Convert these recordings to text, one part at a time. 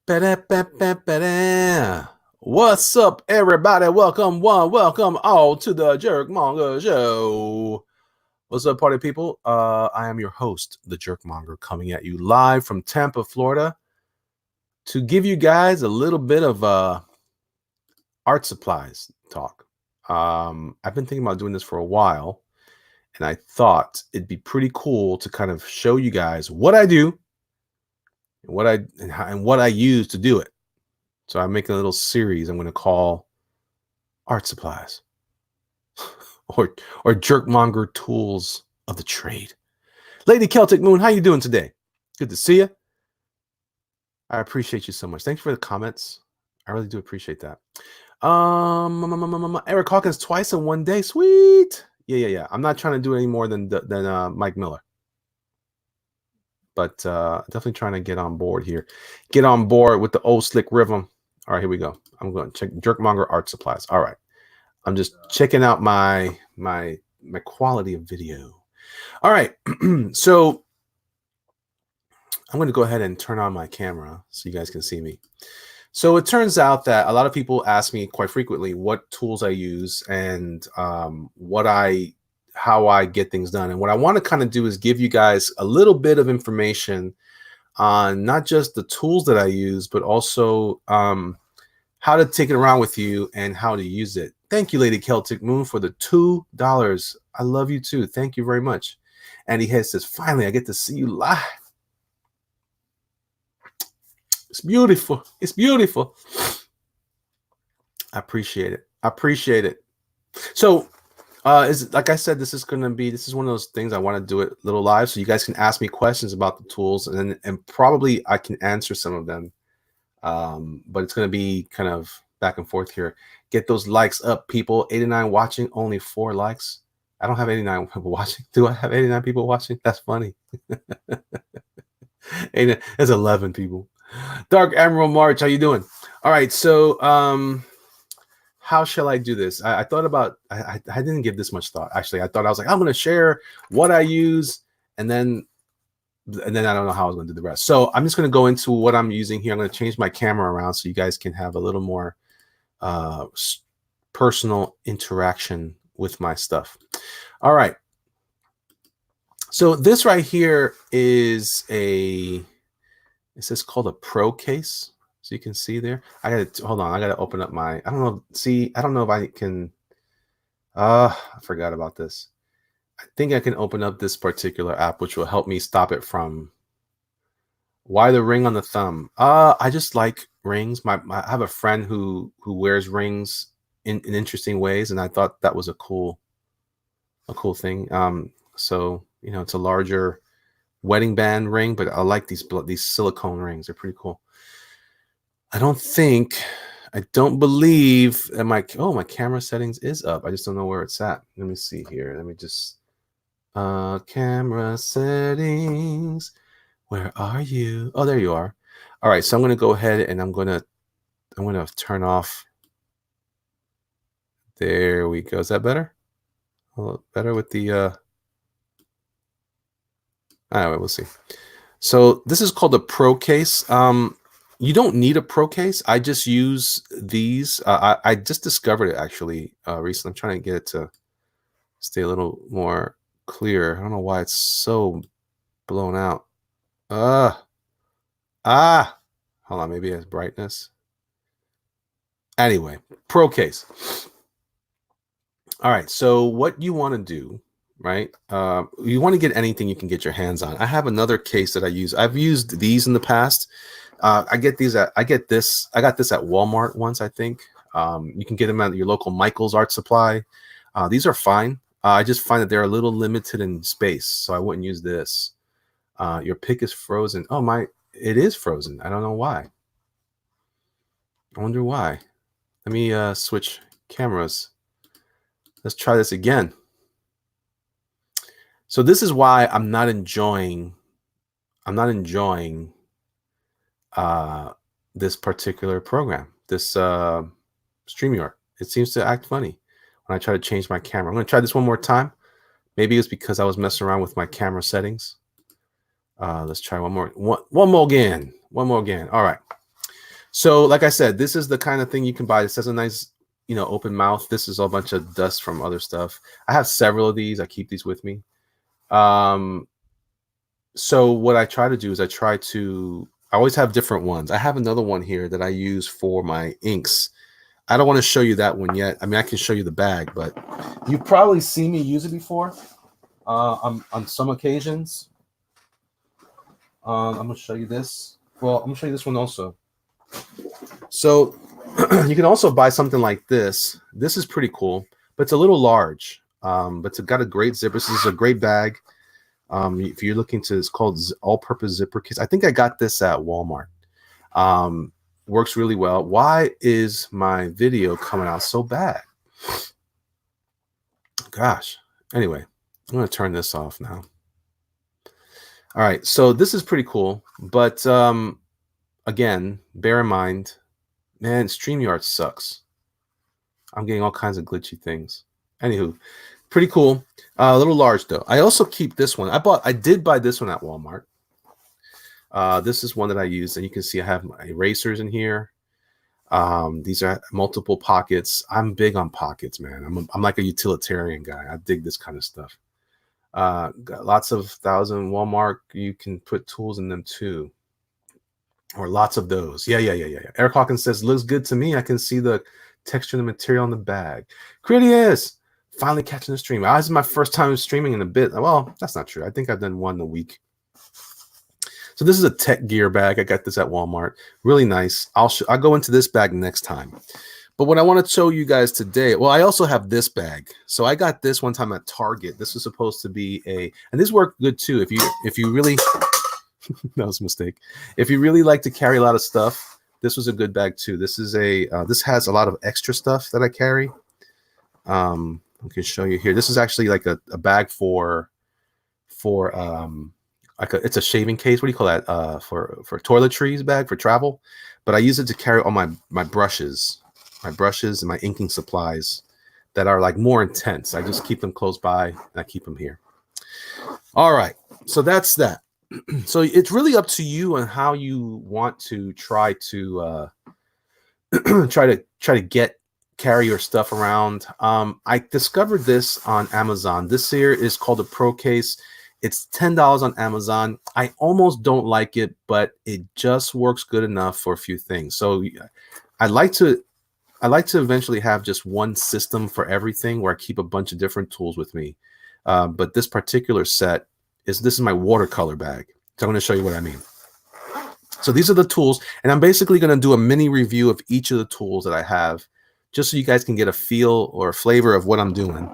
Ba-da-ba-ba-ba-da. What's up, everybody? Welcome one, welcome all to the Jerkmonger Show. What's up, party people? I am your host, the Jerkmonger, coming at you live from Tampa, Florida, to give you guys a little bit of art supplies talk. I've been thinking about doing this for a while, and I thought it'd be pretty cool to kind of show you guys what I do and what I use to do it. So I'm making a little series I'm going to call Art Supplies or Jerkmonger Tools of the Trade. Lady Celtic Moon, how you doing today? Good to see you. I appreciate you so much. Thanks for the comments. I really do appreciate that. Eric Hawkins twice in one day. Sweet. Yeah. I'm not trying to do any more than Mike Miller. But definitely trying to get on board here. Get on board with the old slick rhythm. All right, here we go. I'm going to check Jerkmonger Art Supplies. All right. I'm just checking out my quality of video. All right. So I'm going to go ahead and turn on my camera so you guys can see me. So it turns out that a lot of people ask me quite frequently what tools I use and how I get things done. And what I want to kind of do is give you guys a little bit of information on not just the tools that I use, but also how to take it around with you and how to use it. Thank you, Lady Celtic Moon, for the $2. I love you too. Thank you very much. Andy Head says, finally, I get to see you live. It's beautiful. It's beautiful. I appreciate it. I appreciate it. So, like I said, this is one of those things I want to do it a little live, so you guys can ask me questions about the tools, and probably I can answer some of them. But it's going to be kind of back and forth here. Get those likes up, people. 89 watching, only 4 likes. I don't have 89 people watching. Do I have 89 people watching? That's funny. There's 11 people. Dark Emerald March, how you doing? All right, so how shall I do this? I thought about, I didn't give this much thought. Actually, I was like, I'm going to share what I use, and then I don't know how I was going to do the rest. So I'm just going to go into what I'm using here. I'm going to change my camera around so you guys can have a little more personal interaction with my stuff. All right. So this right here is called a Pro case. So you can see there. Hold on. I got to open up my, I don't know. See, I don't know if I can, I forgot about this. I think I can open up this particular app, which will help me stop it from. Why the ring on the thumb? I just like rings. I have a friend who wears rings in interesting ways, and I thought that was a cool thing. So it's a larger wedding band ring, but I like these silicone rings. They're pretty cool. I don't believe that my camera settings is up. I just don't know where it's at. Let me see here. Let me just camera settings. Where are you? Oh, there you are. All right, so I'm going to go ahead and I'm going to turn off. There we go. Is that better? A little better with the anyway, we'll see. So this is called a Pro case. You don't need a Pro case. I just use these. I just discovered it actually recently. I'm trying to get it to stay a little more clear. I don't know why it's so blown out. Hold on, maybe it's brightness. Anyway, Pro case. All right, so what you want to do, right? You want to get anything you can get your hands on. I have another case that I use. I've used these in the past. I got this at Walmart once, I think. You can get them at your local Michael's Art Supply. These are fine. I just find that they're a little limited in space, so I wouldn't use this. Your pick is frozen. Oh, it is frozen. I don't know why. I wonder why. Let me switch cameras. Let's try this again. So this is why I'm not enjoying this particular program, this StreamYard. It seems to act funny when I try to change my camera. I'm going to try this one more time. Maybe it's because I was messing around with my camera settings. Let's try one more again. All right. So like I said, this is the kind of thing you can buy. This has a nice, you know, open mouth. This is a bunch of dust from other stuff. I have several of these. I keep these with me. So what I try to do is I always have different ones. I have another one here that I use for my inks. I don't want to show you that one yet. I mean, I can show you the bag, but you've probably seen me use it before on some occasions. I'm going to show you this. Well, I'm going to show you this one also. So you can also buy something like this. This is pretty cool, but it's a little large. But it's got a great zipper. This is a great bag. If you're looking to, it's called all-purpose zipper case. I think I got this at Walmart. Works really well. Why is my video coming out so bad? Gosh. Anyway, I'm going to turn this off now. All right. So this is pretty cool. But again, bear in mind, man, StreamYard sucks. I'm getting all kinds of glitchy things. Anywho, pretty cool. A little large though. I also keep this one. I did buy this one at Walmart. This is one that I use, and you can see I have my erasers in here. These are multiple pockets. I'm big on pockets, man. I'm like a utilitarian guy. I dig this kind of stuff. Got lots of 1,000 Walmart. You can put tools in them too, or lots of those. Yeah. Eric Hawkins says, looks good to me. I can see the texture and the material on the bag. Critius, finally catching the stream. This is my first time streaming in a bit. Well, that's not true. I think I've done one a week. So this is a tech gear bag. I got this at Walmart. Really nice. I'll go into this bag next time. But what I want to show you guys today, well, I also have this bag. So I got this one time at Target. This was supposed to be and this worked good too. If you really, that was a mistake. If you really like to carry a lot of stuff, this was a good bag too. This is this has a lot of extra stuff that I carry. I can show you here. This is actually like a bag for it's a shaving case. What do you call that? For toiletries bag for travel. But I use it to carry all my brushes and my inking supplies that are like more intense. I just keep them close by and I keep them here. All right. So that's that. So it's really up to you on how you want to try to carry your stuff around. I discovered this on Amazon. This here is called a Pro Case. It's $10 on Amazon. I almost don't like it, but it just works good enough for a few things. So I like to eventually have just one system for everything where I keep a bunch of different tools with me. But this particular set this is my watercolor bag. So I'm going to show you what I mean. So these are the tools, and I'm basically going to do a mini review of each of the tools that I have, just so you guys can get a feel or a flavor of what I'm doing.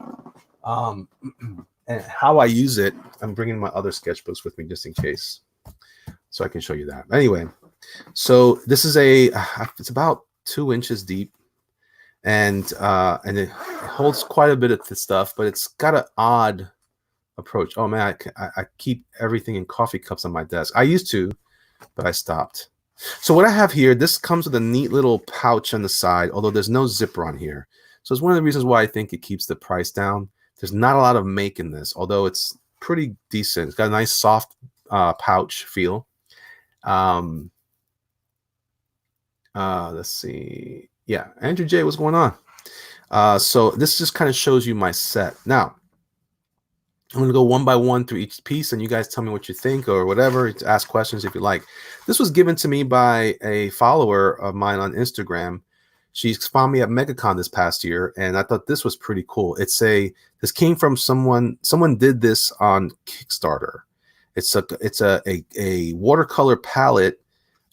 And how I use it. I'm bringing my other sketchbooks with me just in case, so I can show you that. Anyway, so this is it's about 2 inches deep, and it holds quite a bit of the stuff, but it's got an odd approach. Oh man, I keep everything in coffee cups on my desk. I used to, but I stopped. So what I have here, this comes with a neat little pouch on the side, although there's no zipper on here. So it's one of the reasons why I think it keeps the price down. There's not a lot of make in this, although it's pretty decent. It's got a nice soft pouch feel. Let's see. Yeah, Andrew J, what's going on? So this just kind of shows you my set. Now, I'm going to go one by one through each piece, and you guys tell me what you think or whatever. Ask questions if you like. This was given to me by a follower of mine on Instagram. She found me at MegaCon this past year, and I thought this was pretty cool. This came from someone did this on Kickstarter. It's a watercolor palette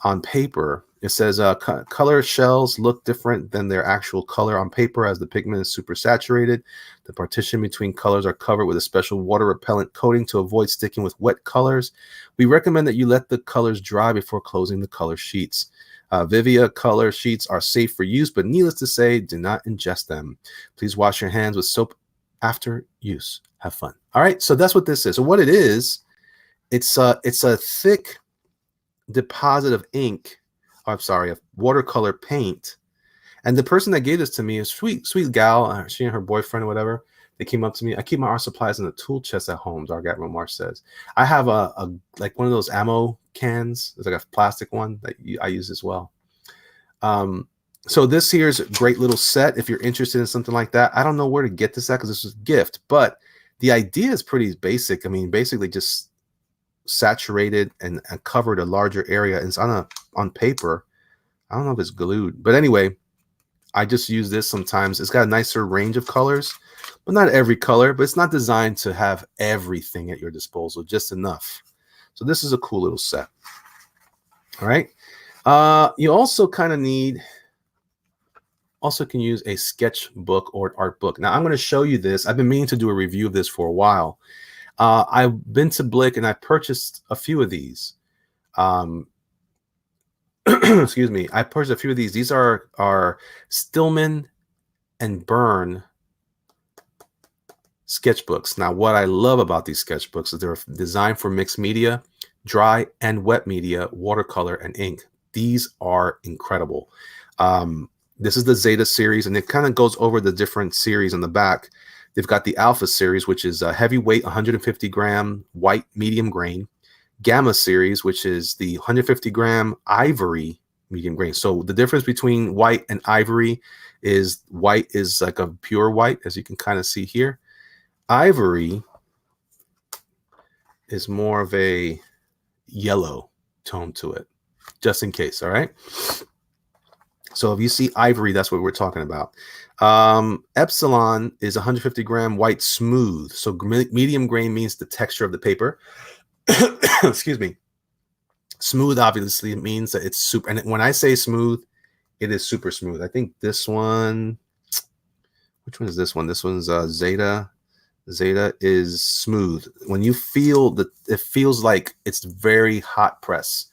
on paper. It says color shells look different than their actual color on paper as the pigment is super saturated. The partition between colors are covered with a special water repellent coating to avoid sticking with wet colors. We recommend that you let the colors dry before closing the color sheets. Vivia color sheets are safe for use, but needless to say, do not ingest them. Please wash your hands with soap after use. Have fun. All right, so that's what this is. So what it is, it's a thick deposit of ink. I'm sorry, of watercolor paint. And the person that gave this to me is sweet gal. She and her boyfriend or whatever. They came up to me. I keep my art supplies in the tool chest at home, Dark Admiral Marsh says. I have like one of those ammo cans. It's like a plastic one that I use as well. So this here is a great little set if you're interested in something like that. I don't know where to get this at because this is a gift, but the idea is pretty basic. I mean, basically just saturated and covered a larger area. It's on paper. I don't know if it's glued, but anyway, I just use this sometimes. It's got a nicer range of colors, but not every color, but it's not designed to have everything at your disposal, just enough. So this is a cool little set. All right. You also kind of need, also can use a sketchbook or an art book. Now I'm going to show you this. I've been meaning to do a review of this for a while. I've been to Blick and I purchased a few of these. Excuse me. I purchased a few of these. These are Stillman and Byrne sketchbooks. Now, what I love about these sketchbooks is they're designed for mixed media, dry and wet media, watercolor and ink. These are incredible. This is the Zeta series, and it kind of goes over the different series on the back. They've got the Alpha series, which is a heavyweight, 150 gram white medium grain. Gamma series, which is the 150 gram ivory medium grain. So the difference between white and ivory is white is like a pure white, as you can kind of see here. Ivory is more of a yellow tone to it, just in case. All right. So if you see ivory, that's what we're talking about. Epsilon is 150 gram white smooth. So medium grain means the texture of the paper. Excuse me. Smooth obviously means that it's super, and when I say smooth, it is super smooth. I think this one, which one is this one? This one's Zeta. Zeta is smooth. When you feel that, it feels like it's very hot press.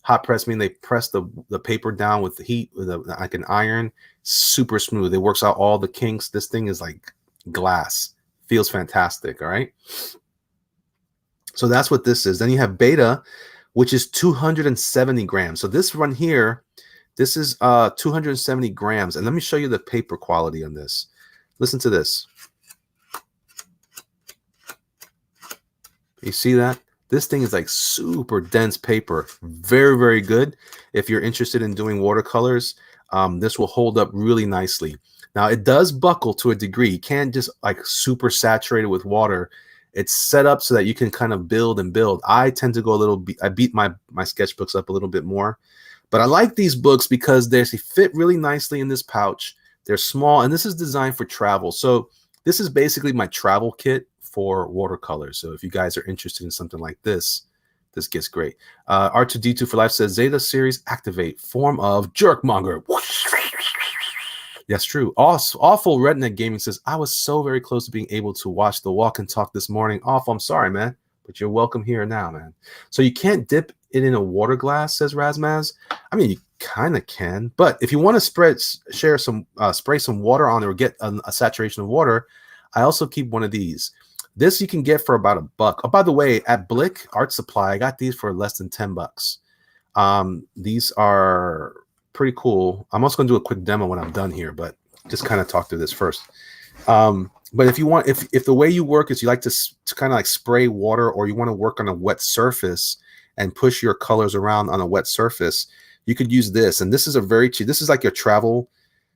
Hot press means they press the paper down with the heat, with like an iron. Super smooth. It works out all the kinks. This thing is like glass. Feels fantastic. All right. So that's what this is. Then you have Beta, which is 270 grams. So this one here, this is 270 grams. And let me show you the paper quality on this. Listen to this. You see that? This thing is like super dense paper. Very, very good. If you're interested in doing watercolors, this will hold up really nicely. Now, it does buckle to a degree. You can't just like super saturate it with water. It's set up so that you can kind of build and build. I tend to go a little, I beat my sketchbooks up a little bit more. But I like these books because they fit really nicely in this pouch. They're small, and this is designed for travel. So this is basically my travel kit for watercolors. So if you guys are interested in something like this, this gets great. R2D2 for Life says, Zeta series activate, form of JERKMONGER. That's true. Awful Redneck Gaming says, I was so very close to being able to watch the walk and talk this morning. Awful, I'm sorry, man, but you're welcome here now, man. So you can't dip it in a water glass, says Razmaz. I mean, you kind of can, but if you want to spray some water on it or get a saturation of water, I also keep one of these. This you can get for about $1. Oh, by the way, at Blick Art Supply, I got these for less than $10. These are pretty cool. I'm also going to do a quick demo when I'm done here, but just kind of talk through this first. But if you want, if the way you work is you like to kind of like spray water, or you want to work on a wet surface and push your colors around on a wet surface, you could use this. And this is a very cheap, this is like your travel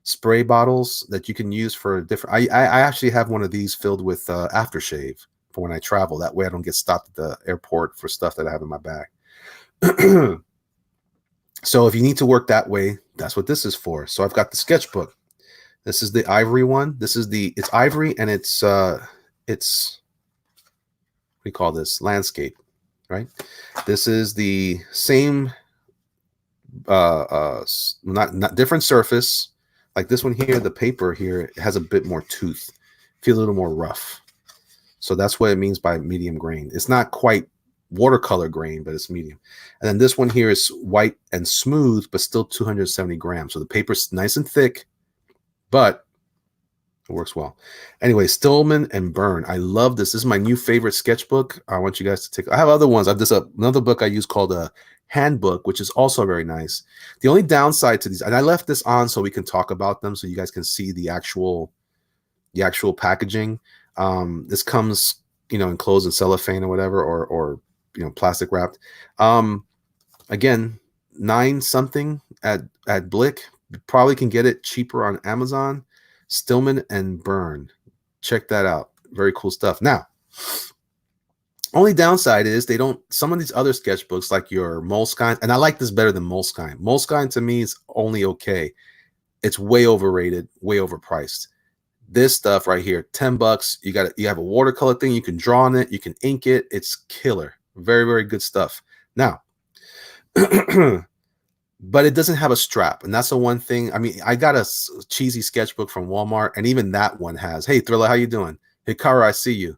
spray bottles that you can use for different. I actually have one of these filled with aftershave for when I travel. That way I don't get stopped at the airport for stuff that I have in my bag. So if you need to work that way, that's what this is for. So I've got the sketchbook. This is the ivory one. This is it's ivory, and it's what do you call this? Landscape, right? This is the same not different surface. Like this one here, the paper here has a bit more tooth, feel a little more rough. So that's what it means by medium grain. It's not quite watercolor grain, but it's medium. And then this one here is white and smooth, but still 270 grams. So the paper's nice and thick, but it works well. Anyway, Stillman and Byrne. I love this. This is my new favorite sketchbook. I want you guys to take. I have other ones. I've another book I use called a handbook, which is also very nice. The only downside to these, and I left this on so we can talk about them, so you guys can see the actual packaging. This comes, enclosed in cellophane or whatever, or plastic wrapped. Again, $9 something at Blick, You probably can get it cheaper on Amazon. Stillman and Burn. Check that out. Very cool stuff. Now, only downside is they don't, some of these other sketchbooks like your Moleskine, and I like this better than Moleskine. Moleskine to me is only okay. It's way overrated, way overpriced. This stuff right here, $10. You have a watercolor thing, you can draw on it, you can ink it. It's killer. Very, very good stuff. Now, but it doesn't have a strap, and that's the one thing. I mean, I got a cheesy sketchbook from Walmart, and even that one has, hey Thriller, how you doing? Hikaru, I see you.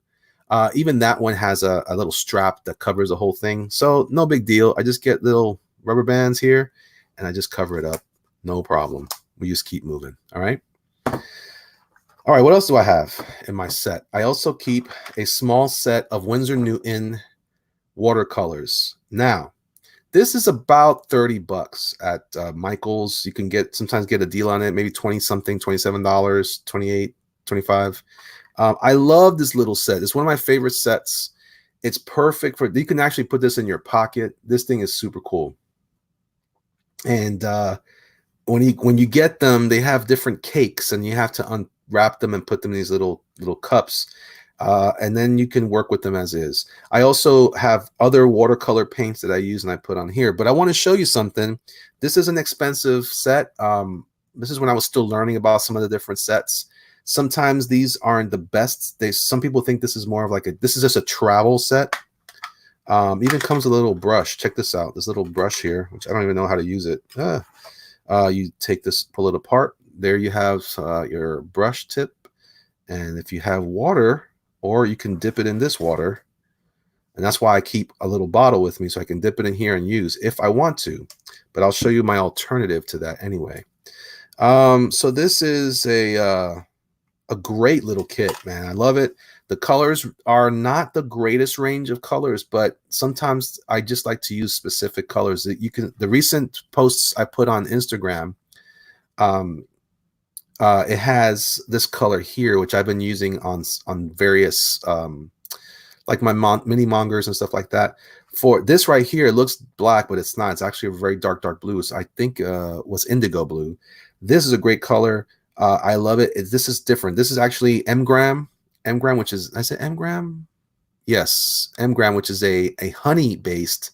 Even that one has a little strap that covers the whole thing, so no big deal. I just get little rubber bands here and I just cover it up, no problem. We just keep moving. All right, what else do I have in my set? I also keep a small set of Winsor Newton watercolors. Now, this is about $30 at Michael's. You can sometimes get a deal on it, maybe 20 something, $27, 28, 25. I love this little set. It's one of my favorite sets. It's perfect for, you can actually put this in your pocket. This thing is super cool. And when you get them, they have different cakes, and you have to unwrap them and put them in these little cups. And then you can work with them as is. I also have other watercolor paints that I use and I put on here, but I want to show you something. This is an expensive set. This is when I was still learning about some of the different sets. Sometimes these aren't the best. Some people think this is more of like this is just a travel set. Even comes with a little brush. Check this out. This little brush here, which I don't even know how to use it. You take this, pull it apart. There you have your brush tip. And if you have water, or you can dip it in this water, and that's why I keep a little bottle with me, so I can dip it in here and use if I want to, but I'll show you my alternative to that anyway. So this is a great little kit, man. I love it. The colors are not the greatest range of colors, but sometimes I just like to use specific colors that you can. The recent posts I put on Instagram, it has this color here, which I've been using on various, like my mini mongers and stuff like that. For this right here, it looks black, but it's not. It's actually a very dark blue. So I think was indigo blue. This is a great color. I love it. This is different. This is actually M-Gram, which is, I said M-Gram? Yes, M-Gram, which is a honey-based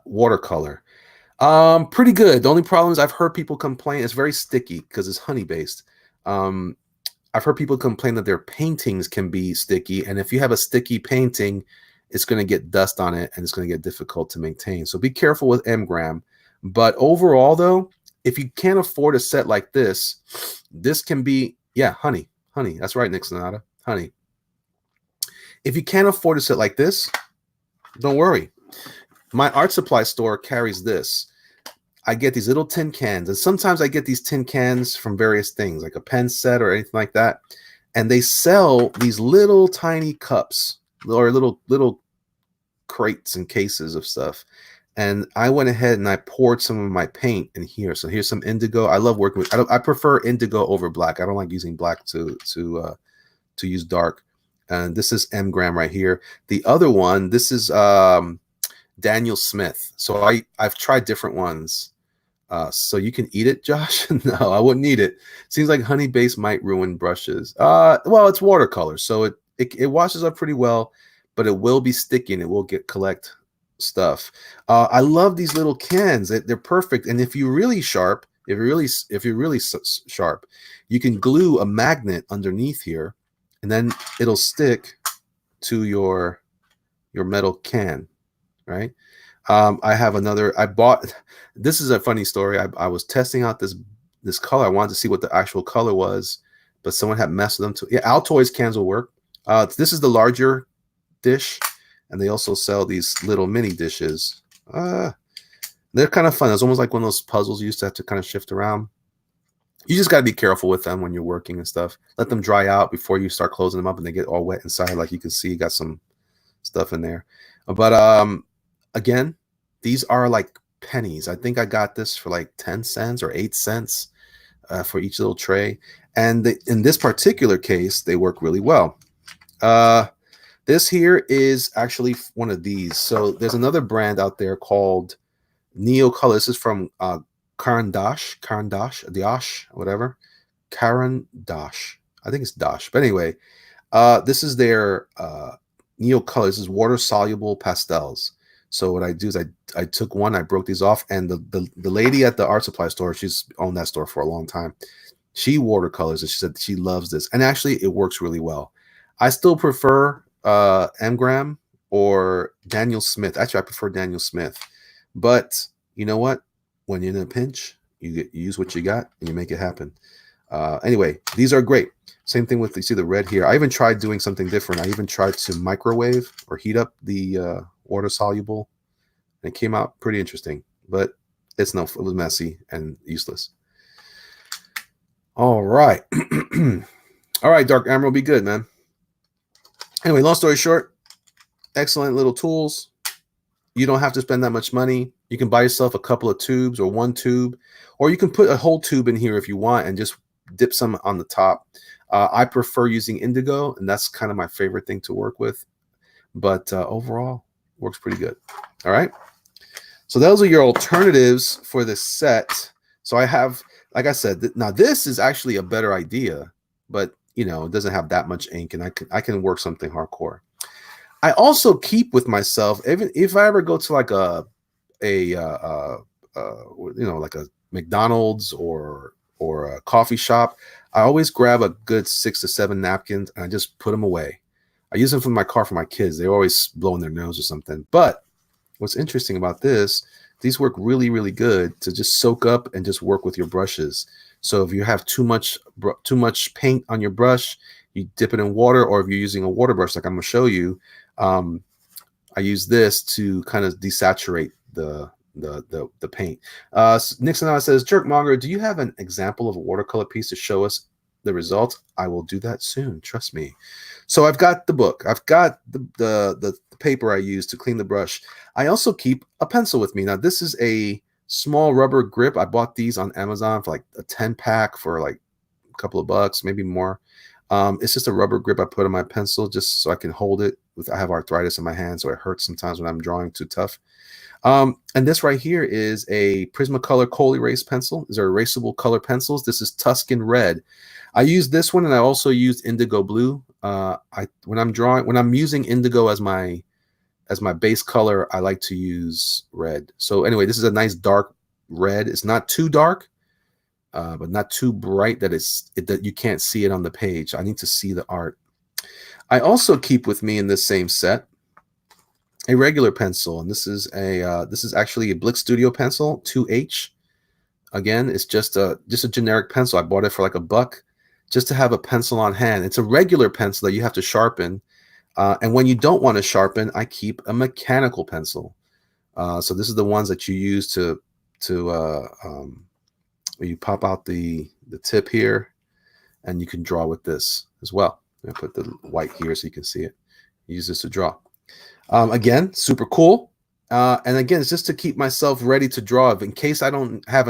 watercolor. Pretty good. The only problem is I've heard people complain it's very sticky because it's honey based. I've heard people complain that their paintings can be sticky, and if you have a sticky painting, it's going to get dust on it and it's going to get difficult to maintain. So be careful with M-Gram. But overall, though, if you can't afford a set like this, this can be, yeah, honey. That's right, Nick Sonata. Honey. If you can't afford a set like this, don't worry. My art supply store carries this. I get these little tin cans, and sometimes I get these tin cans from various things, like a pen set or anything like that. And they sell these little tiny cups or little crates and cases of stuff. And I went ahead and I poured some of my paint in here. So here's some indigo. I love working with. I prefer indigo over black. I don't like using black to use dark. And this is M-Gram right here. The other one, this is Daniel Smith. So I've tried different ones. So you can eat it, Josh? No, I wouldn't eat it. Seems like honey base might ruin brushes. Well, it's watercolor, so it washes up pretty well, but it will be sticky and it will collect stuff. I love these little cans. They're perfect. And if you're really sharp, if you're really sharp, you can glue a magnet underneath here, and then it'll stick to your metal can, right? I have another. This is a funny story. I was testing out this color. I wanted to see what the actual color was, but someone had messed with them too. Yeah, Altoids cans will work. This is the larger dish, and they also sell these little mini dishes. They're kind of fun. It's almost like one of those puzzles you used to have to kind of shift around. You just got to be careful with them when you're working and stuff. Let them dry out before you start closing them up, and they get all wet inside. Like you can see, you got some stuff in there. But again, these are like pennies. I think I got this for like 10 cents or 8 cents for each little tray. And in this particular case, they work really well. This here is actually one of these. So there's another brand out there called Neocolor. This is from Dash, whatever. Karan Dash. I think it's Dash. But anyway, this is their Neo Color. This is water soluble pastels. So what I do is I took one, I broke these off, and the lady at the art supply store, she's owned that store for a long time. She watercolors, and she said she loves this, and actually it works really well. I still prefer Mgram or Daniel Smith. Actually, I prefer Daniel Smith, but you know what? When you're in a pinch, you use what you got and you make it happen. Anyway, these are great. Same thing with, you see the red here. I even tried doing something different. I even tried to microwave or heat up the water soluble, and it came out pretty interesting, but it was messy and useless. All right. All right, Dark Emerald, be good, man. Anyway, long story short, excellent little tools. You don't have to spend that much money. You can buy yourself a couple of tubes or one tube, or you can put a whole tube in here if you want and just dip some on the top. I prefer using indigo, and that's kind of my favorite thing to work with. But overall, works pretty good. All right. So those are your alternatives for this set. So I have, like I said, now this is actually a better idea, but you know, it doesn't have that much ink, and I can work something hardcore. I also keep with myself, even if I ever go to like you know, like a McDonald's or a coffee shop, I always grab a good 6 to 7 napkins and I just put them away. I use them for my car for my kids. They're always blowing their nose or something. But what's interesting about this, these work really, really good to just soak up and just work with your brushes. So if you have too much paint on your brush, you dip it in water, or if you're using a water brush like I'm going to show you, I use this to kind of desaturate the paint. Nixon now says, Jerkmonger, do you have an example of a watercolor piece to show us the results? I will do that soon, trust me. So I've got the book, I've got the paper I use to clean the brush. I also keep a pencil with me. Now this is a small rubber grip. I bought these on Amazon for like a 10-pack for like a couple of bucks, maybe more. It's just a rubber grip I put on my pencil just so I can hold it. I have arthritis in my hand, so it hurts sometimes when I'm drawing too tough. And this right here is a Prismacolor Kohl Erase pencil. These are erasable color pencils. This is Tuscan Red. I use this one, and I also used Indigo Blue. When I'm using indigo as my base color, I like to use red. So anyway, this is a nice dark red. It's not too dark, but not too bright that you can't see it on the page. I need to see the art. I also keep with me in this same set a regular pencil, and this is actually a Blick Studio pencil 2H. Again, it's just a generic pencil. I bought it for like $1 just to have a pencil on hand. It's a regular pencil that you have to sharpen, and when you don't want to sharpen, I keep a mechanical pencil. So this is the ones that you use to you pop out the tip here, and you can draw with this as well. I put the white here so you can see it. Use this to draw. Again, super cool. And again, it's just to keep myself ready to draw. In case I don't have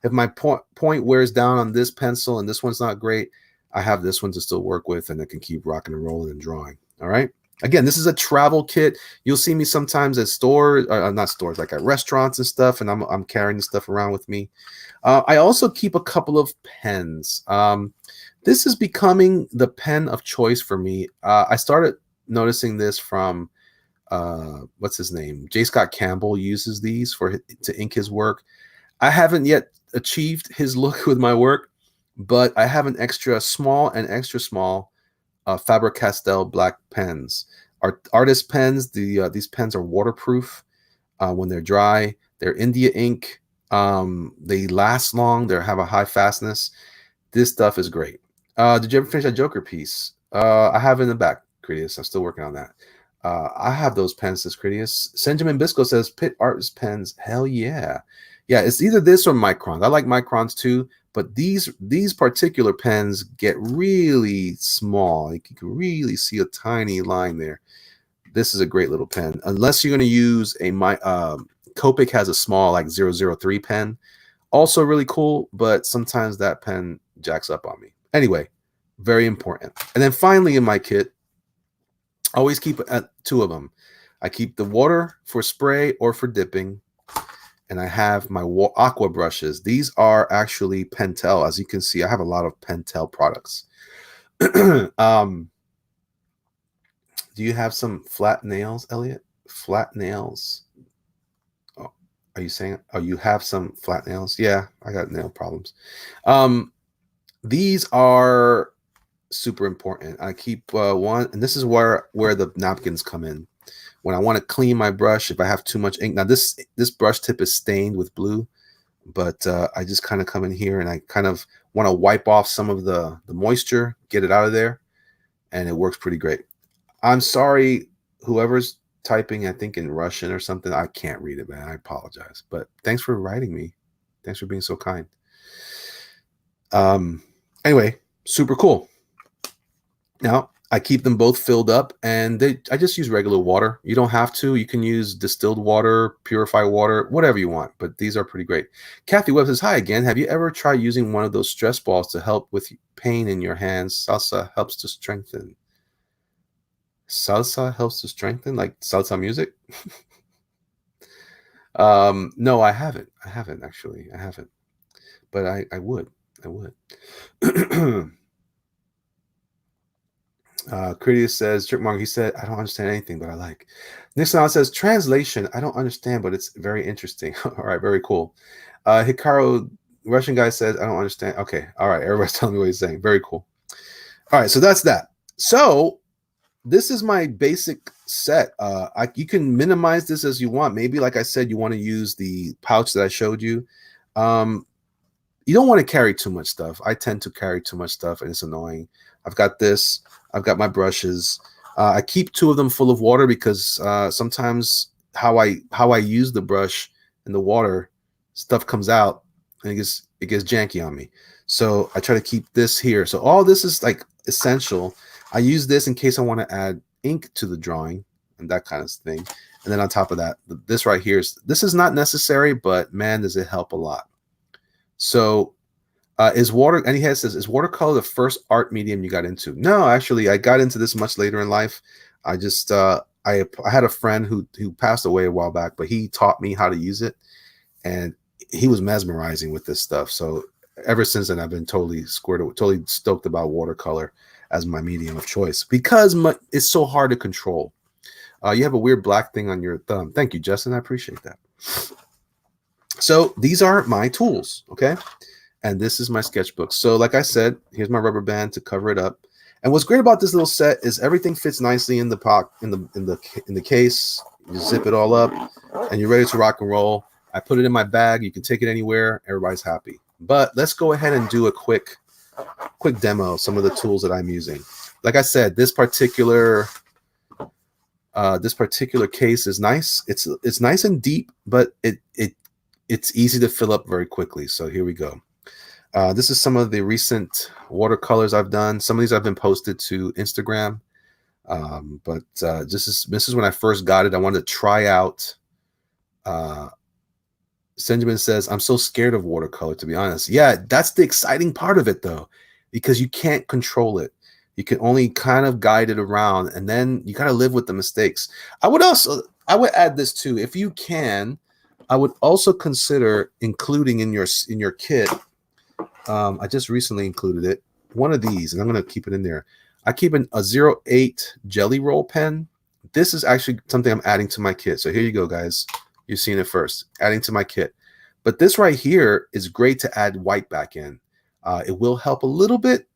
if my point wears down on this pencil and this one's not great, I have this one to still work with, and I can keep rocking and rolling and drawing. All right. Again, this is a travel kit. You'll see me sometimes at stores, not stores, like at restaurants and stuff, and I'm carrying this stuff around with me. I also keep a couple of pens. This is becoming the pen of choice for me. I started noticing this from what's his name? J. Scott Campbell uses these to ink his work. I haven't yet achieved his look with my work, but I have an extra small Faber-Castell black pens. Artist pens. These pens are waterproof when they're dry. They're India ink. They last long. They have a high fastness. This stuff is great. Did you ever finish that Joker piece? I have it in the back, Critias. I'm still working on that. I have those pens, says Critias. Benjamin Bisco says, Pitt Artist pens. Hell yeah. Yeah, it's either this or Microns. I like Microns too, but these particular pens get really small. You can really see a tiny line there. This is a great little pen. Unless you're going to use Copic has a small like 003 pen. Also really cool, but sometimes that pen jacks up on me. Anyway, very important. And then finally in my kit, I always keep 2 of them. I keep the water for spray or for dipping. and I have my aqua brushes. These are actually Pentel. As you can see, I have a lot of Pentel products. Do you have some flat nails, Elliot? Flat nails. Oh, are you saying, oh, you have some flat nails? Yeah, I got nail problems. These are super important. I keep one, and this is where the napkins come in. When I want to clean my brush, if I have too much ink. Now this brush tip is stained with blue, but I just kind of come in here and I kind of want to wipe off some of the moisture, get it out of there, and it works pretty great. I'm sorry, whoever's typing, I think in Russian or something. I can't read it, man. I apologize. But thanks for writing me. Thanks for being so kind. Anyway, super cool. Now, I keep them both filled up, and I just use regular water. You don't have to. You can use distilled water, purified water, whatever you want, but these are pretty great. Kathy Webb says, hi again. Have you ever tried using one of those stress balls to help with pain in your hands? Salsa helps to strengthen. Salsa helps to strengthen, like salsa music? No, I haven't. I haven't, actually. I haven't. But I would. I would. Critius says, Jerkmonger, he said, I don't understand anything, but I like. Nixon says, translation, I don't understand, but it's very interesting. All right, very cool. Hikaru, Russian guy says, I don't understand. Okay, all right, everybody's telling me what he's saying. Very cool. All right, so that's that. So this is my basic set. You can minimize this as you want. Maybe, like I said, you want to use the pouch that I showed you. You don't want to carry too much stuff. I tend to carry too much stuff, and it's annoying. I've got this. I've got my brushes. I keep 2 of them full of water because sometimes how I use the brush in the water, stuff comes out and it gets janky on me. So I try to keep this here. So all this is like essential. I use this in case I want to add ink to the drawing and that kind of thing. And then on top of that, this right here this is not necessary, but man, does it help a lot. So is watercolor the first art medium you got into? No, actually, I got into this much later in life. I just I had a friend who passed away a while back, but he taught me how to use it, and he was mesmerizing with this stuff. So ever since then, I've been totally stoked about watercolor as my medium of choice because it's so hard to control. You have a weird black thing on your thumb. Thank you, Justin. I appreciate that. So these are my tools, okay? And this is my sketchbook. So like I said, here's my rubber band to cover it up. And what's great about this little set is everything fits nicely in the in the case. You zip it all up and you're ready to rock and roll. I put it in my bag. You can take it anywhere. Everybody's happy. But let's go ahead and do a quick demo of some of the tools that I'm using. Like I said, this particular case is nice. It's nice and deep, but it's easy to fill up very quickly. So here we go. This is some of the recent watercolors I've done. Some of these have been posted to Instagram. But this is when I first got it. I wanted to try out. Benjamin says, I'm so scared of watercolor, to be honest. Yeah, that's the exciting part of it, though, because you can't control it. You can only kind of guide it around, and then you got to live with the mistakes. I would add this too. If you can, I would also consider including in your kit. I just recently included it. One of these, and I'm going to keep it in there. I keep a 08 Jelly Roll pen. This is actually something I'm adding to my kit. So here you go, guys. You've seen it first. Adding to my kit. But this right here is great to add white back in. It will help a little bit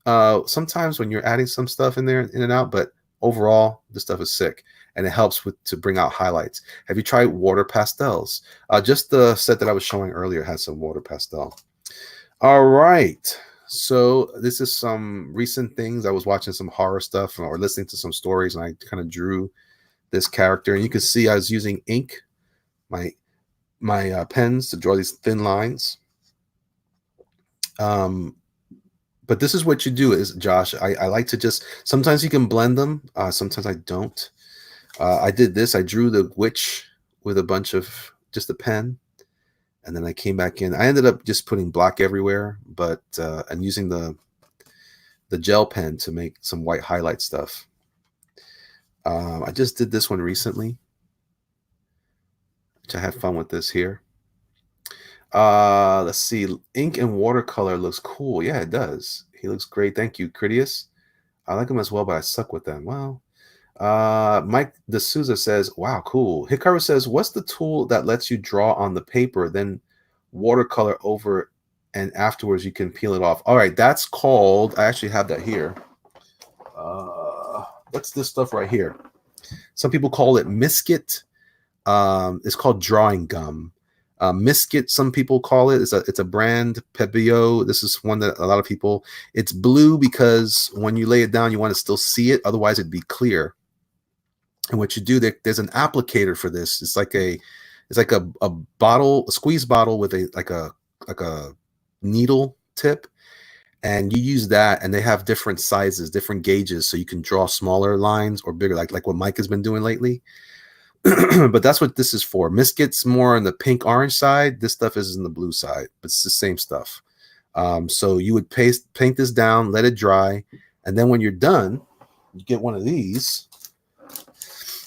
sometimes when you're adding some stuff in there, in and out. But overall, this stuff is sick. And it helps to bring out highlights. Have you tried water pastels? Just the set that I was showing earlier had some water pastel. All right. So this is some recent things. I was watching some horror stuff or listening to some stories, and I kind of drew this character. And you can see I was using ink, my pens to draw these thin lines. But this is what you do, is Josh. I like to just, sometimes you can blend them. Sometimes I don't. I did this. I drew the witch with a bunch of just a pen. And then I came back in. I ended up just putting black everywhere, but and using the gel pen to make some white highlight stuff. I just did this one recently. to have fun with this here. Let's see. Ink and watercolor looks cool. Yeah, it does. He looks great. Thank you, Critias. I like him as well, but I suck with them. Well, Mike D'Souza says, wow, cool. Hikaru says, what's the tool that lets you draw on the paper, then watercolor over, and afterwards you can peel it off? All right, that's called, I actually have that here. What's this stuff right here? Some people call it Misket. It's called drawing gum. Misket, some people call it. It's a brand. Pebeo. This is one that a lot of people. It's blue because when you lay it down, you want to still see it. Otherwise, it'd be clear. And what you do, there's an applicator for this. It's like a bottle, a squeeze bottle with a needle tip, and you use that. And they have different sizes, different gauges, so you can draw smaller lines or bigger, like what Mike has been doing lately. But that's what this is for. Misket's more on the pink orange side. This stuff is in the blue side, but it's the same stuff. So you would paint this down, let it dry, and then when you're done, you get one of these.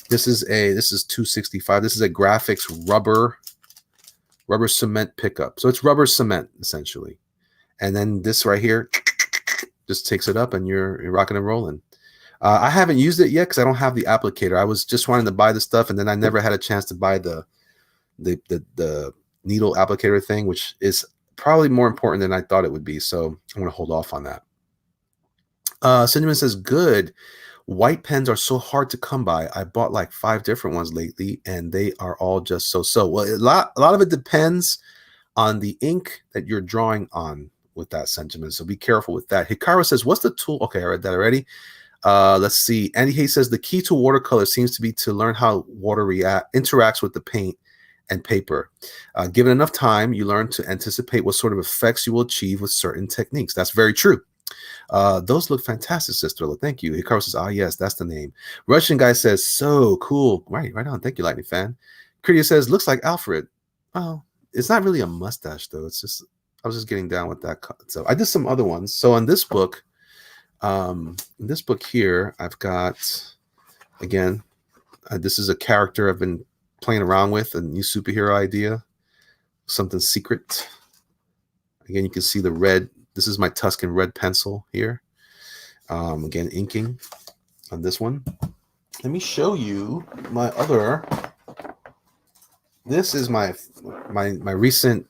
This is 265. This is a graphics rubber cement pickup. So it's rubber cement essentially. And then this right here just takes it up and you're rocking and rolling. I haven't used it yet because I don't have the applicator. I was just wanting to buy the stuff, and then I never had a chance to buy the needle applicator thing, which is probably more important than I thought it would be. So I'm going to hold off on that. Cinnamon says, good. White pens are so hard to come by. I bought like 5 different ones lately, and they are all just so. Well, a lot of it depends on the ink that you're drawing on with that sentiment. So be careful with that. Hikaru says, what's the tool? Okay, I read that already. Let's see. Andy Hayes says the key to watercolor seems to be to learn how water interacts with the paint and paper. Given enough time, you learn to anticipate what sort of effects you will achieve with certain techniques. That's very true. Those look fantastic, Sister. Thank you. Hikaru says, yes, that's the name. Russian guy says, so cool. Right on. Thank you, Lightning Fan. Kritia says, looks like Alfred. Oh, it's not really a mustache, though. It's just, I was just getting down with that. So I did some other ones. So on this book, in this book here, I've got, again, this is a character I've been playing around with, a new superhero idea, something secret. Again, you can see the red. This is my Tuscan red pencil here. Again, inking on this one. Let me show you my other. This is my recent.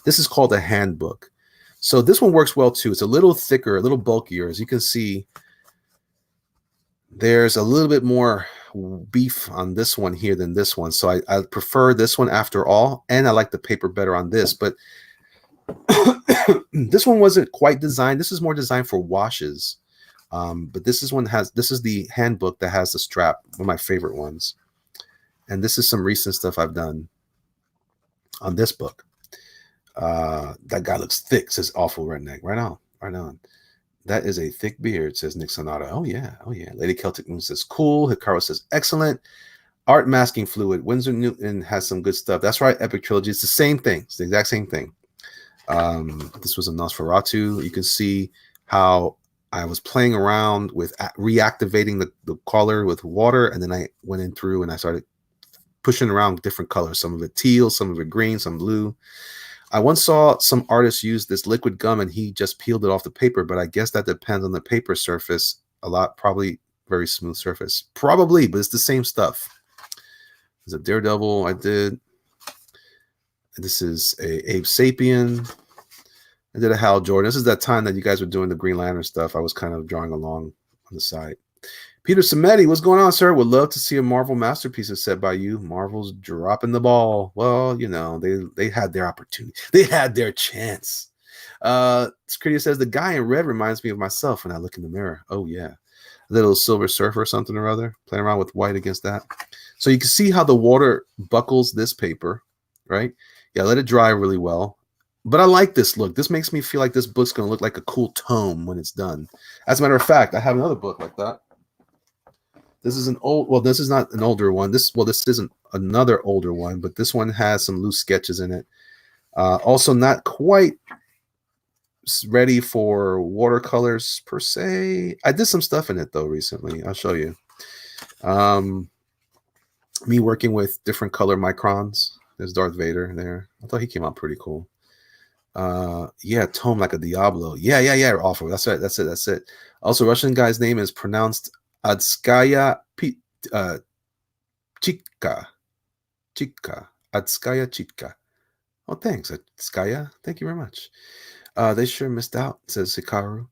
This is called a handbook. So this one works well too. It's a little thicker, a little bulkier. As you can see, there's a little bit more beef on this one here than this one. So I prefer this one after all, and I like the paper better on this. But this one wasn't quite designed. This is more designed for washes. But this is the handbook that has the strap, one of my favorite ones. And this is some recent stuff I've done on this book. That guy looks thick, says Awful Redneck. Right on. That is a thick beard, says Nick Sonata. Oh yeah. Lady Celtic Moon says cool. Hikaru says excellent. Art Masking Fluid. Winsor Newton has some good stuff. That's right, Epic Trilogy. It's the same thing. It's the exact same thing. This was a Nosferatu. You can see how I was playing around with reactivating the color with water, and then I went in through and I started pushing around different colors. Some of it teal, some of it green, some blue. I once saw some artists use this liquid gum and he just peeled it off the paper, but I guess that depends on the paper surface a lot. Probably very smooth surface. Probably, but it's the same stuff. There's a Daredevil I did. This is a Abe Sapien. I did a Hal Jordan. This is that time that you guys were doing the Green Lantern stuff. I was kind of drawing along on the side. Peter Sametti, what's going on, sir? Would love to see a Marvel masterpiece set by you. Marvel's dropping the ball. Well, you know, they had their opportunity. They had their chance. Scritia says, the guy in red reminds me of myself when I look in the mirror. Oh, yeah. A little Silver Surfer or something or other. Playing around with white against that. So you can see how the water buckles this paper, right? Yeah, let it dry really well. But I like this look. This makes me feel like this book's going to look like a cool tome when it's done. As a matter of fact, I have another book like that. This is this is not an older one. This isn't another older one, but this one has some loose sketches in it. Also not quite ready for watercolors per se. I did some stuff in it though recently. I'll show you. Me working with different color microns. There's Darth Vader there. I thought he came out pretty cool. Yeah, tome like a Diablo. Yeah. Awful. That's right. That's it. Also, Russian guy's name is pronounced Adskaya Chika. Adskaya Chika. Oh, thanks, Adskaya. Thank you very much. They sure missed out, says Hikaru.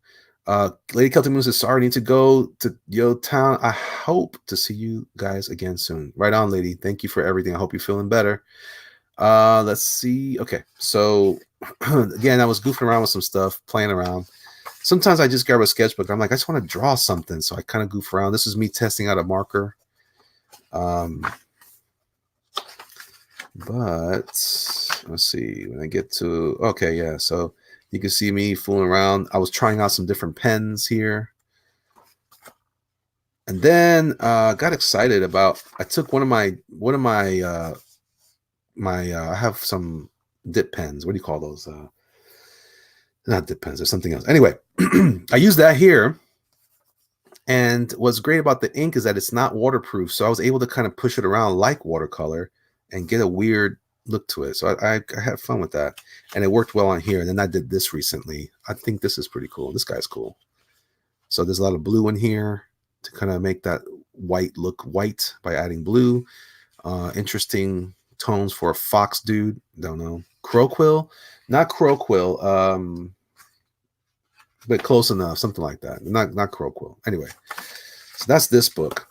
Lady Celtic Moon says, sorry, I need to go to Yo Town. I hope to see you guys again soon. Right on, lady. Thank you for everything. I hope you're feeling better. Let's see. Okay, so again, I was goofing around with some stuff, playing around. Sometimes I just grab a sketchbook. I'm like, I just want to draw something, so I kind of goof around. This is me testing out a marker. But let's see. When I get to okay, yeah. So you can see me fooling around. I was trying out some different pens here. And then got excited about I took one of my I have some dip pens. What do you call those? Not dip pens, there's something else. Anyway, I use that here. And what's great about the ink is that it's not waterproof. So I was able to kind of push it around like watercolor and get a weird look to it. So I had fun with that. And it worked well on here. And then I did this recently. I think this is pretty cool. This guy's cool. So there's a lot of blue in here to kind of make that white look white by adding blue. Interesting tones for a fox dude. Don't know. Crowquill? Not crowquill. But close enough. Something like that. Not crowquill. Anyway. So that's this book.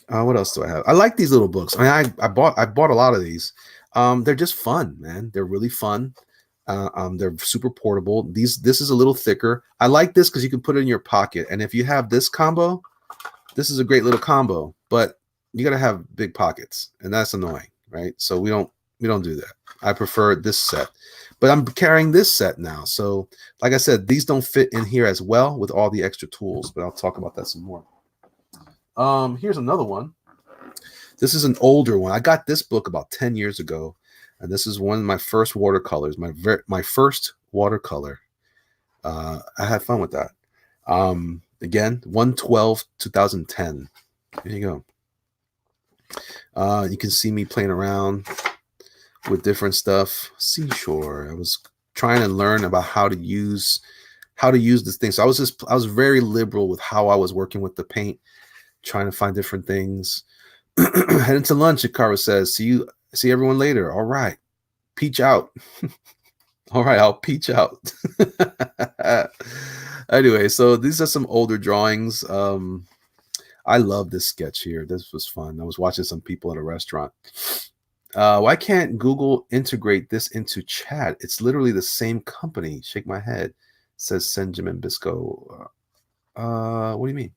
What else do I have? I like these little books. I mean, I bought a lot of these. They're just fun, man. They're really fun. They're super portable. This is a little thicker. I like this because you can put it in your pocket. And if you have this combo, this is a great little combo. But you got to have big pockets, and that's annoying, right? So we don't do that. I prefer this set. But I'm carrying this set now. So like I said, these don't fit in here as well with all the extra tools. But I'll talk about that some more. Here's another one. This is an older one. I got this book about 10 years ago, and this is one of my first watercolors. My first watercolor. I had fun with that. Again, 1/12/2010. There you go. You can see me playing around with different stuff. Seashore. I was trying to learn about how to use this thing. So I was very liberal with how I was working with the paint. Trying to find different things. Heading to lunch, Hikaru says, see everyone later. All right. Peach out. All right, I'll peach out. Anyway, so these are some older drawings. I love this sketch here. This was fun. I was watching some people at a restaurant. Why can't Google integrate this into chat? It's literally the same company. Shake my head, says Senjamin Bisco. What do you mean?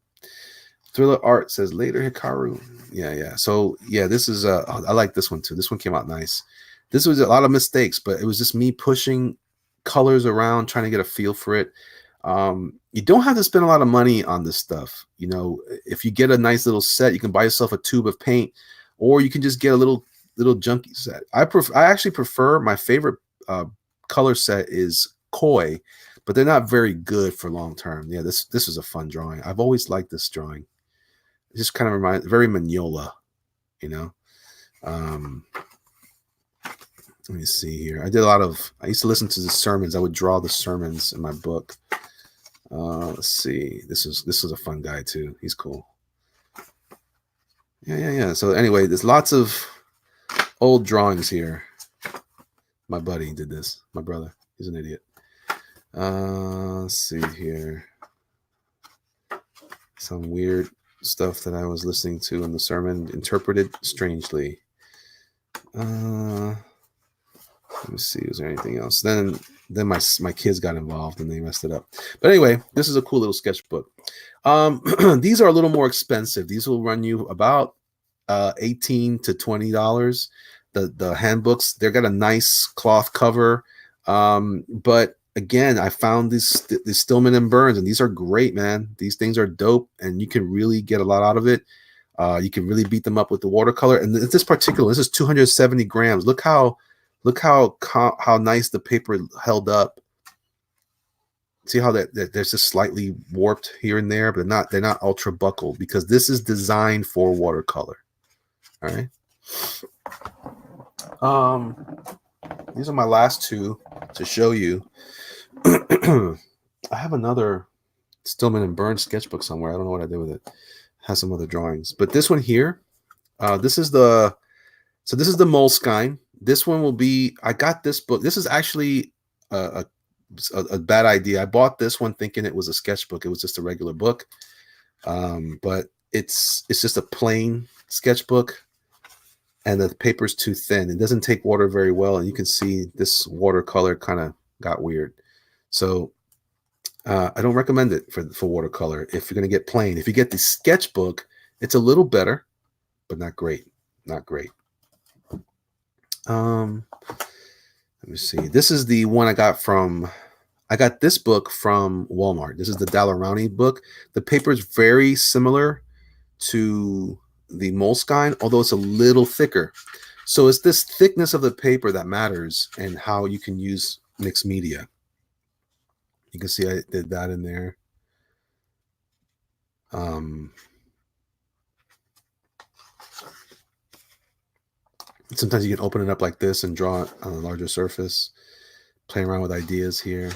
Thriller Art says later Hikaru. Yeah. So yeah, this is I like this one too. This one came out nice. This was a lot of mistakes, but it was just me pushing colors around, trying to get a feel for it. You don't have to spend a lot of money on this stuff. You know, if you get a nice little set, you can buy yourself a tube of paint, or you can just get a little junky set. I actually prefer, my favorite color set is Koi, but they're not very good for long term. Yeah, this is a fun drawing. I've always liked this drawing. It just kind of reminds, very Mignola, you know. Let me see here. I used to listen to the sermons. I would draw the sermons in my book. Let's see. This is a fun guy too. He's cool. Yeah. So anyway, there's lots of old drawings here. My buddy did this. My brother. He's an idiot. Let's see here. Some weird stuff that I was listening to in the sermon, interpreted strangely. Let me see. Is there anything else? Then my kids got involved and they messed it up. But anyway, this is a cool little sketchbook. These are a little more expensive. These will run you about $18 to $20. The handbooks, they've got a nice cloth cover. But again, I found these Stillman and Burns, and these are great, man. These things are dope, and you can really get a lot out of it. You can really beat them up with the watercolor. And this particular, this is 270 grams. Look how nice the paper held up. See how that there's just slightly warped here and there, but they're not ultra buckled, because this is designed for watercolor. All right. These are my last two to show you. I have another Stillman and Burns sketchbook somewhere. I don't know what I did with it. It has some other drawings, but this one here, this is the Moleskine. This one will be. I got this book. This is actually a bad idea. I bought this one thinking it was a sketchbook. It was just a regular book, but it's just a plain sketchbook, and the paper's too thin. It doesn't take water very well, and you can see this watercolor kind of got weird. So I don't recommend it for watercolor if you're going to get plain. If you get the sketchbook, it's a little better, but not great. Not great. Let me see. This is the one I got this book from Walmart. This is the Dalarani book. The paper is very similar to the Moleskine, although it's a little thicker. So it's this thickness of the paper that matters and how you can use mixed media. You can see I did that in there. Sometimes you can open it up like this and draw it on a larger surface, playing around with ideas here.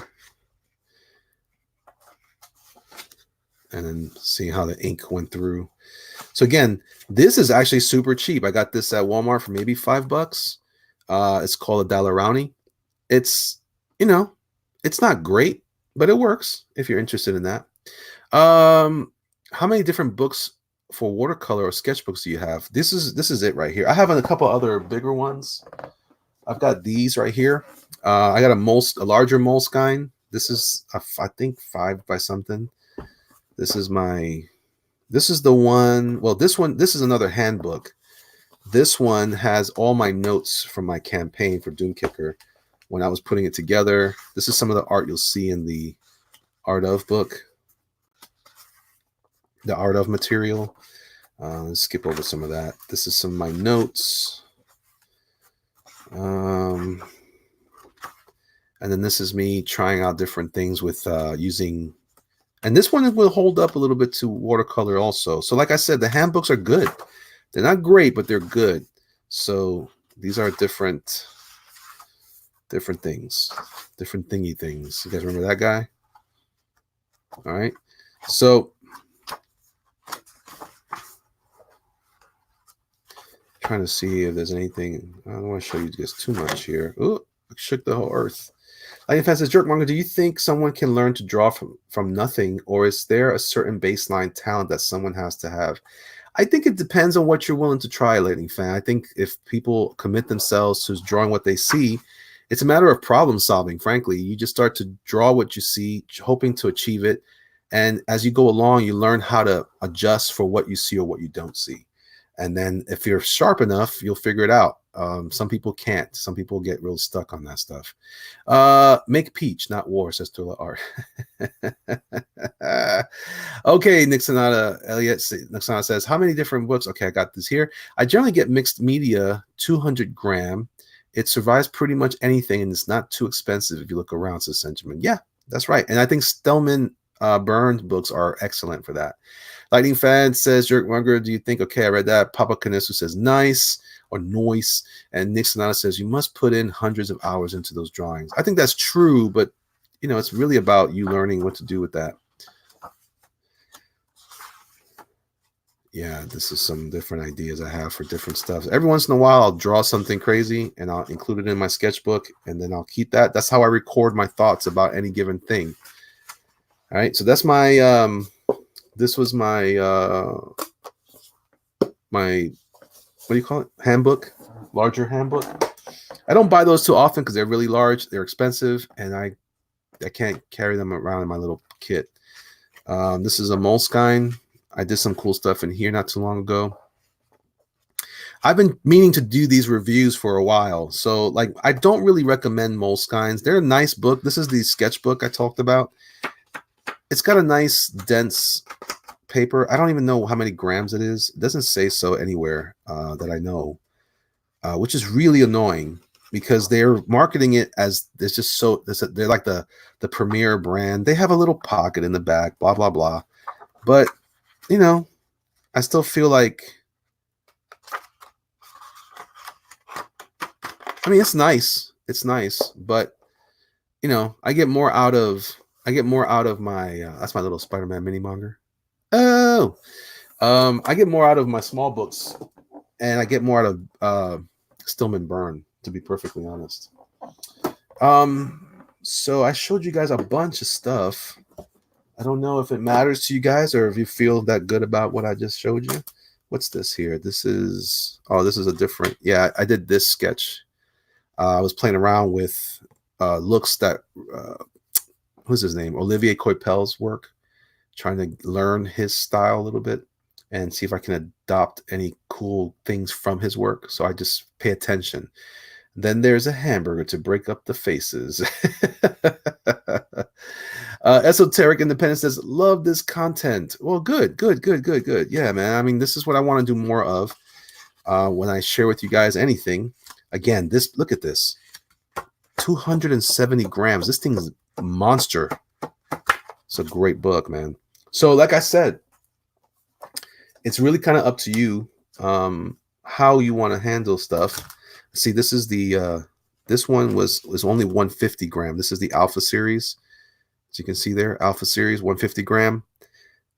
And then seeing how the ink went through. So again, this is actually super cheap. I got this at Walmart for maybe $5. It's called a Dalarani. It's, it's not great, but it works if you're interested in that. How many different books for watercolor or sketchbooks do you have? This is it right here. I have a couple other bigger ones. I've got these right here. I got a larger Moleskine. This is I think 5 by something. This is the one. Well, this is another handbook. This one has all my notes from my campaign for Doomkicker when I was putting it together. This is some of the art you'll see in the Art of book, the Art of material. Let's skip over some of that. This is some of my notes. And then this is me trying out different things with using. And this one will hold up a little bit to watercolor also. So like I said, the handbooks are good. They're not great, but they're good. So these are different things, different thingy things. You guys remember that guy? All right. So trying to see if there's anything. I don't want to show you guys too much here. Oh, I shook the whole earth. Like says, Jerkmonger, do you think someone can learn to draw from nothing, or is there a certain baseline talent that someone has to have? I think it depends on what you're willing to try, Lightning Fan. I think if people commit themselves to drawing what they see, it's a matter of problem solving, frankly. You just start to draw what you see, hoping to achieve it. And as you go along, you learn how to adjust for what you see or what you don't see. And then if you're sharp enough, you'll figure it out. Some people can't. Some people get real stuck on that stuff. Make peach, not war, says Tula Art. Okay, Nick Sonata, Elliot Nick Sonata says, how many different books? Okay, I got this here. I generally get mixed media, 200 gram. It survives pretty much anything, and it's not too expensive if you look around, says Benjamin. Yeah, that's right. And I think Stillman Burns books are excellent for that. Lightning Fan says, Jerkmonger, do you think? Okay, I read that. Papa Canesu says, nice or noise. And Nick Sonata says, you must put in hundreds of hours into those drawings. I think that's true, but, it's really about you learning what to do with that. Yeah, this is some different ideas I have for different stuff. Every once in a while, I'll draw something crazy, and I'll include it in my sketchbook, and then I'll keep that. That's how I record my thoughts about any given thing. All right, so that's my... this was my my what do you call it? Handbook, larger handbook. I don't buy those too often because they're really large, they're expensive, and I can't carry them around in my little kit. This is a Moleskine. I did some cool stuff in here not too long ago. I've been meaning to do these reviews for a while, so like I don't really recommend Moleskines. They're a nice book. This is the sketchbook I talked about. It's got a nice dense paper. I don't even know how many grams it is. It doesn't say so anywhere that I know, which is really annoying because they're marketing it as it's just so. They're like the premier brand. They have a little pocket in the back, blah blah blah. But I still feel like I mean, it's nice. It's nice, but you know, I get more out of my that's my little Spider-Man mini monger. Oh, I get more out of my small books, and I get more out of Stillman Burn, to be perfectly honest. So I showed you guys a bunch of stuff. I don't know if it matters to you guys or if you feel that good about what I just showed you. What's this here? This is a different. Yeah, I did this sketch. I was playing around with looks that who's his name? Olivier Coipel's work, trying to learn his style a little bit and see if I can adopt any cool things from his work. So I just pay attention. Then there's a hamburger to break up the faces. Esoteric Independence says, love this content. Well, good, good, good, good, good. Yeah, man. I mean, this is what I want to do more of when I share with you guys anything. Again, look at this. 270 grams. This thing is a monster. It's a great book, man. So, like I said, it's really kind of up to you how you want to handle stuff. See, this is the this one was only 150 gram. This is the Alpha series. As you can see there, Alpha series 150 gram.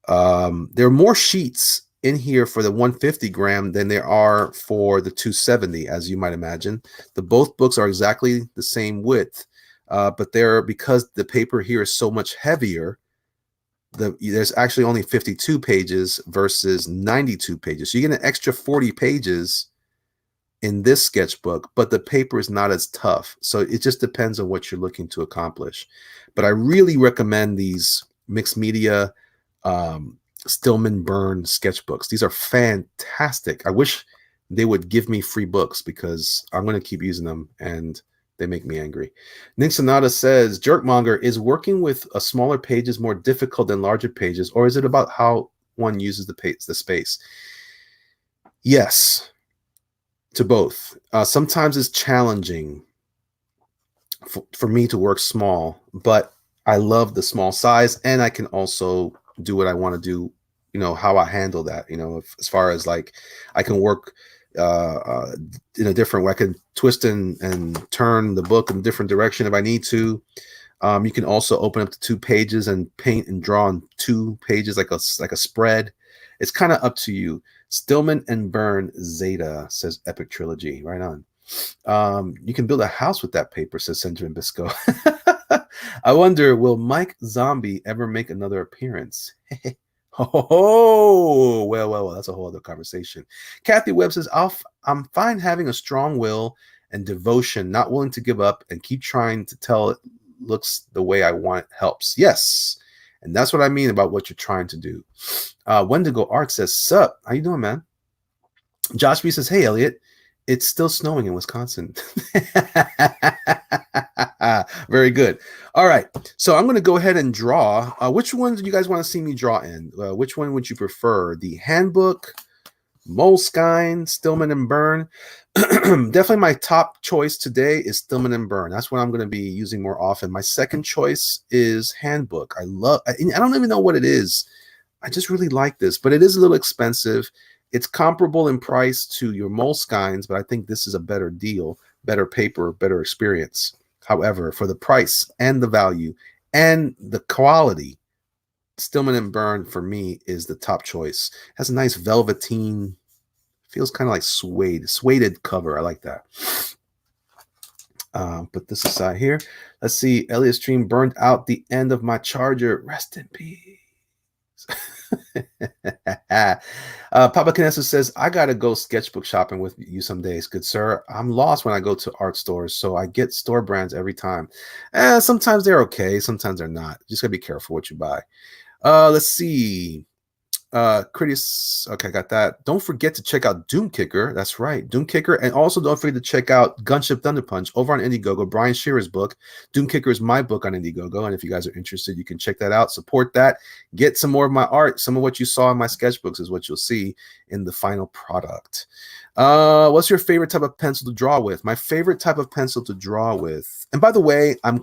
There are more sheets in here for the 150 gram than there are for the 270, as you might imagine. Both books are exactly the same width, but because the paper here is so much heavier, there's actually only 52 pages versus 92 pages. So you get an extra 40 pages in this sketchbook, but the paper is not as tough. So it just depends on what you're looking to accomplish. But I really recommend these mixed media Stillman Burn sketchbooks. These are fantastic. I wish they would give me free books because I'm going to keep using them and they make me angry. Nick Sonata says, Jerkmonger, is working with a smaller pages more difficult than larger pages, or is it about how one uses the space? Yes, to both. Sometimes it's challenging for me to work small, but I love the small size, and I can also do what I want to do, you know, how I handle that, you know, as far as like I can work in a different way. I can twist and turn the book in a different direction if I need to. You can also open up to 2 pages and paint and draw on 2 pages like a spread. It's kind of up to you. Stillman and Burn Zeta says Epic Trilogy. Right on. You can build a house with that paper, says Central Bisco. I wonder, will Mike Zombie ever make another appearance? Oh, well, that's a whole other conversation. Kathy Webb says, I'm fine having a strong will and devotion, not willing to give up and keep trying to tell it looks the way I want it helps. Yes. And that's what I mean about what you're trying to do. Wendigo Art says, sup? How you doing, man? Josh B says, hey, Elliot, it's still snowing in Wisconsin. Very good. All right. So I'm going to go ahead and draw. Which one do you guys want to see me draw in? Which one would you prefer? The Handbook, Moleskine, Stillman and Burn? Definitely my top choice today is Stillman and Burn. That's what I'm going to be using more often. My second choice is Handbook. I don't even know what it is. I just really like this, but it is a little expensive. It's comparable in price to your Moleskines, but I think this is a better deal, better paper, better experience. However, for the price and the value and the quality, Stillman and Burn for me is the top choice. It has a nice velveteen, feels kind of like suede cover. I like that. Put this aside here. Let's see. Elliot Stream burned out the end of my charger. Rest in peace. Papa Canessa says, I gotta go sketchbook shopping with you some days, good sir. I'm lost when I go to art stores, so I get store brands every time. Sometimes they're okay, sometimes they're not. Just gotta be careful what you buy. Let's see. Critics, okay, got that. Don't forget to check out Doom Kicker. That's right, Doom Kicker. And also don't forget to check out Gunship Thunder Punch over on Indiegogo. Brian Shearer's book. Doom Kicker is my book on Indiegogo. And if you guys are interested, you can check that out. Support that. Get some more of my art. Some of what you saw in my sketchbooks is what you'll see in the final product. What's your favorite type of pencil to draw with? My favorite type of pencil to draw with. And by the way, I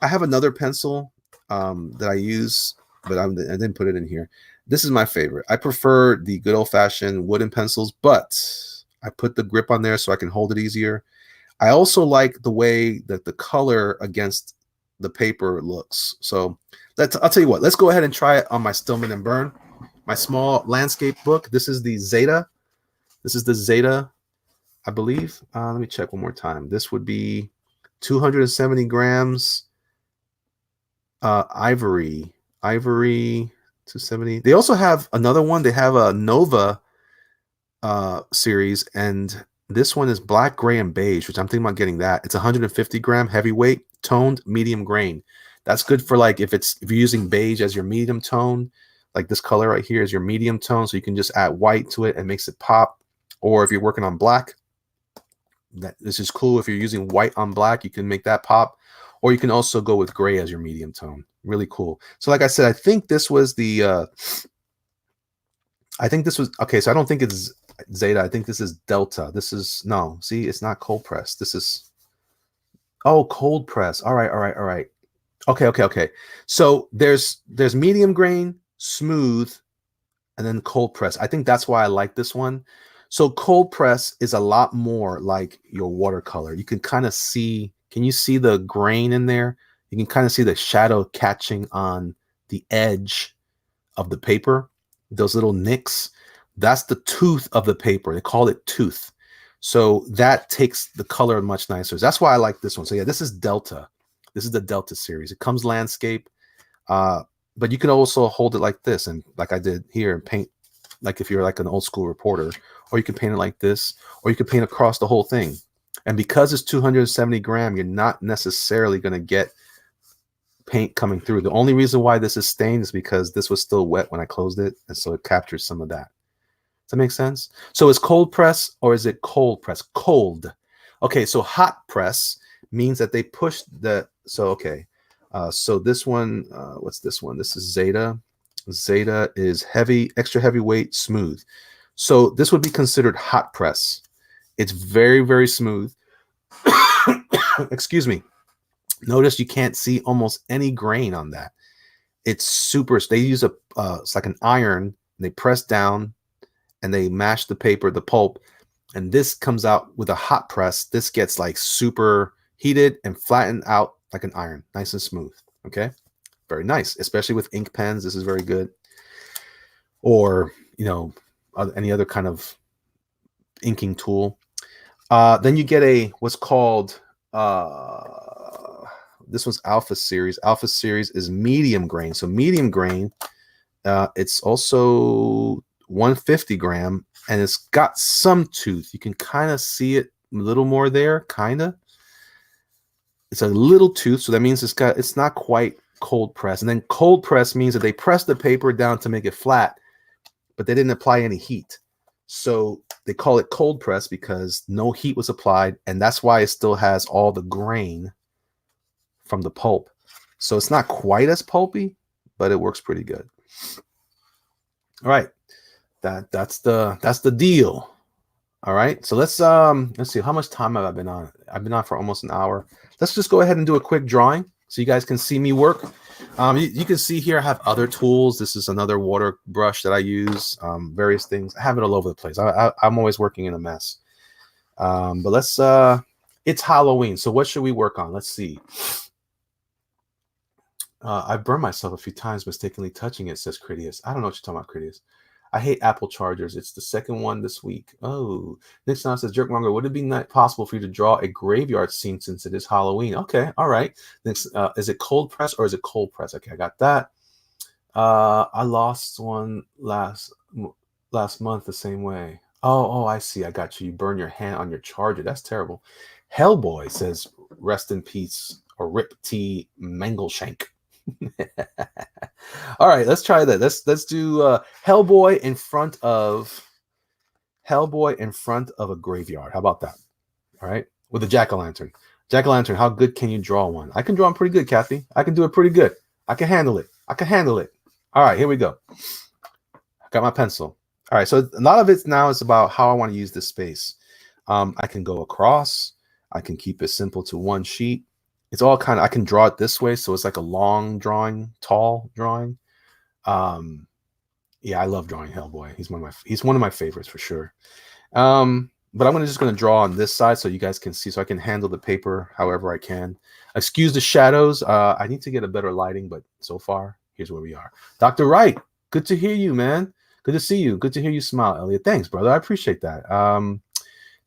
have another pencil that I use, but I didn't put it in here. This is my favorite. I prefer the good old-fashioned wooden pencils, but I put the grip on there so I can hold it easier. I also like the way that the color against the paper looks. So I'll tell you what, let's go ahead and try it on my Stillman and Burn, my small landscape book. This is the Zeta. This is the Zeta, I believe. Let me check one more time. This would be 270 grams ivory 270. They also have another one. They have a Nova series, and this one is black, gray, and beige, which I'm thinking about getting that. It's 150 gram heavyweight, toned, medium grain. That's good for like if you're using beige as your medium tone, like this color right here is your medium tone, so you can just add white to it and makes it pop. Or if you're working on black, this is cool. If you're using white on black, you can make that pop. Or you can also go with gray as your medium tone. Really cool. So like I said, I think this was the okay, so I don't think it's Zeta. I think this is Delta. This is, no, see, it's not cold press. This is, oh, cold press. All right. Okay. So there's medium grain, smooth, and then cold press. I think that's why I like this one. So cold press is a lot more like your watercolor. You can kind of see, can you see the grain in there? You can kind of see the shadow catching on the edge of the paper, those little nicks. That's the tooth of the paper. They call it tooth. So that takes the color much nicer. That's why I like this one. So yeah, this is Delta. This is the Delta series. It comes landscape, but you can also hold it like this, and like I did here, and paint like if you're like an old school reporter, or you can paint it like this, or you can paint across the whole thing. And because it's 270 gram, you're not necessarily going to get paint coming through. The only reason why this is stained is because this was still wet when I closed it, and so it captures some of that. Does that make sense? So is cold press or is it cold press? Cold. Okay, so hot press means that they push the, so okay. So this one, what's this one? This is Zeta. Zeta is heavy, extra heavyweight, smooth. So this would be considered hot press. It's very, very smooth. Excuse me. Notice you can't see almost any grain on that. It's super, they use it's like an iron, they press down and they mash the paper, the pulp, and this comes out with a hot press. This gets like super heated and flattened out like an iron, nice and smooth. Okay, very nice, especially with ink pens. This is very good. Or, you know, any other kind of inking tool. Then you get a what's called this one's Alpha series. Alpha series is medium grain. So medium grain, it's also 150 gram, and it's got some tooth. You can kind of see it a little more there, kind of. It's a little tooth, so that means it's not quite cold press. And then cold press means that they press the paper down to make it flat, but they didn't apply any heat. So they call it cold press because no heat was applied, and that's why it still has all the grain from the pulp. So it's not quite as pulpy, but it works pretty good. All right, that's the deal. All right, so let's see, how much time have I been on? I've been on for almost an hour. Let's just go ahead and do a quick drawing so you guys can see me work. You can see here I have other tools. This is another water brush that I use, various things. I have it all over the place. I'm always working in a mess. But let's, it's Halloween, so what should we work on? Let's see. I burned myself a few times mistakenly touching it, says Critias. I don't know what you're talking about, Critias. I hate Apple chargers. It's the second one this week. Oh, Nick now says, Jerkmonger, would it be not possible for you to draw a graveyard scene since it is Halloween? Okay, all right. Next, is it cold press or is it cold press? Okay, I got that. I lost one last month the same way. Oh, I see. I got you. You burn your hand on your charger. That's terrible. Hellboy says, rest in peace, or Rip T. Mangleshank. All right, let's try that. Let's do Hellboy in front of a graveyard. How about that? All right, with a jack-o'-lantern. Jack-o'-lantern, how good can you draw one? I can draw them pretty good, Kathy. I can do it pretty good. I can handle it. All right, here we go. I got my pencil. All right, so a lot of it now is about how I want to use this space. I can go across. I can keep it simple to one sheet. It's all kind of, I can draw it this way, so it's like a long drawing, tall drawing. Yeah, I love drawing Hellboy. He's one of my favorites for sure. But I'm just going to draw on this side so you guys can see, so I can handle the paper however I can. Excuse the shadows. I need to get a better lighting, but so far, here's where we are. Dr. Wright, good to hear you, man. Good to see you. Good to hear you smile, Elliot. Thanks, brother. I appreciate that.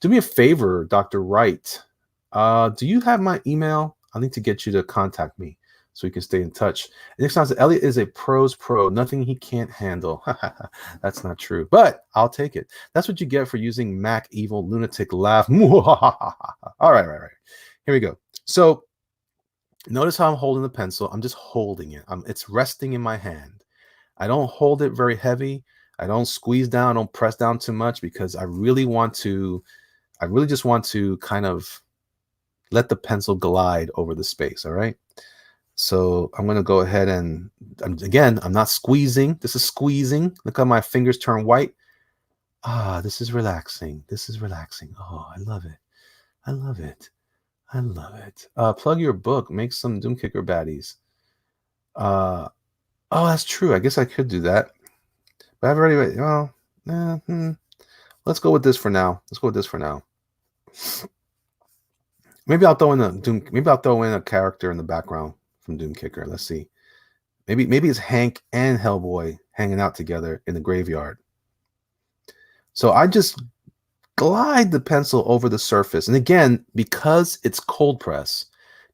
Do me a favor, Dr. Wright. Do you have my email? I need to get you to contact me so we can stay in touch. Next time, Elliot is a pro's pro. Nothing he can't handle. That's not true, but I'll take it. That's what you get for using Mac Evil Lunatic Laugh. All right. Here we go. So notice how I'm holding the pencil. I'm just holding it. It's resting in my hand. I don't hold it very heavy. I don't squeeze down. I don't press down too much because I really just want to kind of let the pencil glide over the space. All right. So I'm going to go ahead and, again, I'm not squeezing. This is squeezing. Look how my fingers turn white. This is relaxing. This is relaxing. Oh, I love it. I love it. I love it. Plug your book. Make some Doom Kicker baddies. Oh, that's true. I guess I could do that. But I've already, well, let's go with this for now. Let's go with this for now. Maybe I'll throw in a character in the background from Doom Kicker. Let's see. Maybe it's Hank and Hellboy hanging out together in the graveyard. So I just glide the pencil over the surface. And again, because it's cold press,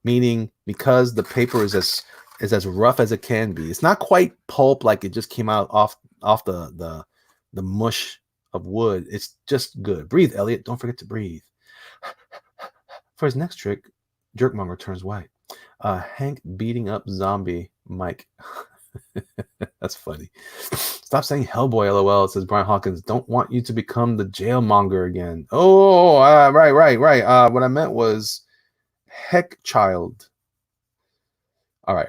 meaning because the paper is as rough as it can be. It's not quite pulp like it just came out off the mush of wood. It's just good. Breathe, Elliot. Don't forget to breathe. For his next trick, Jerkmonger turns white. Hank beating up zombie Mike. That's funny. Stop saying Hellboy, LOL. It says Brian Hawkins. Don't want you to become the jailmonger again. Oh, right. What I meant was Heck Child. All right.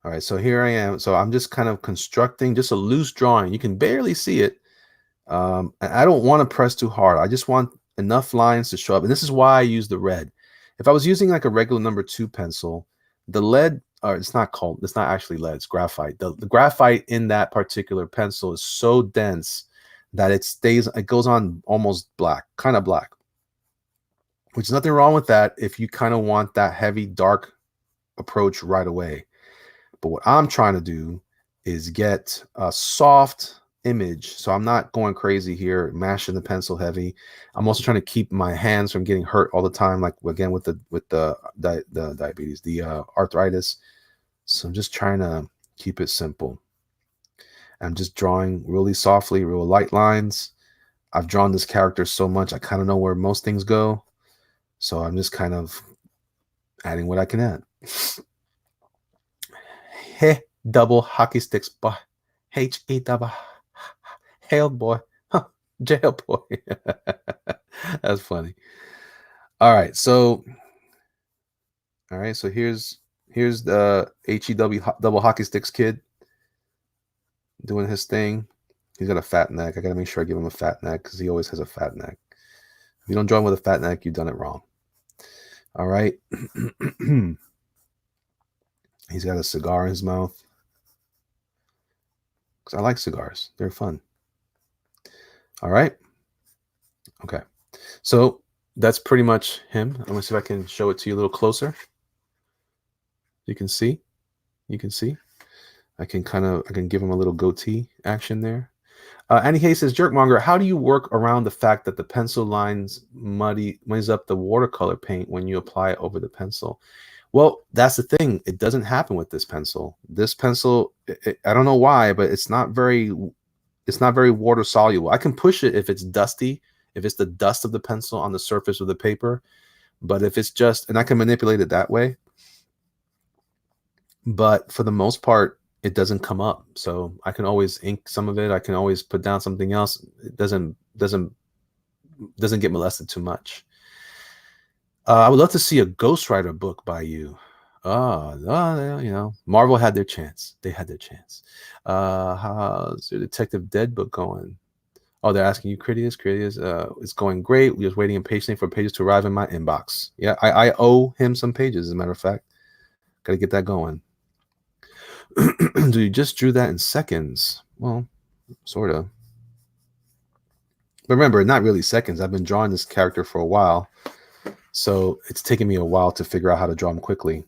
All right, so here I am. So I'm just kind of constructing just a loose drawing. You can barely see it. And I don't want to press too hard. I just want enough lines to show up. And this is why I use the red. If I was using like a regular number 2 pencil, the lead, or it's not actually lead, it's graphite. The graphite in that particular pencil is so dense that it goes on almost black, kind of black. Which is nothing wrong with that if you kind of want that heavy, dark approach right away. But what I'm trying to do is get a soft image. So I'm not going crazy here, mashing the pencil heavy. I'm also trying to keep my hands from getting hurt all the time, like again with the diabetes, the arthritis. So I'm just trying to keep it simple. I'm just drawing really softly, real light lines. I've drawn this character so much, I kind of know where most things go. So I'm just kind of adding what I can add. Hey, double hockey sticks, boy. H-E double. Hail boy. Huh, jail boy. That's funny. All right, so here's the HEW double hockey sticks kid doing his thing. He's got a fat neck. I gotta make sure I give him a fat neck because he always has a fat neck. If you don't draw him with a fat neck, you've done it wrong. All right. He's got a cigar in his mouth. Because I like cigars. They're fun. All right. Okay. So that's pretty much him. I'm going to see if I can show it to you a little closer. You can see. I can give him a little goatee action there. Annie Hayes says, Jerkmonger, how do you work around the fact that the pencil lines muddies up the watercolor paint when you apply it over the pencil? Well, that's the thing. It doesn't happen with this pencil. This pencil, I don't know why, but it's not very water soluble. I can push it if it's dusty, if it's the dust of the pencil on the surface of the paper. But if it's just, and I can manipulate it that way. But for the most part, it doesn't come up. So I can always ink some of it. I can always put down something else. It doesn't get molested too much. I would love to see a Ghost Rider book by you. Marvel had their chance. They had their chance. How's your Detective Dead book going? Oh, they're asking you, Critias. It's going great. We're just waiting impatiently for pages to arrive in my inbox. Yeah, I owe him some pages, as a matter of fact. Got to get that going. Do you just drew that in seconds? Well, sort of. Remember, not really seconds. I've been drawing this character for a while, so it's taken me a while to figure out how to draw him quickly.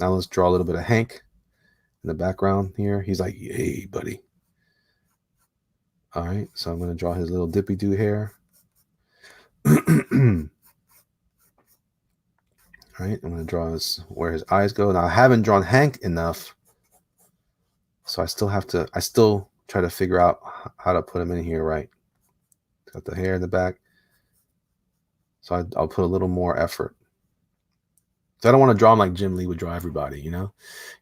Now let's draw a little bit of Hank in the background here. He's like, "Yay, buddy." All right, so I'm going to draw his little dippy doo hair. All right, I'm going to draw where his eyes go. Now I haven't drawn Hank enough, so I still try to figure out how to put him in here right. Got the hair in the back, so I'll put a little more effort. So I don't want to draw him like Jim Lee would draw everybody, you know?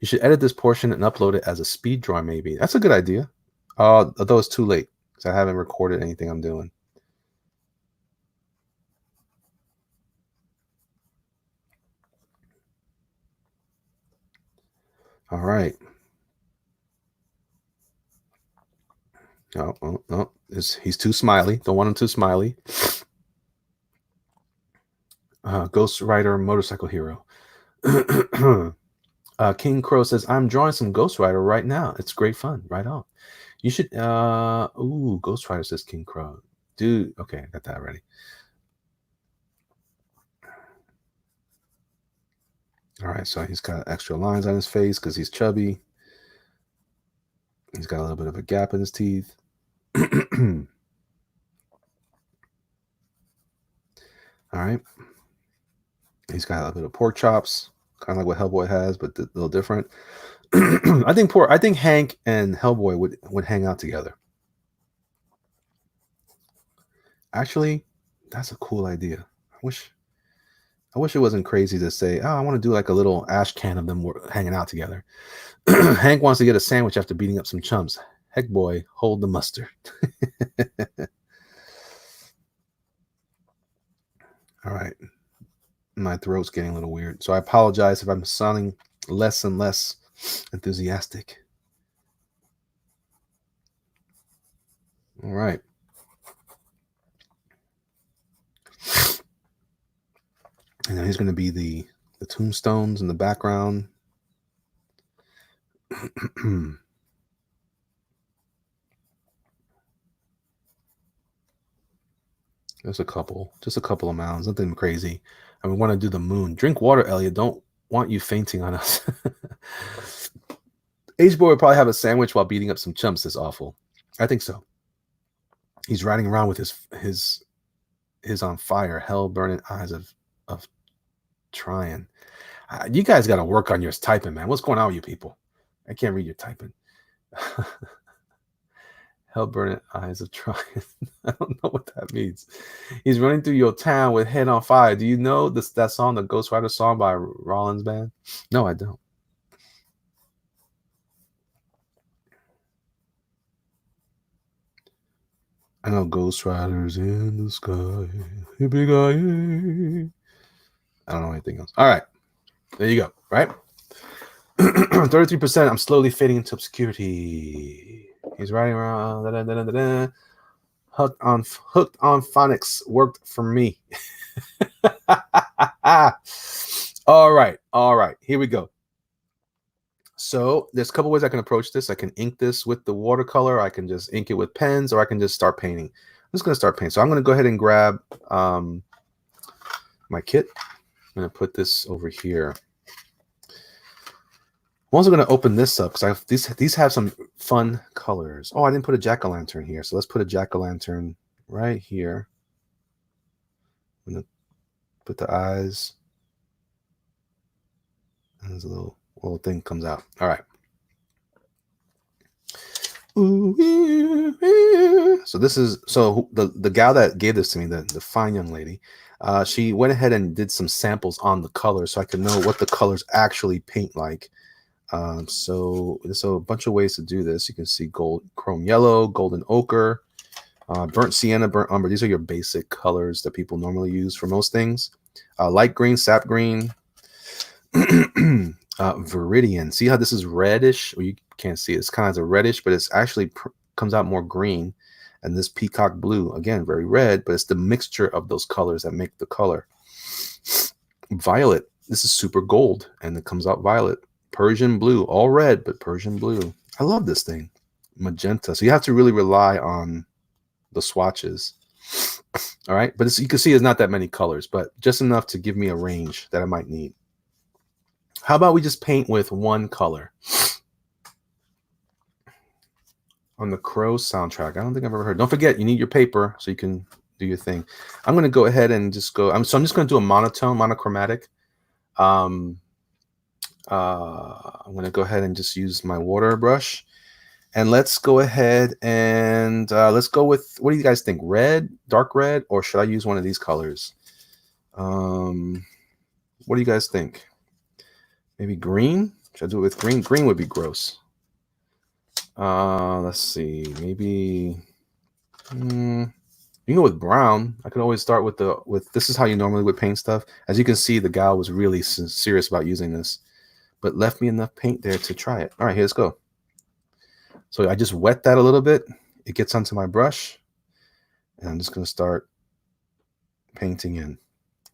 You should edit this portion and upload it as a speed drawing maybe. That's a good idea. Although it's too late because I haven't recorded anything I'm doing. All right. Oh, he's too smiley. Don't want him too smiley. Ghost Rider Motorcycle Hero. King Crow says, I'm drawing some Ghost Rider right now. It's great fun. Right on. You should, Ghost Rider, says King Crow. Dude, okay, I got that already. All right, so he's got extra lines on his face because he's chubby. He's got a little bit of a gap in his teeth. All right. He's got a little bit of pork chops, kind of like what Hellboy has, but a little different. I think Hank and Hellboy would hang out together. Actually, that's a cool idea. I wish it wasn't crazy to say, oh, I want to do like a little ash can of them hanging out together. Hank wants to get a sandwich after beating up some chumps. Heck boy, hold the mustard. All right. My throat's getting a little weird, so I apologize if I'm sounding less and less enthusiastic. All right. And then he's going to be the tombstones in the background. Just a couple of mounds, nothing crazy. And we want to do the moon. Drink water, Elliot. Don't want you fainting on us. H-Boy would probably have a sandwich while beating up some chumps. That's awful. I think so. He's riding around with his on fire, hell burning eyes of trying. You guys got to work on your typing, man. What's going on with you people? I can't read your typing. Hell burning eyes of trying. I don't know what that means. He's running through your town with head on fire. Do you know that song, the Ghost Rider song by Rollins Band? No, I don't. I know Ghost Riders in the sky. I don't know anything else. All right. There you go. Right? 33%. I'm slowly fading into obscurity. He's riding around. Hooked on phonics worked for me. All right. Here we go. So there's a couple ways I can approach this. I can ink this with the watercolor. I can just ink it with pens, or I can just start painting. I'm just going to start painting. So I'm going to go ahead and grab my kit. I'm going to put this over here. I'm also going to open this up because these have some fun colors. Oh, I didn't put a jack-o'-lantern here. So let's put a jack-o'-lantern right here. I'm going to put the eyes. And there's a little thing comes out. All right. So this is the gal that gave this to me, the fine young lady. She went ahead and did some samples on the colors so I could know what the colors actually paint like. So there's a bunch of ways to do this. You can see gold, chrome yellow, golden ochre, burnt sienna, burnt umber. These are your basic colors that people normally use for most things. Light green, sap green, viridian. See how this is reddish? Well, you can't see it. It's kind of a reddish, but it's actually comes out more green. And this peacock blue, again, very red, but it's the mixture of those colors that make the color. Violet. This is super gold, and it comes out violet. Persian blue, all red, but Persian blue. I love this thing. Magenta. So you have to really rely on the swatches. All right, but you can see there's not that many colors, but just enough to give me a range that I might need. How about we just paint with one color? On the Crow soundtrack. I don't think I've ever heard. Don't forget, you need your paper so you can do your thing. I'm going to go ahead and just go. I'm just going to do a monochromatic. I'm going to go ahead and just use my water brush. And let's go ahead and let's go with, what do you guys think? Red, dark red, or should I use one of these colors? What do you guys think? Maybe green? Should I do it with green? Green would be gross. Let's see. Maybe you can go with brown. I could always start with this is how you normally would paint stuff. As you can see, the gal was really serious about using this, but left me enough paint there to try it. All right, here, let's go. So I just wet that a little bit. It gets onto my brush, and I'm just going to start painting in.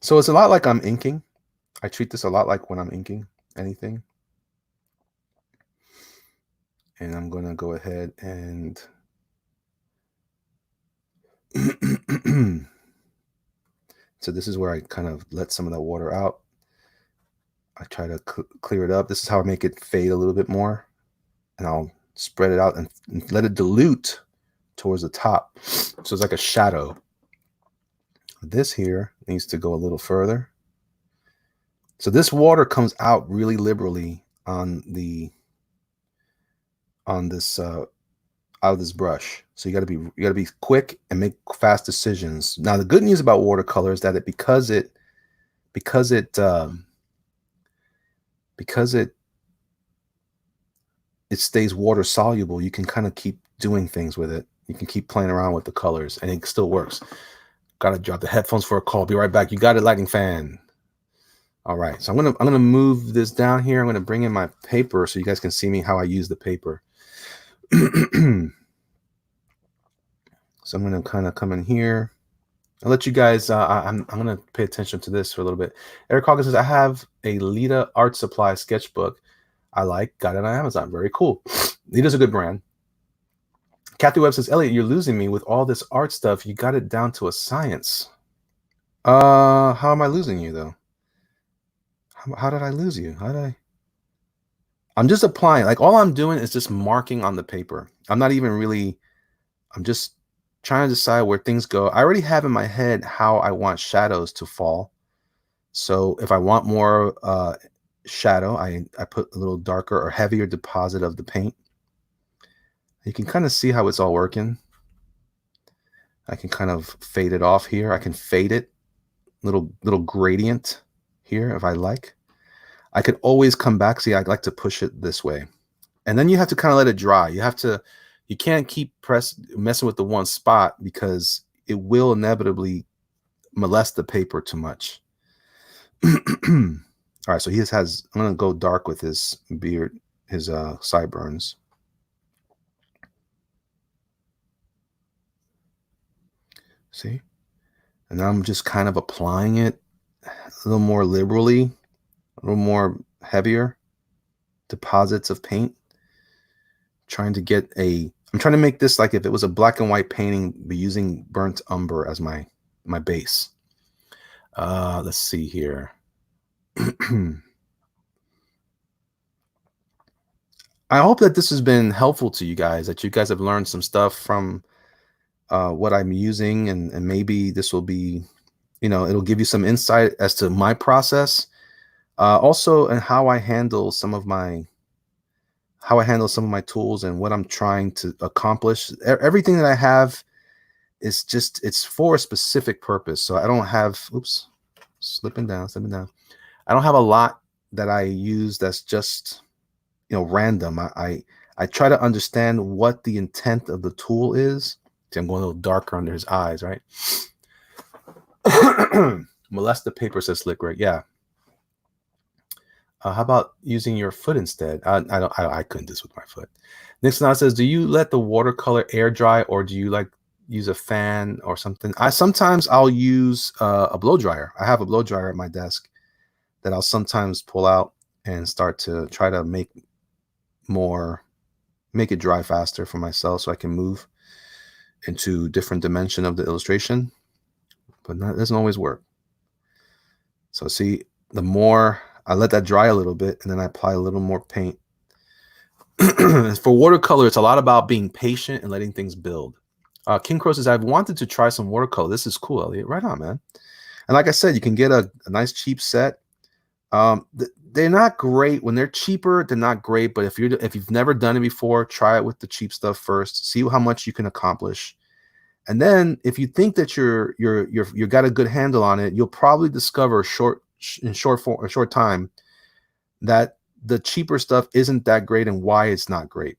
So it's a lot like I'm inking. I treat this a lot like when I'm inking anything. And I'm going to go ahead and so this is where I kind of let some of that water out. I try to clear it up. This is how I make it fade a little bit more. And I'll spread it out and let it dilute towards the top. So it's like a shadow. This here needs to go a little further. So this water comes out really liberally on this out of this brush. So you got to be quick and make fast decisions. Now the good news about watercolor is that because it stays water soluble, you can kind of keep doing things with it. You can keep playing around with the colors and it still works. Gotta drop the headphones for a call. Be right back. You got it, lighting fan. All right, so I'm gonna move this down here. I'm gonna bring in my paper so you guys can see me how I use the paper. So I'm gonna kind of come in here. I'll let you guys. I'm gonna pay attention to this for a little bit. Eric Hawkins says I have a Lita Art Supply sketchbook. I got it on Amazon. Very cool. Lita's a good brand. Kathy Webb says, Elliot, you're losing me with all this art stuff. You got it down to a science. How am I losing you though? How did I lose you? I'm just applying. Like all I'm doing is just marking on the paper. I'm not even really. I'm just trying to decide where things go. I already have in my head how I want shadows to fall. So if I want more shadow, I put a little darker or heavier deposit of the paint. You can kind of see how it's all working. I can kind of fade it off here. I can fade it, little gradient here if I like. I could always come back. See, I'd like to push it this way. And then you have to kind of let it dry. You can't keep messing with the one spot because it will inevitably molest the paper too much. All right, so I'm going to go dark with his beard, his sideburns. See? And now I'm just kind of applying it a little more liberally, a little more heavier deposits of paint. I'm trying to make this like if it was a black and white painting, be using burnt umber as my base. Let's see here. I hope that this has been helpful to you guys, that you guys have learned some stuff from what I'm using, and maybe this will be, it'll give you some insight as to my process, also, and how I handle some of my tools and what I'm trying to accomplish. Everything that I have is it's for a specific purpose. So I don't have, slipping down. I don't have a lot that I use that's just, random. I try to understand what the intent of the tool is. See, I'm going a little darker under his eyes, right? Molest the paper, says Slick Rick. Yeah. How about using your foot instead? I couldn't do this with my foot. Nixon says, do you let the watercolor air dry, or do you use a fan or something? Sometimes I'll use a blow dryer. I have a blow dryer at my desk that I'll sometimes pull out and start to try to make it dry faster for myself so I can move into different dimension of the illustration. but that doesn't always work. So see, the more I let that dry a little bit, and then I apply a little more paint. For watercolor, it's a lot about being patient and letting things build. King Crow says, I've wanted to try some watercolor. This is cool, Elliot. Right on, man. And like I said, you can get a nice cheap set. They're not great when they're cheaper. They're not great, but if you've never done it before, try it with the cheap stuff first. See how much you can accomplish, and then if you think that you got a good handle on it, you'll probably discover in short time that the cheaper stuff isn't that great and why it's not great.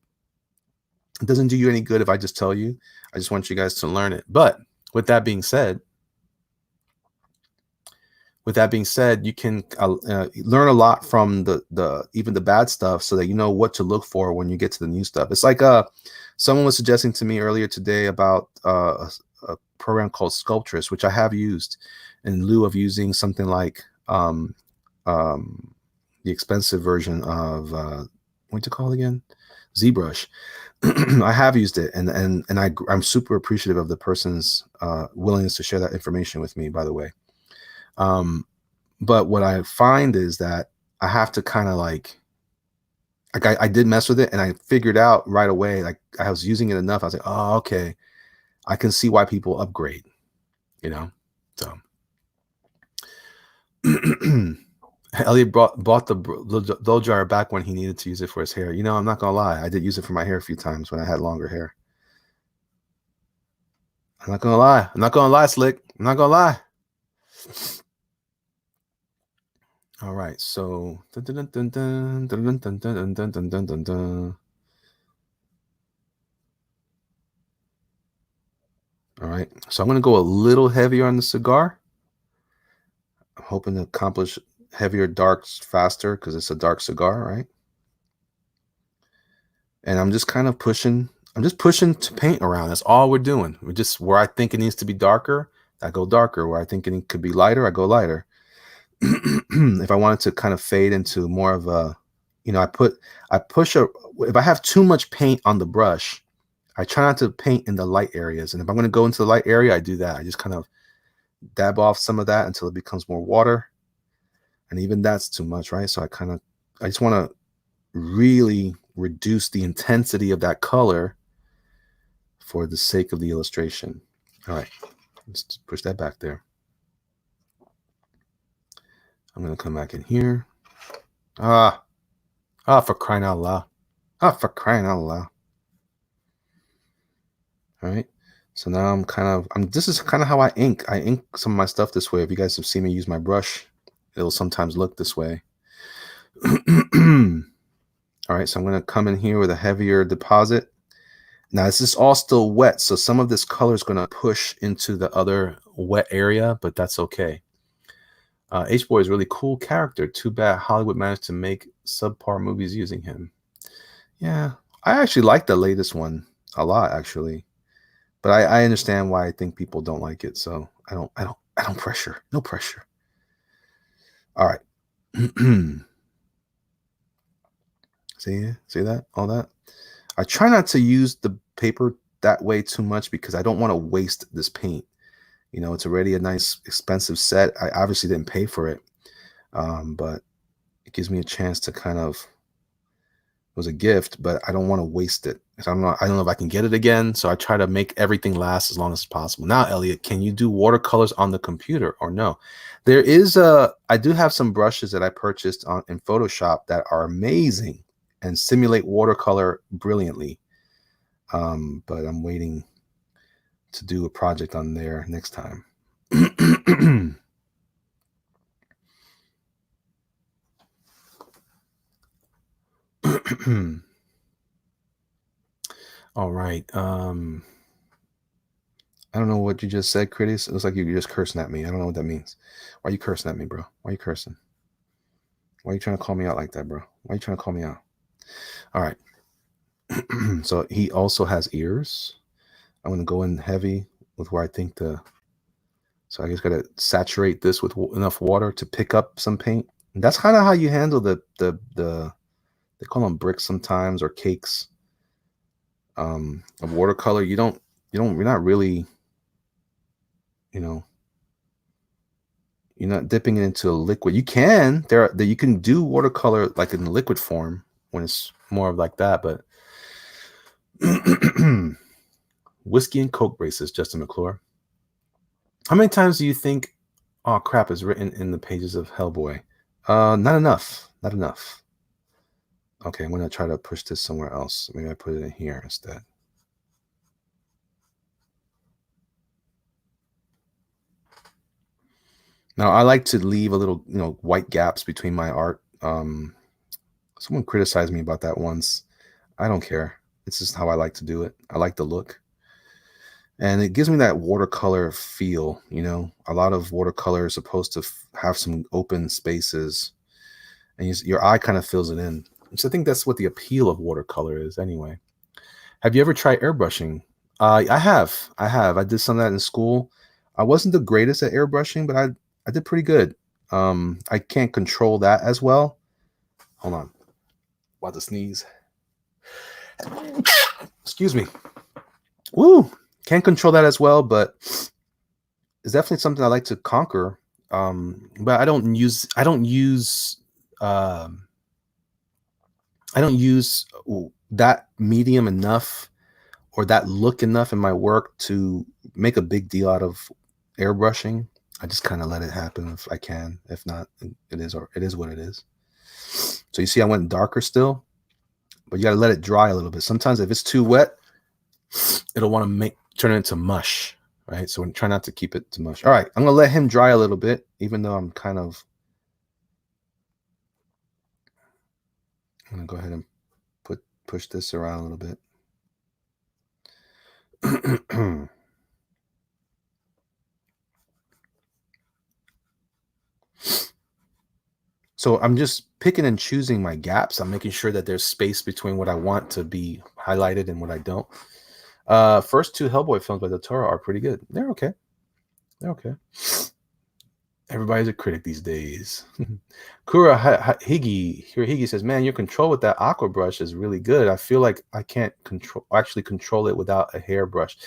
It doesn't do you any good if I just tell you. I just want you guys to learn it. But with that being said, you can learn a lot from even the bad stuff, so that you know what to look for when you get to the new stuff. It's like someone was suggesting to me earlier today about a program called Sculptress, which I have used in lieu of using something like the expensive version of what's it called again? ZBrush. I have used it, and I'm super appreciative of the person's willingness to share that information with me, by the way. But what I find is that I have to kind of like I did mess with it, and I figured out right away, like I was using it enough. I was like, oh, okay, I can see why people upgrade, you know? So Elliot bought the blow dryer back when he needed to use it for his hair. You know, I'm not gonna lie, I did use it for my hair a few times when I had longer hair. I'm not gonna lie, Slick. I'm not gonna lie. All right, so all right, so I'm gonna go a little heavier on the cigar. I'm hoping to accomplish heavier darks faster because it's a dark cigar, right? And I'm just kind of pushing. I'm just pushing to paint around. That's all we're doing. We're just where I think it needs to be darker, I go darker. Where I think it could be lighter, I go lighter. If I wanted to kind of fade into more of a, you know, if I have too much paint on the brush, I try not to paint in the light areas. And if I'm going to go into the light area, I do that. I just kind of dab off some of that until it becomes more water. And even that's too much, right? So I just want to really reduce the intensity of that color for the sake of the illustration. All right, let's push that back there. I'm going to come back in here. For crying out loud. For crying out loud. All right. So now this is kind of how I ink. I ink some of my stuff this way. If you guys have seen me use my brush, it'll sometimes look this way. All right. So I'm going to come in here with a heavier deposit. Now this is all still wet, so some of this color is going to push into the other wet area, but that's okay. H-Boy is a really cool character. Too bad Hollywood managed to make subpar movies using him. Yeah, I actually like the latest one a lot, actually, but I understand why I think people don't like it. So I don't pressure. No pressure. All right. See that? All that. I try not to use the paper that way too much because I don't want to waste this paint. You know, it's already a nice expensive set. I obviously didn't pay for it, but it gives me a chance to kind of, it was a gift, but I don't want to waste it. I don't know if I can get it again. So I try to make everything last as long as possible. Now, Elliot, can you do watercolors on the computer or no? There is I do have some brushes that I purchased in Photoshop that are amazing and simulate watercolor brilliantly. But I'm waiting to do a project on there next time. All right. I don't know what you just said, Critis. It looks like you're just cursing at me. I don't know what that means. Why are you cursing at me, bro? Why are you cursing? Why are you trying to call me out like that, bro? Why are you trying to call me out? All right. So he also has ears. I'm going to go in heavy with where I think so I just got to saturate this with enough water to pick up some paint. And that's kind of how you handle they call them bricks sometimes, or cakes of watercolor. You're not really, you know, You're not dipping it into a liquid. You can. You can do watercolor like in liquid form when it's more of like that, but whiskey and Coke braces, Justin McClure. How many times do you think "oh crap" is written in the pages of Hellboy? Not enough. Not enough. Okay, I'm gonna try to push this somewhere else. Maybe I put it in here instead. Now I like to leave a little, white gaps between my art. Someone criticized me about that once. I don't care. It's just how I like to do it. I like the look. And it gives me that watercolor feel, A lot of watercolor is supposed to have some open spaces, and your eye kind of fills it in. So I think that's what the appeal of watercolor is anyway. Have you ever tried airbrushing? I have. I have. I did some of that in school. I wasn't the greatest at airbrushing, but I did pretty good. I can't control that as well. Hold on. About to sneeze. Excuse me. Woo! Can't control that as well, but it's definitely something I like to conquer. But um, I don't use that medium enough or that look enough in my work to make a big deal out of airbrushing. I just kind of let it happen if I can. If not, it is what it is. So you see, I went darker still, but you got to let it dry a little bit. Sometimes if it's too wet, it'll want to turn it into mush, right? So try not to keep it too much. All right, I'm gonna let him dry a little bit, even though I'm gonna go ahead and push this around a little bit. So I'm just picking and choosing my gaps. I'm making sure that there's space between what I want to be highlighted and what I don't. First two Hellboy films by Del Toro are pretty good. They're okay. They're okay. Everybody's a critic these days. Kura Higi says, "Man, your control with that aqua brush is really good. I feel like I can't control it without a hairbrush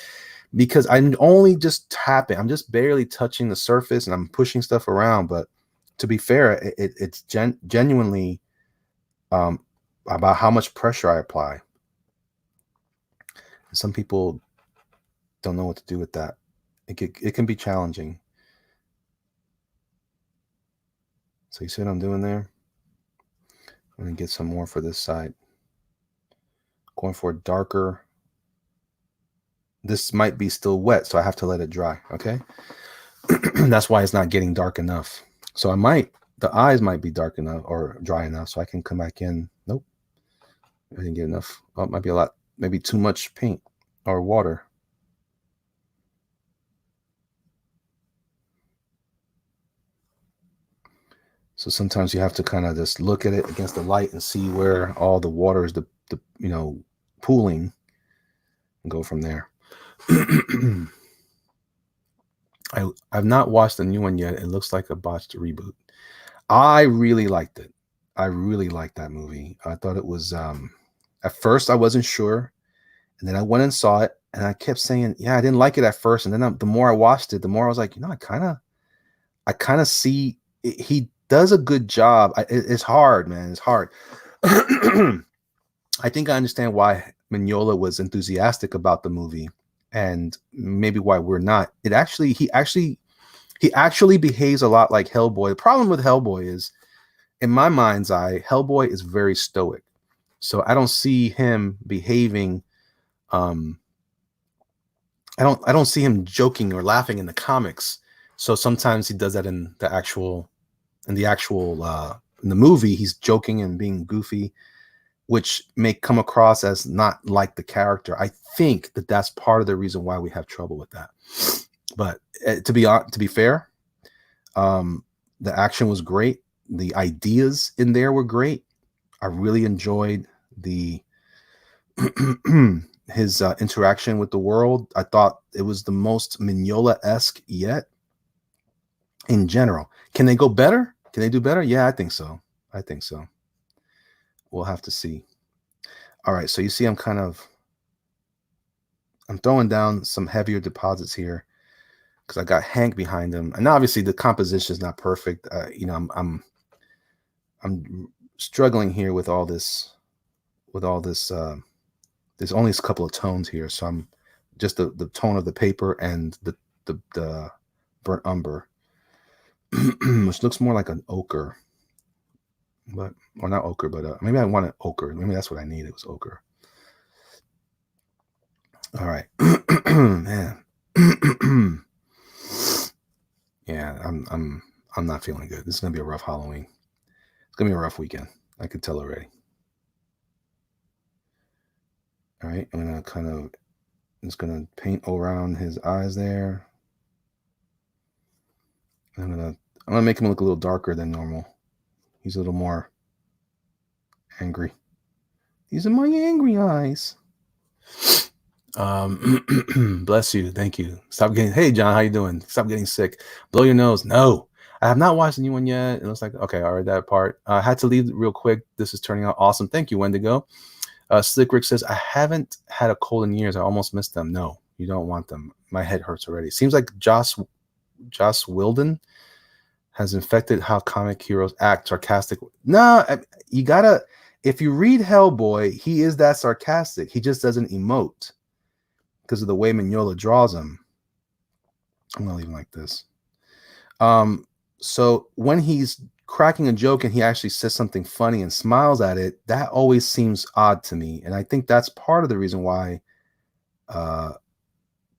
because I'm only just tapping. I'm just barely touching the surface and I'm pushing stuff around. But to be fair, it's genuinely about how much pressure I apply. Some people don't know what to do with that. It can be challenging. So you see what I'm doing there? I'm going to get some more for this side. Going for a darker. This might be still wet, so I have to let it dry, okay? That's why it's not getting dark enough. So the eyes might be dark enough or dry enough so I can come back in. Nope. I didn't get enough. Oh, it might be a lot, maybe too much paint or water. So sometimes you have to kind of just look at it against the light and see where all the water is pooling and go from there. I've not watched the new one yet. It looks like a botched reboot. I really liked it. I really liked that movie. I thought it was at first I wasn't sure, and then I went and saw it, and I kept saying, "Yeah, I didn't like it at first." And then the more I watched it, the more I was like, I kind of see he does a good job. It's hard, man. It's hard. I think I understand why Mignola was enthusiastic about the movie, and maybe why we're not. He actually behaves a lot like Hellboy. The problem with Hellboy is, in my mind's eye, Hellboy is very stoic. So I don't see him behaving. I don't see him joking or laughing in the comics. So sometimes he does that in the actual in the movie. He's joking and being goofy, which may come across as not like the character. I think that's part of the reason why we have trouble with that. But to be fair, the action was great. The ideas in there were great. I really enjoyed his interaction with the world. I thought it was the most Mignola-esque yet. In general, can they go better? Can they do better? Yeah, I think so. We'll have to see. All right, so you see, I'm throwing down some heavier deposits here because I got Hank behind him, and obviously the composition is not perfect. You know, I'm struggling here with all this, there's only a couple of tones here, so I'm just the tone of the paper and the burnt umber, which looks more like an ochre, but or not ochre, but maybe I want an ochre. Maybe that's what I need. It was ochre. All right, man. Yeah, I'm not feeling good. This is gonna be a rough Halloween. It's gonna be a rough weekend. I could tell already. All right, I'm gonna kind of just gonna paint around his eyes there. I'm gonna make him look a little darker than normal. He's a little more angry. These are my angry eyes. Bless you. Thank you. Stop getting. Hey, John, how you doing? Stop getting sick. Blow your nose. No, I have not watched the new one yet. It looks like okay. All right, that part. I had to leave real quick. This is turning out awesome. Thank you, Wendigo. Slick Rick says I haven't had a cold in years. I almost missed them. No, you don't want them. My head hurts already. Seems like Joss Wilden has infected how comic heroes act sarcastic. No, you gotta. If you read Hellboy, he is that sarcastic. He just doesn't emote because of the way Mignola draws him. I'm gonna leave him like this. So when he's cracking a joke and he actually says something funny and smiles at it, that always seems odd to me, and I think that's part of the reason why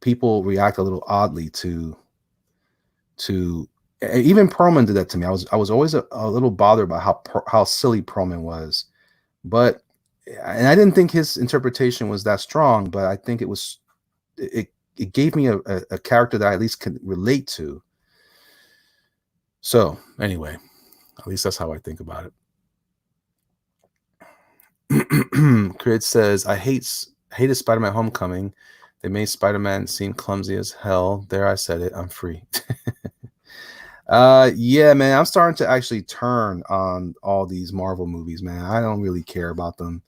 people react a little oddly to even Perlman did that to me. I was always a little bothered by how silly Perlman was, and I didn't think his interpretation was that strong, but I think it gave me a character that I at least could relate to. So anyway, at least that's how I think about it. Crid says, I hated Spider-Man Homecoming. They made Spider-Man seem clumsy as hell. There, I said it. I'm free. Yeah, man, I'm starting to actually turn on all these Marvel movies, man. I don't really care about them.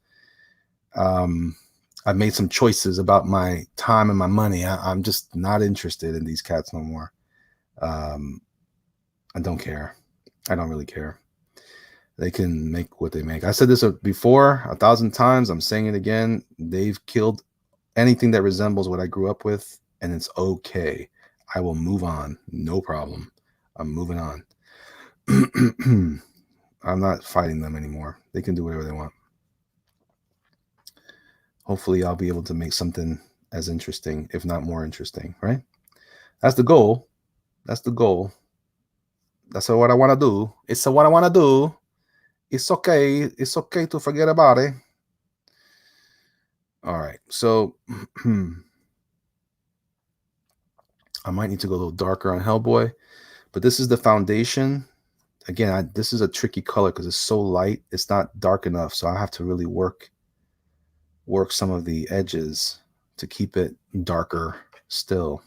I've made some choices about my time and my money. I'm just not interested in these cats no more. I don't care. I don't really care. They can make what they make. I said this before 1,000 times. I'm saying it again. They've killed anything that resembles what I grew up with, and it's okay. I will move on. No problem. I'm moving on. I'm not fighting them anymore. They can do whatever they want. Hopefully, I'll be able to make something as interesting, if not more interesting, right? That's the goal. That's the goal. That's what I want to do. It's what I want to do. It's okay. It's okay to forget about it. All right. So I might need to go a little darker on Hellboy, but this is the foundation. Again, this is a tricky color because it's so light. It's not dark enough. So I have to really work some of the edges to keep it darker still.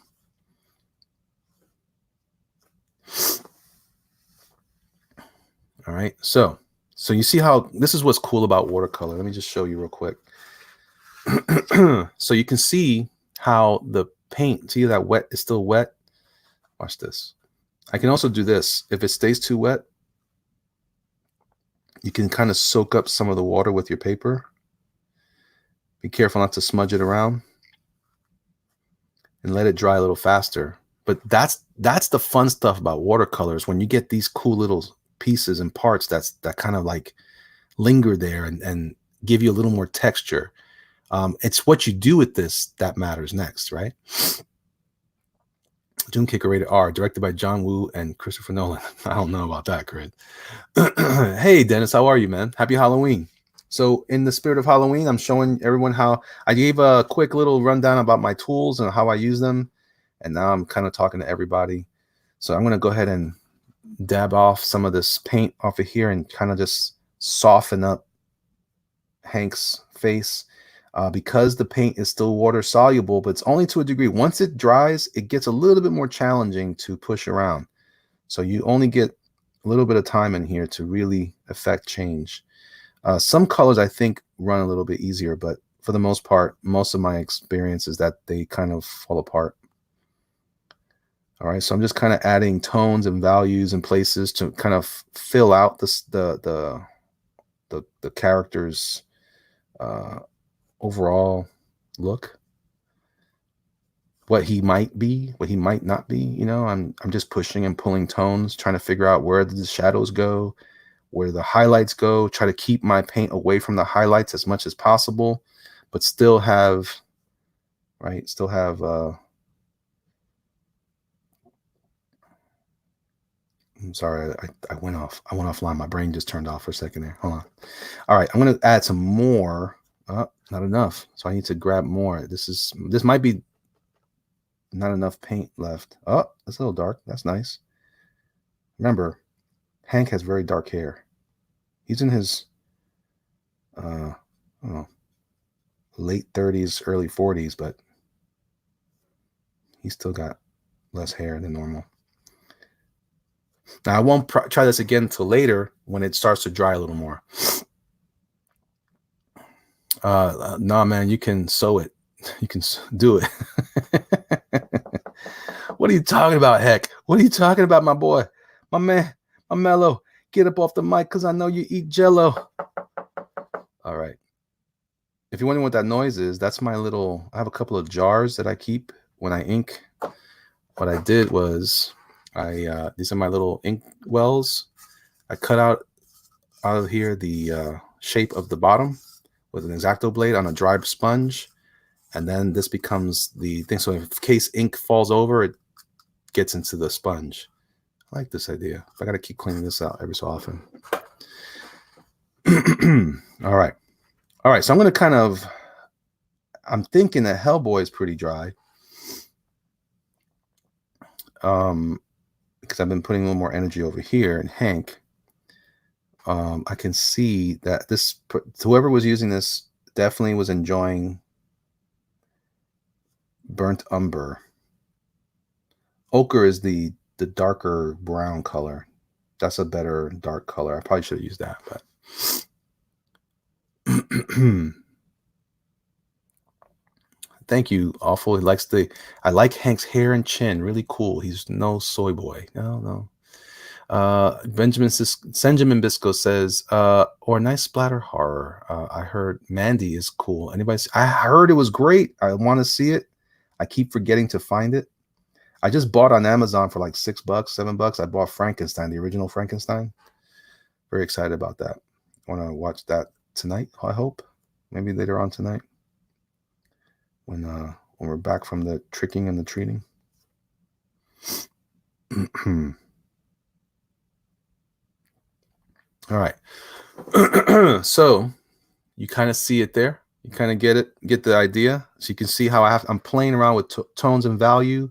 All right. So you see how this is what's cool about watercolor. Let me just show you real quick. So you can see how the paint, see that wet is still wet. Watch this. I can also do this. If it stays too wet, you can kind of soak up some of the water with your paper. Be careful not to smudge it around and let it dry a little faster. But that's the fun stuff about watercolors, when you get these cool little pieces and parts that kind of like linger there and give you a little more texture. It's what you do with this that matters next, right? Doom Kicker rated R, directed by John Woo and Christopher Nolan. I don't know about that, Crit. Hey, Dennis, how are you, man? Happy Halloween. So in the spirit of Halloween, I'm showing everyone how I gave a quick little rundown about my tools and how I use them. And now I'm kind of talking to everybody. So I'm going to go ahead and dab off some of this paint off of here and kind of just soften up Hank's face. Because the paint is still water soluble, but it's only to a degree. Once it dries, it gets a little bit more challenging to push around. So you only get a little bit of time in here to really affect change. Some colors I think run a little bit easier, but for the most part, most of my experience is that they kind of fall apart. All right, so I'm just kind of adding tones and values and places to kind of fill out this the character's uh, overall look, what he might be, what he might not be. You know, I'm just pushing and pulling tones, trying to figure out where the shadows go, where the highlights go. Try to keep my paint away from the highlights as much as possible, but still have still have. I'm sorry, I went off. I went offline. My brain just turned off for a second there. Hold on. All right, I'm gonna add some more. Not enough. So I need to grab more. This might be not enough paint left. Oh, that's a little dark. That's nice. Remember, Hank has very dark hair. He's in his I don't know, late 30s, early 40s, but he's still got less hair than normal. Now I won't try this again until later when it starts to dry a little more. Nah, man, you can sew it. You can do it. What are you talking about, Heck? What are you talking about, my boy? My man, my mellow. Get up off the mic because I know you eat Jello. All right. If you're wondering what that noise is, that's my little, I have a couple of jars that I keep when I ink. What I did was these are my little ink wells. I cut out of here the shape of the bottom with an X-Acto blade on a dry sponge. And then this becomes the thing. So in case ink falls over, it gets into the sponge. I like this idea. I got to keep cleaning this out every so often. All right. All right. So I'm going to I'm thinking that Hellboy is pretty dry. Because I've been putting a little more energy over here. And Hank, I can see that whoever was using this definitely was enjoying burnt umber. Ochre is the darker brown color. That's a better dark color. I probably should have used that, but thank you, Awful. He likes I like Hank's hair and chin. Really cool. He's no soy boy. No. Benjamin Bisco says, or nice splatter horror. I heard Mandy is cool. I heard it was great. I want to see it. I keep forgetting to find it. I just bought on Amazon for like $6, $7. I bought Frankenstein, the original Frankenstein. Very excited about that. I want to watch that tonight, I hope. Maybe later on tonight. When we're back from the tricking and the treating. All right. So you kind of see it there. You kind of get the idea. So you can see how I'm playing around with tones and value,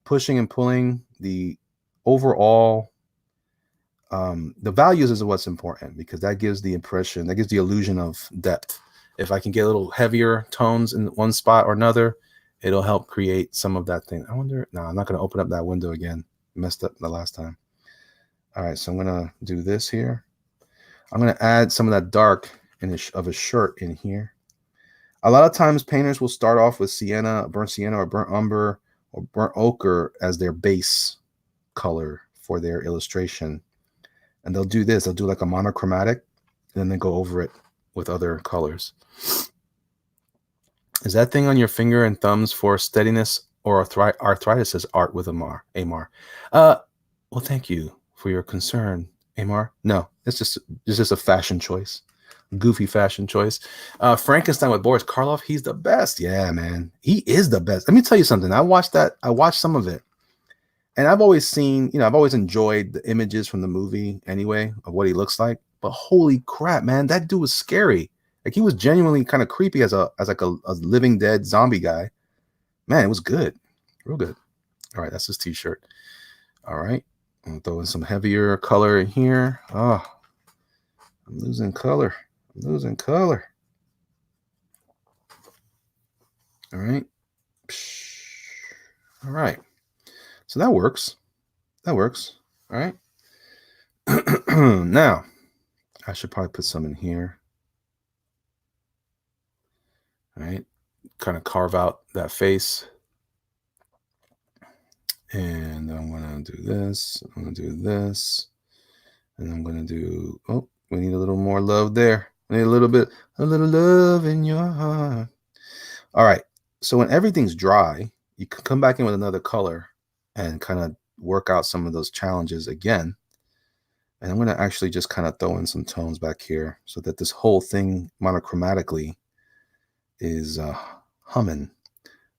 pushing and pulling the overall. The values is what's important because that gives the impression, that gives the illusion of depth. If I can get a little heavier tones in one spot or another, it'll help create some of that thing. I wonder, no, I'm not going to open up that window again. Messed up the last time. All right, so I'm going to do this here. I'm going to add some of that dark of a shirt in here. A lot of times painters will start off with burnt sienna or burnt umber or burnt ochre as their base color for their illustration. And they'll do this. They'll do like a monochromatic, and then they go over it with other colors. Is that thing on your finger and thumbs for steadiness or arthritis? Says Art with Amar. Well, thank you for your concern, Amar. No, it's just a fashion choice. Goofy fashion choice. Frankenstein with Boris Karloff. He's the best. Yeah, man. He is the best. Let me tell you something. I watched some of it. And I've always seen, I've always enjoyed the images from the movie anyway of what he looks like. But holy crap, man, that dude was scary. Like he was genuinely kind of creepy as a living dead zombie guy. Man, it was good. Real good. All right, that's his t-shirt. All right. I'm throwing some heavier color in here. Oh, I'm losing color. All right. All right. So that works. All right. Now, I should probably put some in here. All right. Kind of carve out that face. And I'm going to do this. I'm going to do this. And I'm going to do, oh, we need a little more love there. We need a little love in your heart. All right. So when everything's dry, you can come back in with another color and kind of work out some of those challenges again. And I'm going to actually just kind of throw in some tones back here so that this whole thing monochromatically is humming,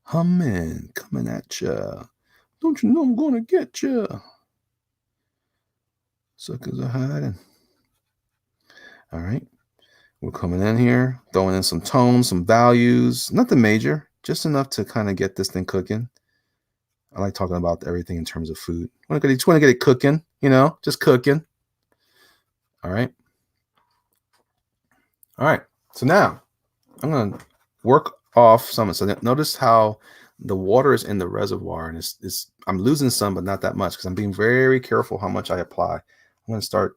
coming at ya. Don't you know I'm going to get ya? Suckers are hiding. All right. We're coming in here, throwing in some tones, some values, nothing major, just enough to kind of get this thing cooking. I like talking about everything in terms of food. Just want to get it cooking, just cooking. All right. All right. So now I'm going to work off some. So notice how the water is in the reservoir, and I'm losing some, but not that much because I'm being very careful how much I apply. I'm going to start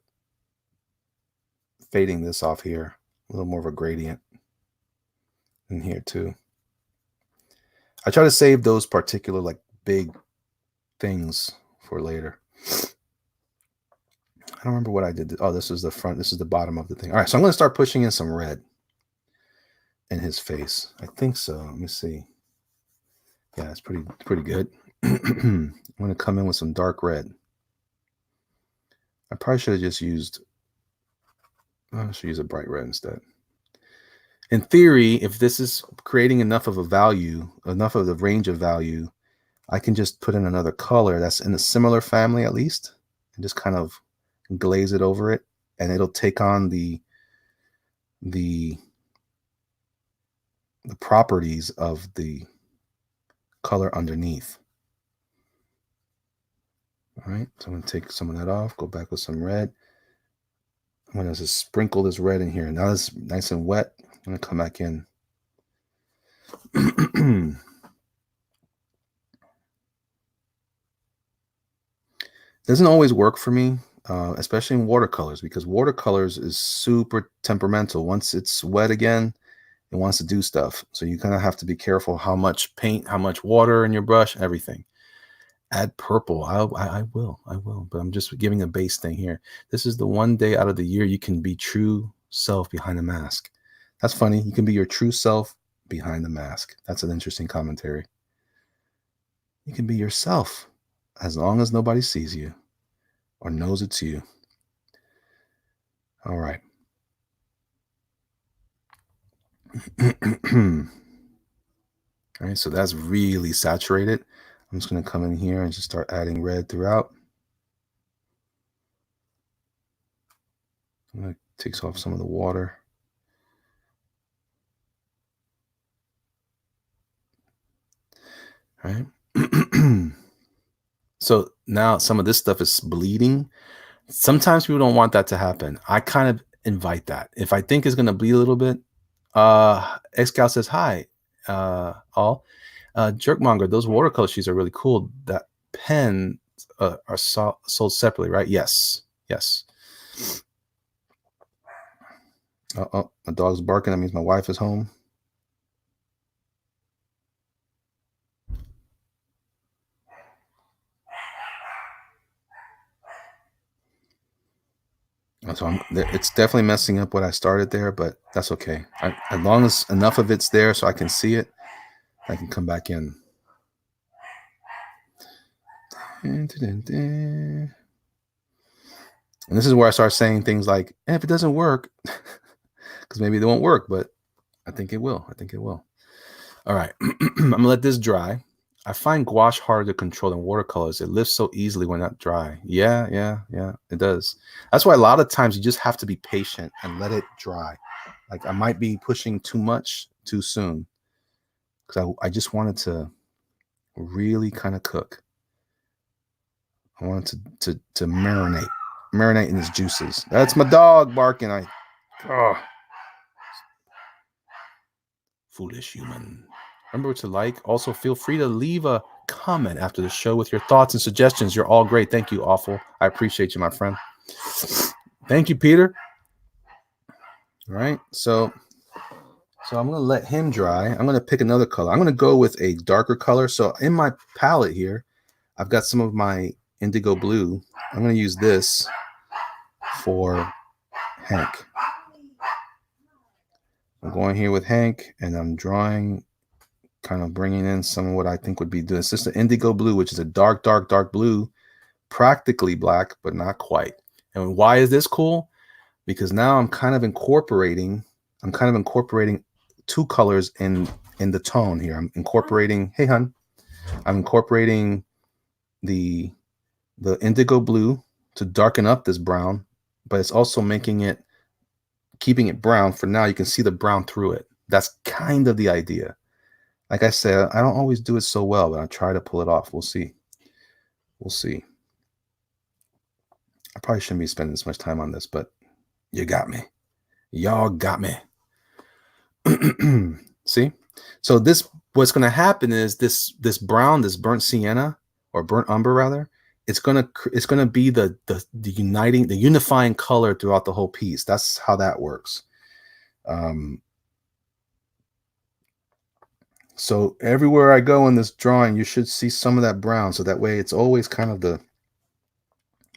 fading this off here, a little more of a gradient in here too. I try to save those particular like big things for later. I don't remember what I did. Oh, this is the front. This is the bottom of the thing. All right, so I'm going to start pushing in some red in his face. I think so. Let me see. Yeah, it's pretty good. I'm going to come in with some dark red. I probably should have just used, I should use a bright red instead. In theory, if this is creating enough of a value, enough of the range of value, I can just put in another color that's in a similar family at least, and just kind of glaze it over it, and it'll take on the properties of the color underneath. All right, so I'm going to take some of that off, go back with some red. I'm going to just sprinkle this red in here. Now it's nice and wet. I'm going to come back in. Doesn't always work for me, especially in watercolors, because watercolors is super temperamental. Once it's wet again, it wants to do stuff. So you kind of have to be careful how much paint, how much water in your brush, everything. Add purple. I will. But I'm just giving a base thing here. This is the one day out of the year you can be true self behind a mask. That's funny. You can be your true self behind the mask. That's an interesting commentary. You can be yourself as long as nobody sees you or knows it's you. All right. All right, so that's really saturated. I'm just going to come in here and just start adding red throughout. I'm going to take off some of the water. All right. So now some of this stuff is bleeding. Sometimes people don't want that to happen. I kind of invite that. If I think it's going to bleed a little bit, Xcal says, hi, all. Jerkmonger, those watercolor sheets are really cool. That pen are sold separately, right? Yes. Oh, my dog's barking. That means my wife is home. So it's definitely messing up what I started there, but that's okay. As long as enough of it's there so I can see it, I can come back in. And this is where I start saying things like, if it doesn't work, because maybe it won't work, but I think it will. All right. I'm going to let this dry. I find gouache harder to control than watercolors. It lifts so easily when not dry. Yeah, it does. That's why a lot of times you just have to be patient and let it dry. Like I might be pushing too much too soon because I just wanted to really kind of cook. I wanted to marinate in its juices. That's my dog barking. Foolish human. Remember to like. Also, feel free to leave a comment after the show with your thoughts and suggestions. You're all great. Thank you, Awful. I appreciate you, my friend. Thank you, Peter. All right. So I'm going to let him dry. I'm going to pick another color. I'm going to go with a darker color. So in my palette here, I've got some of my indigo blue. I'm going to use this for Hank. I'm going here with Hank, and I'm drawing, kind of bringing in some of what I think would be this. This is the indigo blue, which is a dark, dark, dark blue, practically black, but not quite. And why is this cool? Because now I'm kind of incorporating two colors in the tone here. I'm incorporating, hey hun, I'm incorporating the indigo blue to darken up this brown, but it's also keeping it brown. For now, you can see the brown through it. That's kind of the idea. Like I said, I don't always do it so well, but I try to pull it off. We'll see. We'll see. I probably shouldn't be spending this much time on this, but you got me. Y'all got me. See? So what's going to happen is this brown, this burnt sienna or burnt umber rather, it's going to be the unifying color throughout the whole piece. That's how that works. So everywhere I go in this drawing, you should see some of that brown. So that way it's always kind of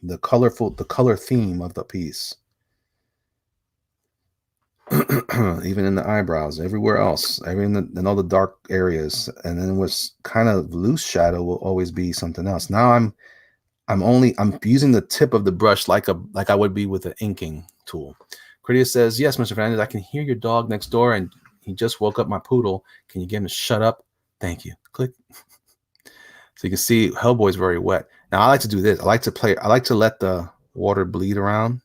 the color theme of the piece. Even in the eyebrows, everywhere else, in all the dark areas. And then what's kind of loose shadow will always be something else. Now I'm using the tip of the brush like I would be with an inking tool. Critias says, yes, Mr. Fernandez, I can hear your dog next door and he just woke up my poodle. Can you get him to shut up? Thank you. Click. So you can see Hellboy's very wet. Now I like to do this. I like to let the water bleed around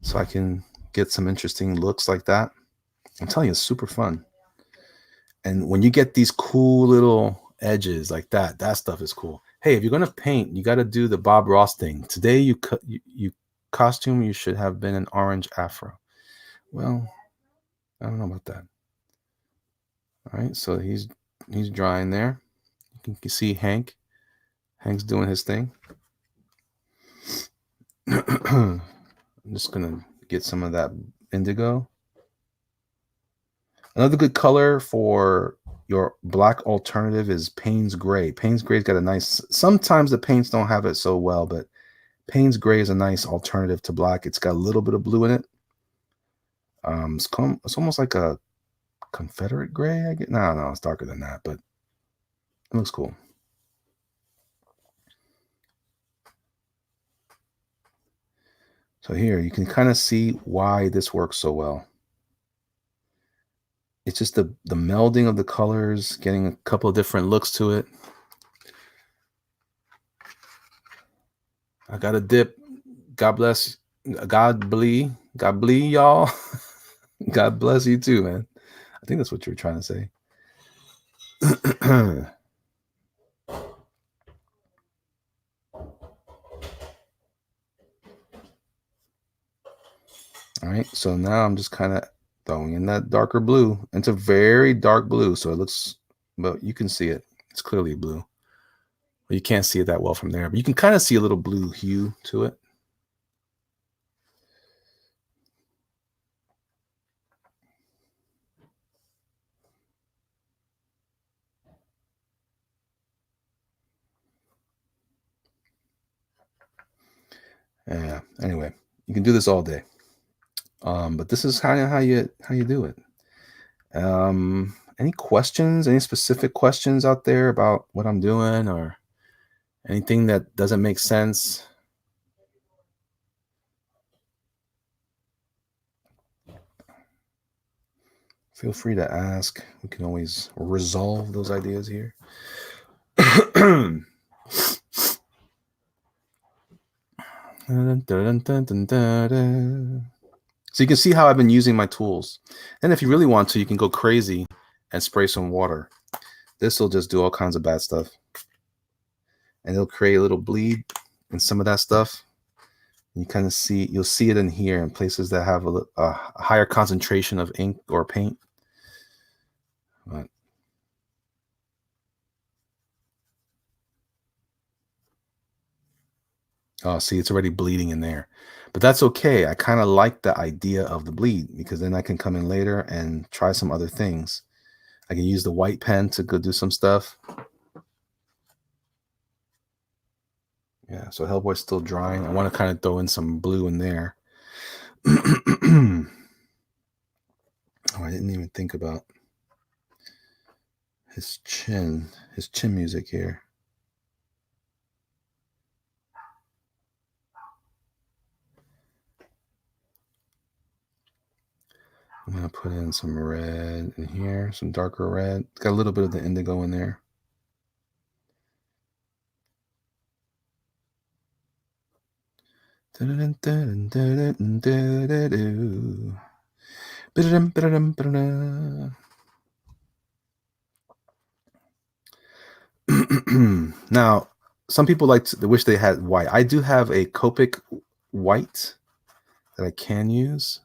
so I can get some interesting looks like that. I'm telling you, it's super fun. And when you get these cool little edges like that stuff is cool. Hey, if you're gonna paint, you got to do the Bob Ross thing. Today, you costume, you should have been an orange afro. Well, I don't know about that. All right, so he's drawing there. You can see Hank's doing his thing. I'm just gonna get some of that indigo. Another good color for your black alternative is Payne's Gray. Payne's Gray's got a nice, sometimes the paints don't have it so well, but Payne's Gray is a nice alternative to black. It's got a little bit of blue in it. It's almost like a Confederate gray, I get. No, it's darker than that, but it looks cool. So here you can kind of see why this works so well. It's just the melding of the colors, getting a couple of different looks to it. I got a dip. God bless. God blee y'all. God bless you too, man. I think that's what you were trying to say. All right, so now I'm just kind of throwing in that darker blue. It's a very dark blue, so it looks, but you can see it. It's clearly blue. Well, you can't see it that well from there, but you can kind of see a little blue hue to it. Yeah. Anyway, you can do this all day. But this is kind of how you do it. Any questions? Any specific questions out there about what I'm doing or anything that doesn't make sense? Feel free to ask. We can always resolve those ideas here. So you can see how I've been using my tools. And if you really want to, you can go crazy and spray some water. This will just do all kinds of bad stuff. And it'll create a little bleed and some of that stuff. You kind of you'll see it in here in places that have a higher concentration of ink or paint. But oh, see, it's already bleeding in there. But that's okay. I kind of like the idea of the bleed because then I can come in later and try some other things. I can use the white pen to go do some stuff. Yeah, so Hellboy's still drying. I want to kind of throw in some blue in there. Oh, I didn't even think about his chin music here. I'm gonna put in some red in here, some darker red. It's got a little bit of the indigo in there. Now, some people they wish they had white. I do have a Copic white that I can use.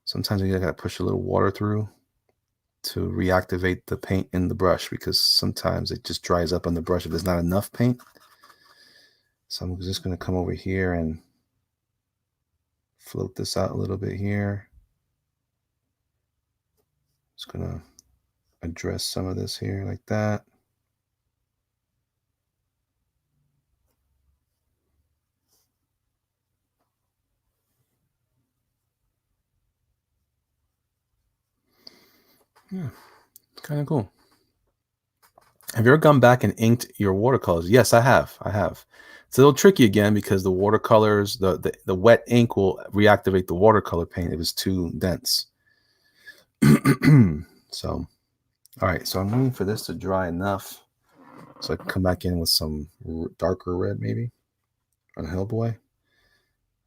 Sometimes you gotta push a little water through to reactivate the paint in the brush, because sometimes it just dries up on the brush if there's not enough paint. So I'm just gonna come over here and float this out a little bit here. Just gonna address some of this here like that. Yeah, kind of cool. Have you ever gone back and inked your watercolors? Yes, I have. It's a little tricky again because the watercolors, the wet ink will reactivate the watercolor paint if it's too dense. So, all right. So I'm waiting for this to dry enough so I can come back in with some darker red maybe on Hellboy.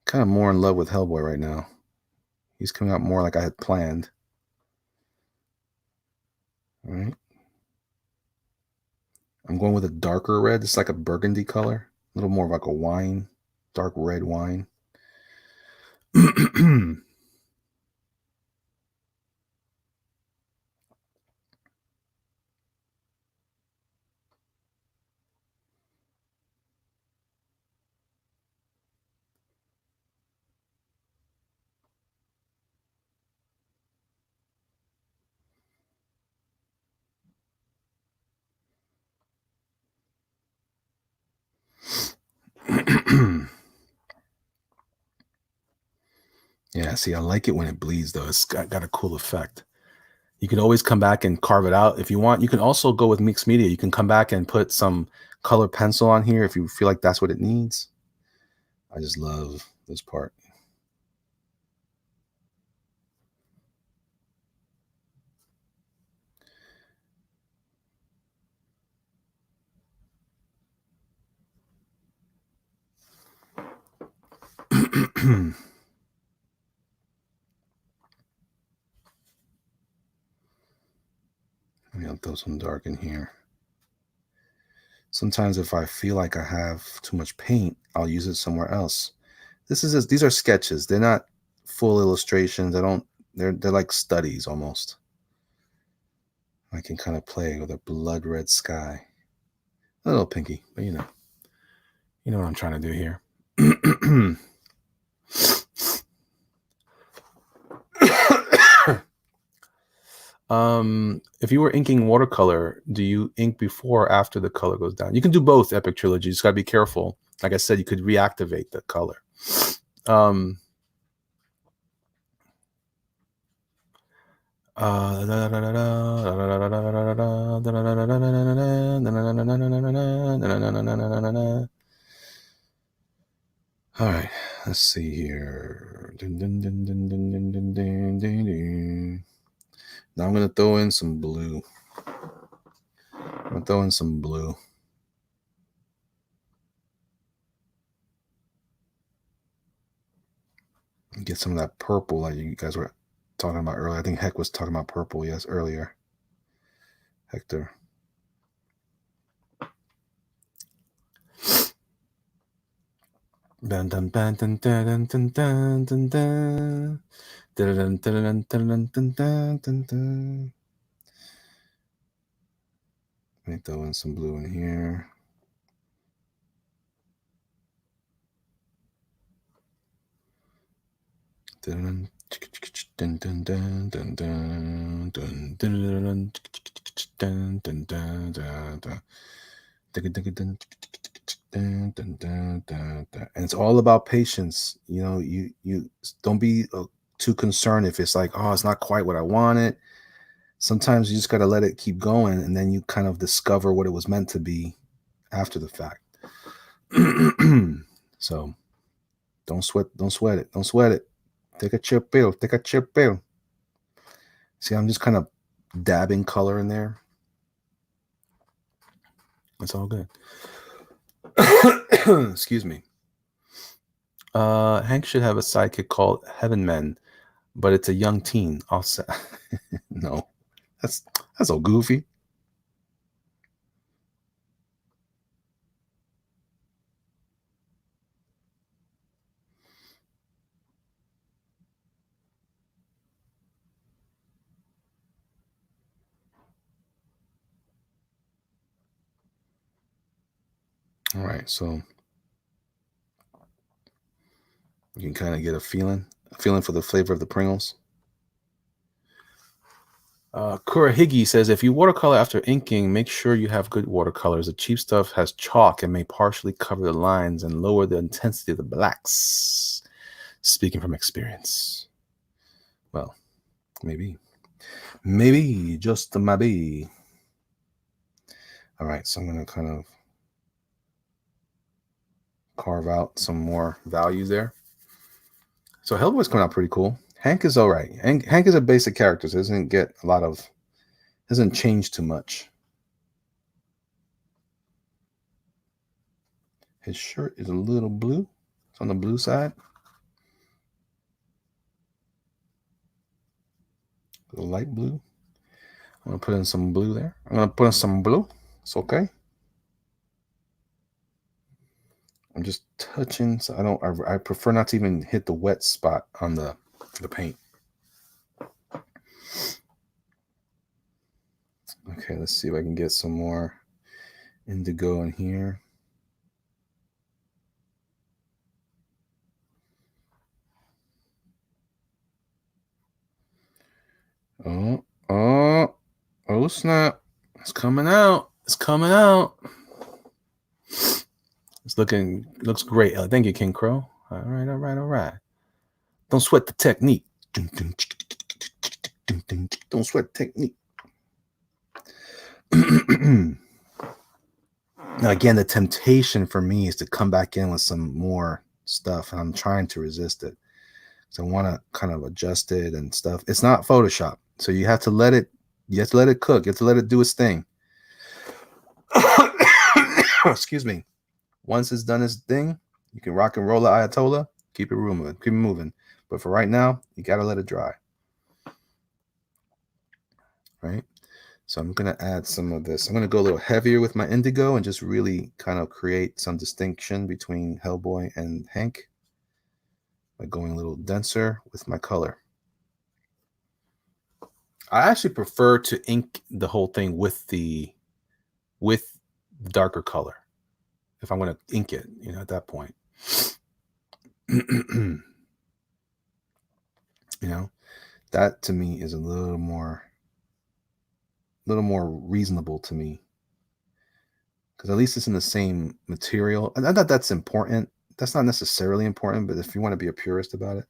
Kind of more in love with Hellboy right now. He's coming out more like I had planned. All right. I'm going with a darker red. It's like a burgundy color, a little more of like a wine, dark red wine. Yeah, see, I like it when it bleeds, though. It's got a cool effect. You can always come back and carve it out if you want. You can also go with mixed media. You can come back and put some color pencil on here if you feel like that's what it needs. I just love this part. Maybe I'll throw some dark in here. Sometimes if I feel like I have too much paint, I'll use it somewhere else. These are sketches. They're not full illustrations. They're like studies almost. I can kind of play with a blood red sky. A little pinky, but you know what I'm trying to do here. If you were inking watercolor, do you ink before or after the color goes down? You can do both. Epic Trilogy. You just gotta be careful. Like I said, you could reactivate the color. All right, let's see here. Now I'm gonna throw in some blue. Get some of that purple that you guys were talking about earlier. I think Heck was talking about purple, yes, earlier. Hector. Let me throw in some blue in here. Dun, dun, dun, dun, dun. And it's all about patience. You know, you don't be too concerned if it's like, oh, it's not quite what I wanted. Sometimes you just got to let it keep going, and then you kind of discover what it was meant to be after the fact. So don't sweat it. Don't sweat it. Take a chill pill. Take a chill pill. See, I'm just kind of dabbing color in there. It's all good. Excuse me. Hank should have a sidekick called Heaven Men, but it's a young teen. I'll say no. That's so goofy. All right, so you can kind of get a feeling for the flavor of the Pringles. Kurahigi says, if you watercolor after inking, make sure you have good watercolors. The cheap stuff has chalk and may partially cover the lines and lower the intensity of the blacks. Speaking from experience. Well, maybe. Maybe, just maybe. All right, so I'm going to kind of carve out some more values there. So Hellboy's coming out pretty cool. Hank is all right. Hank is a basic character, so doesn't change too much. His shirt is a little blue. It's on the blue side. A light blue. I'm going to put in some blue there. I'm going to put in some blue. It's okay. I'm just touching, so I prefer not to even hit the wet spot on the paint. Okay, let's see if I can get some more indigo in here. Oh snap. It's coming out. It's coming out. Looks great. Thank you, King Crow. All right. Don't sweat the technique. Don't sweat the technique. Now, again, the temptation for me is to come back in with some more stuff, and I'm trying to resist it. So I want to kind of adjust it and stuff. It's not Photoshop, so you have to let it. You have to let it cook. You have to let it do its thing. Excuse me. Once it's done its thing, you can rock and roll the Ayatollah. Keep it moving. Keep it moving. But for right now, you got to let it dry. Right? So I'm going to add some of this. I'm going to go a little heavier with my indigo and just really kind of create some distinction between Hellboy and Hank by going a little denser with my color. I actually prefer to ink the whole thing with the darker color. If I'm going to ink it, at that point. That to me is a little more reasonable to me, because at least it's in the same material. And that's important. That's not necessarily important, but if you want to be a purist about it.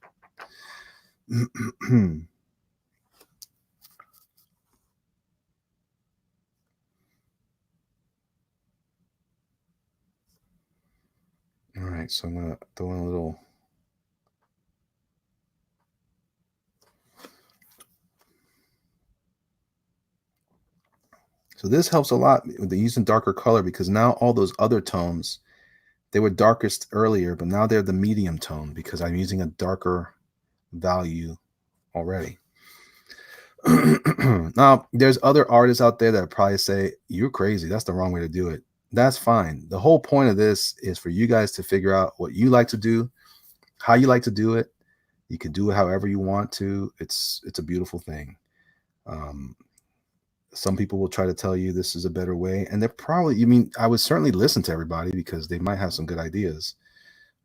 All right, so I'm gonna throw in a little. So this helps a lot with using darker color, because now all those other tones, they were darkest earlier, but now they're the medium tone because I'm using a darker value already. Now, there's other artists out there that probably say, you're crazy. That's the wrong way to do it. That's fine. The whole point of this is for you guys to figure out what you like to do, how you like to do it. You can do it however you want to. It's a beautiful thing. Some people will try to tell you this is a better way, and they're probably, I would certainly listen to everybody because they might have some good ideas.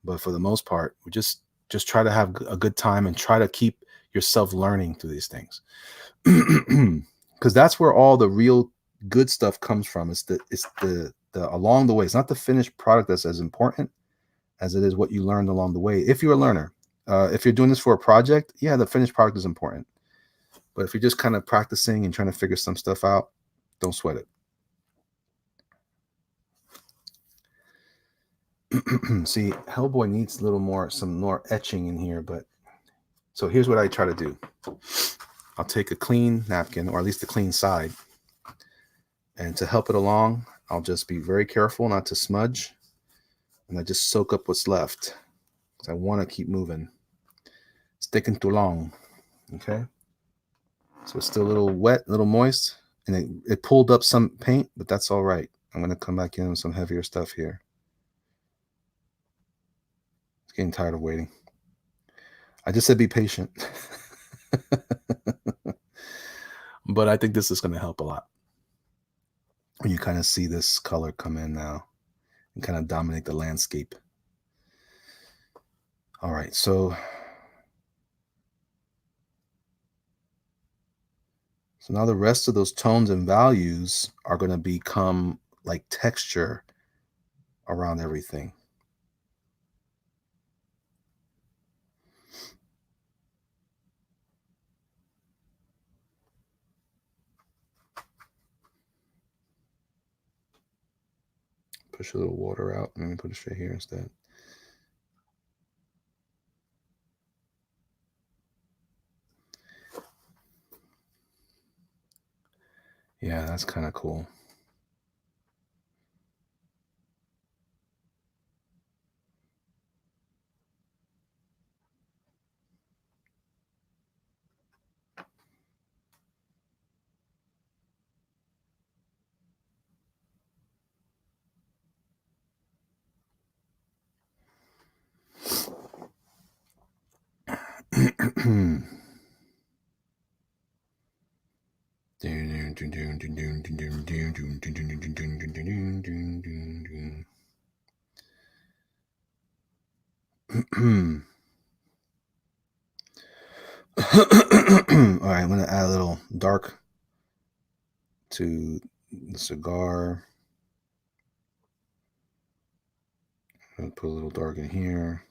But for the most part, we just try to have a good time and try to keep yourself learning through these things. Because that's where all the real good stuff comes from. It's the along the way. It's not the finished product that's as important as it is what you learned along the way. If you're a learner, if you're doing this for a project, yeah, the finished product is important. But if you're just kind of practicing and trying to figure some stuff out, don't sweat it. See, Hellboy needs a little more, some more etching in here, but so here's what I try to do. I'll take a clean napkin, or at least the clean side, and to help it along, I'll just be very careful not to smudge, and I just soak up what's left, because I want to keep moving. It's taking too long, okay? So it's still a little wet, a little moist, and it pulled up some paint, but that's all right. I'm going to come back in with some heavier stuff here. It's getting tired of waiting. I just said be patient. But I think this is going to help a lot. When you kind of see this color come in now and kind of dominate the landscape. All right, so now the rest of those tones and values are going to become like texture around everything. Push a little water out. Let me put it straight here instead. Yeah, that's kind of cool. All right, I'm going to add a little dark to the cigar. I'm going to put a little dark in here.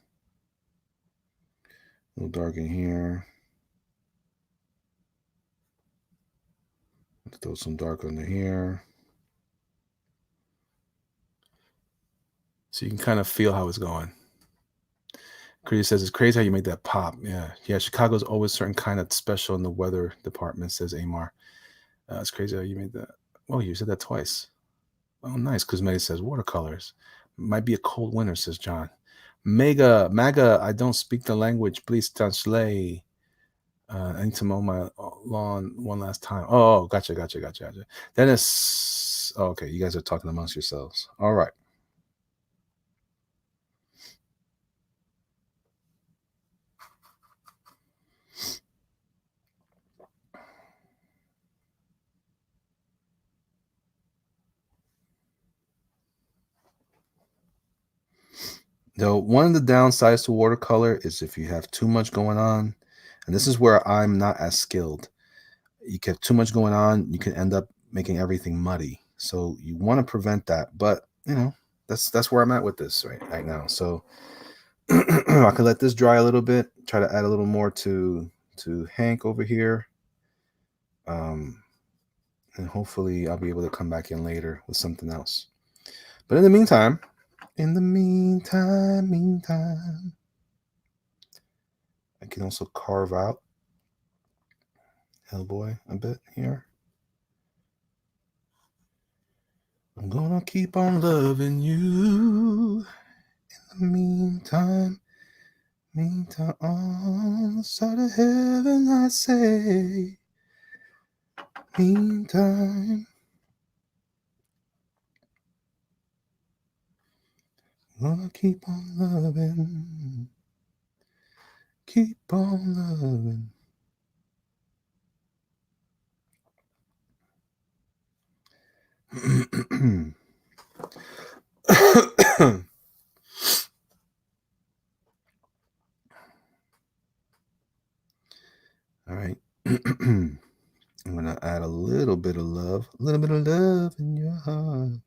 A little dark in here. Let's throw some dark under here. So you can kind of feel how it's going. Crazy says, it's crazy how you make that pop. Yeah. Chicago's always certain kind of special in the weather department, says Amar. It's crazy how you made that. Oh, you said that twice. Oh, nice. Kuzmeti says, watercolors. Might be a cold winter, says John. Maga, I don't speak the language. Please translate. I need to mow my lawn one last time. Oh, gotcha. Dennis. Oh, okay, you guys are talking amongst yourselves. All right. Though one of the downsides to watercolor is if you have too much going on, and this is where I'm not as skilled. You get too much going on, you can end up making everything muddy. So you want to prevent that. But that's where I'm at with this right now. So I can let this dry a little bit. Try to add a little more to Hank over here. And hopefully I'll be able to come back in later with something else. But in the meantime, I can also carve out Hellboy a bit here. I'm gonna keep on loving you. In the meantime, on the side of heaven, I say, meantime, gonna keep on loving, keep on loving. All right. I'm going to add a little bit of love in your heart.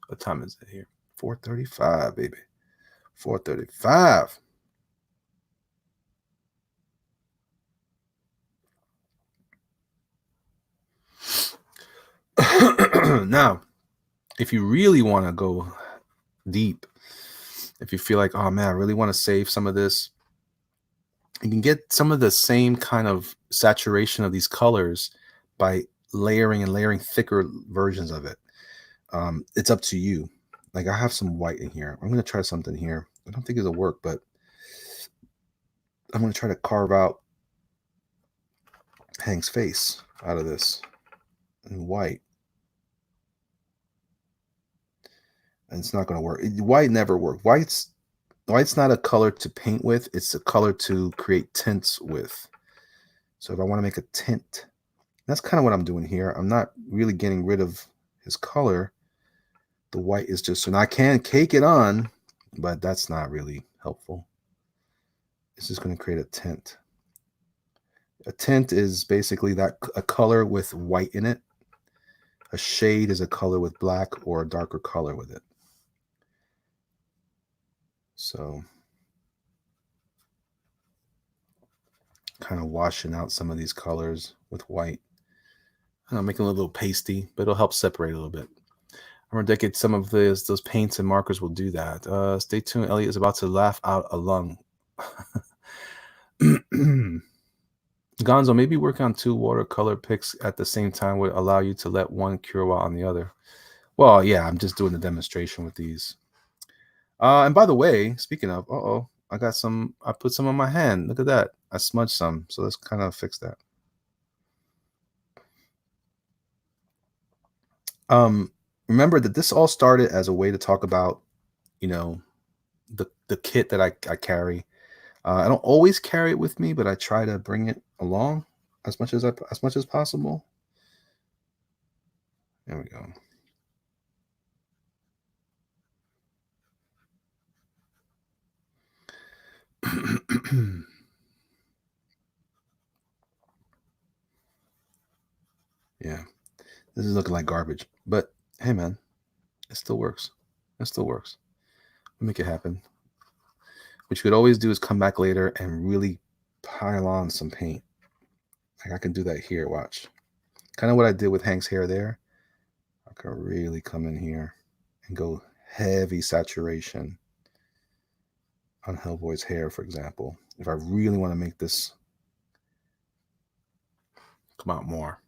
What time is it here? 4:35, baby. 4:35. Now, if you really want to go deep, if you feel like, oh man, I really want to save some of this, you can get some of the same kind of saturation of these colors by layering and layering thicker versions of it. It's up to you. Like I have some white in here. I'm going to try something here. I don't think it'll work, but I'm going to try to carve out Hank's face out of this in white. And it's not going to work. White never works. White's not a color to paint with. It's a color to create tints with. So if I want to make a tint, that's kind of what I'm doing here. I'm not really getting rid of his color. The white is just, so now I can cake it on, but that's not really helpful. It's just going to create a tint. A tint is basically a color with white in it. A shade is a color with black or a darker color with it. So kind of washing out some of these colors with white. I'm making it a little pasty, but it'll help separate a little bit. I'm gonna dedicate some of those paints and markers will do that. Stay tuned. Elliot is about to laugh out a lung. Gonzo, maybe work on 2 watercolor picks at the same time would allow you to let one cure while on the other. Well, yeah, I'm just doing the demonstration with these. And by the way, speaking of, I got some. I put some on my hand. Look at that. I smudged some. So let's kind of fix that. Remember that this all started as a way to talk about, you know, the kit that I carry. I don't always carry it with me, but I try to bring it along as much as possible. There we go. Yeah, this is looking like garbage, but hey, man, it still works. It still works. We'll make it happen. What you could always do is come back later and really pile on some paint. Like I can do that here. Watch. Kind of what I did with Hank's hair there. I can really come in here and go heavy saturation on Hellboy's hair, for example. If I really want to make this come out more.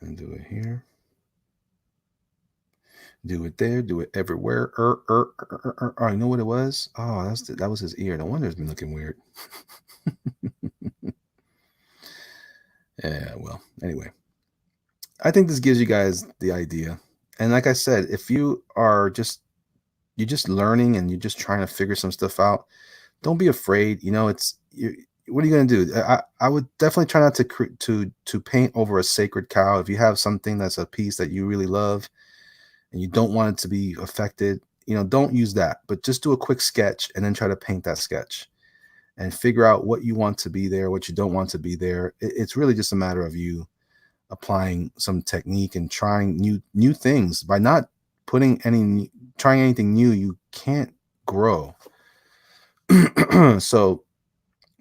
And do it here. Do it there. Do it everywhere. Oh, you know what it was? Oh, that was his ear. No wonder it's been looking weird. Yeah, well, anyway. I think this gives you guys the idea. And like I said, if you are you're just learning and you're just trying to figure some stuff out, don't be afraid. What are you going to do? I would definitely try not to paint over a sacred cow. If you have something that's a piece that you really love and you don't want it to be affected, don't use that. But just do a quick sketch and then try to paint that sketch and figure out what you want to be there, what you don't want to be there. It's really just a matter of you applying some technique and trying new things. By not trying anything new, you can't grow. So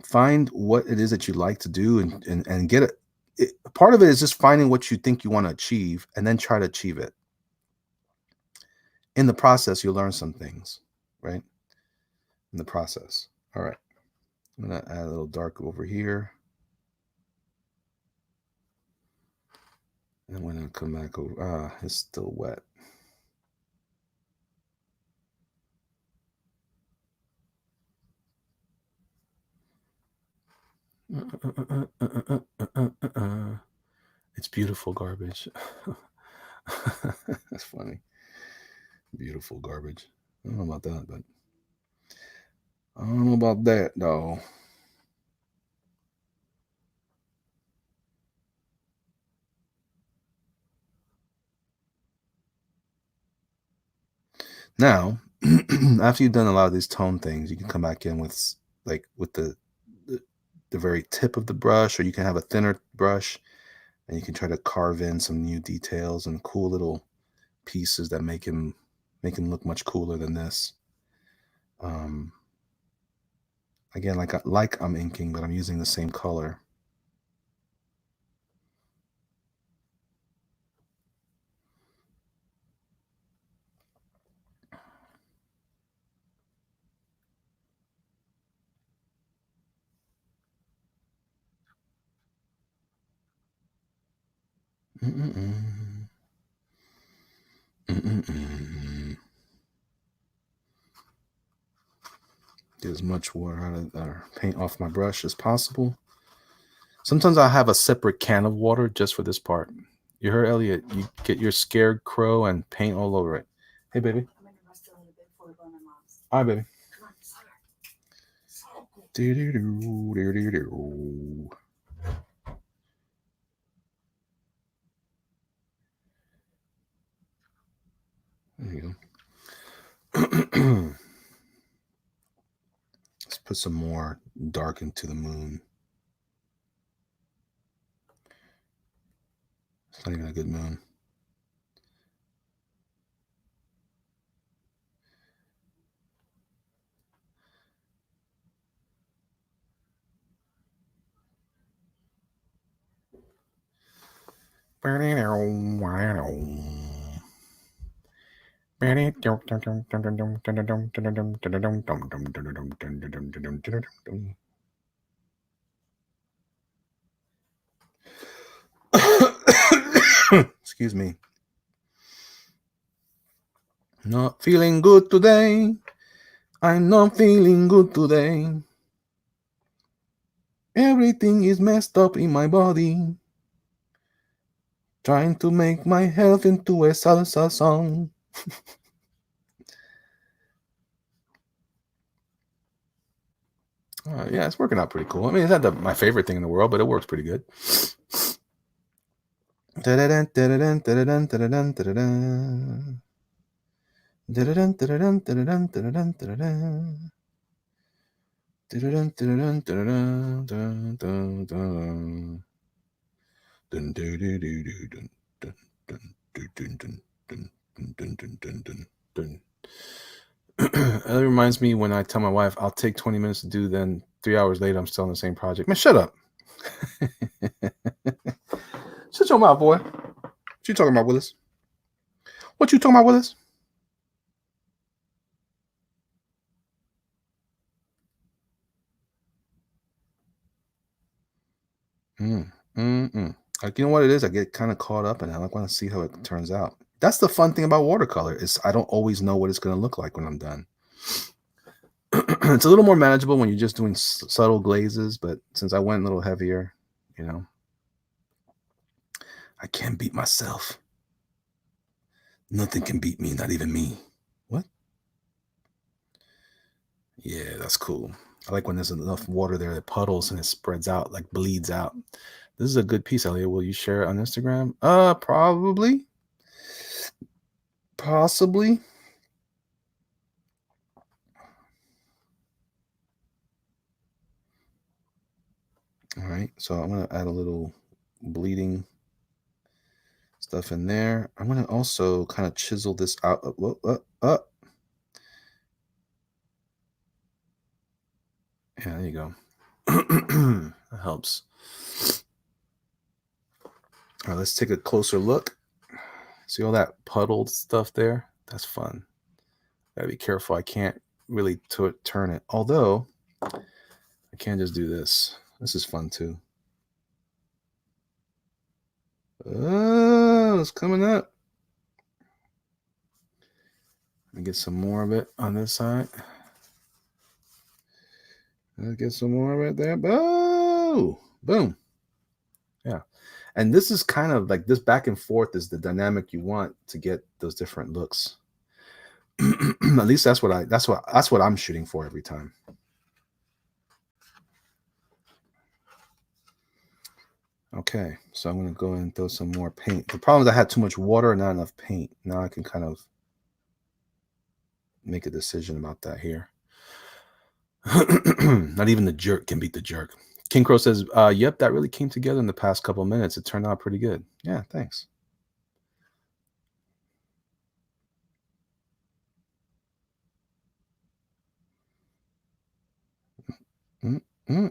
find what it is that you like to do and get it. Part of it is just finding what you think you want to achieve and then try to achieve it. In the process, you'll learn some things, right? In the process. All right. I'm going to add a little dark over here. And when I come back over, it's still wet. It's beautiful garbage. That's funny. Beautiful garbage. I don't know about that, but I don't know about that, though. Now, after you've done a lot of these tone things, you can come back in with like with the very tip of the brush, or you can have a thinner brush and you can try to carve in some new details and cool little pieces that make him look much cooler than this. Again, like I'm inking, but I'm using the same color. Mm-mm-mm. Mm-mm-mm. Get as much water out of or paint off my brush as possible. Sometimes I have a separate can of water just for this part. You heard Elliot? You get your scared crow and paint all over it. Hey, baby. I'm gonna rest a little bit before we go to my mom's. All right, baby. Come on, sorry. Do do do do do do. There you go. Let's put some more dark into the moon. It's not even a good moon. Excuse me. Not feeling good today. I'm not feeling good today. Everything is messed up in my body. Trying to make my health into a salsa song. Yeah, it's working out pretty cool. I mean, it's not my favorite thing in the world, but it works pretty good. It reminds me when I tell my wife I'll take 20 minutes to do, then 3 hours later I'm still on the same project. Man, shut up. Shut your mouth, boy. What you talking about, Willis? What you talking about, Willis? Like, you know what it is? I get kind of caught up and I want to see how it turns out. That's the fun thing about watercolor is I don't always know what it's going to look like when I'm done. It's a little more manageable when you're just doing subtle glazes, but since I went a little heavier, you know, I can't beat myself. Nothing can beat me, not even me. What? Yeah, that's cool. I like when there's enough water there that puddles and it spreads out, like bleeds out. This is a good piece, Elliot. Will you share it on Instagram? Probably. Possibly. All right, so I'm going to add a little bleeding stuff in there. I'm going to also kind of chisel this out. Yeah, there you go. That helps. All right, let's take a closer look. See all that puddled stuff there? That's fun. Gotta be careful. I can't really turn it. Although, I can just do this. This is fun too. Oh, it's coming up. Let me get some more of it on this side. Let's get some more right there. Oh, boom. Yeah. And this is kind of like this back and forth is the dynamic you want to get those different looks. At least that's what I'm shooting for every time. Okay, so I'm gonna go and throw some more paint. The problem is I had too much water and not enough paint. Now I can kind of make a decision about that here. Not even the jerk can beat the jerk. King Crow says, yep, that really came together in the past couple of minutes. It turned out pretty good. Yeah, thanks. Mm-hmm.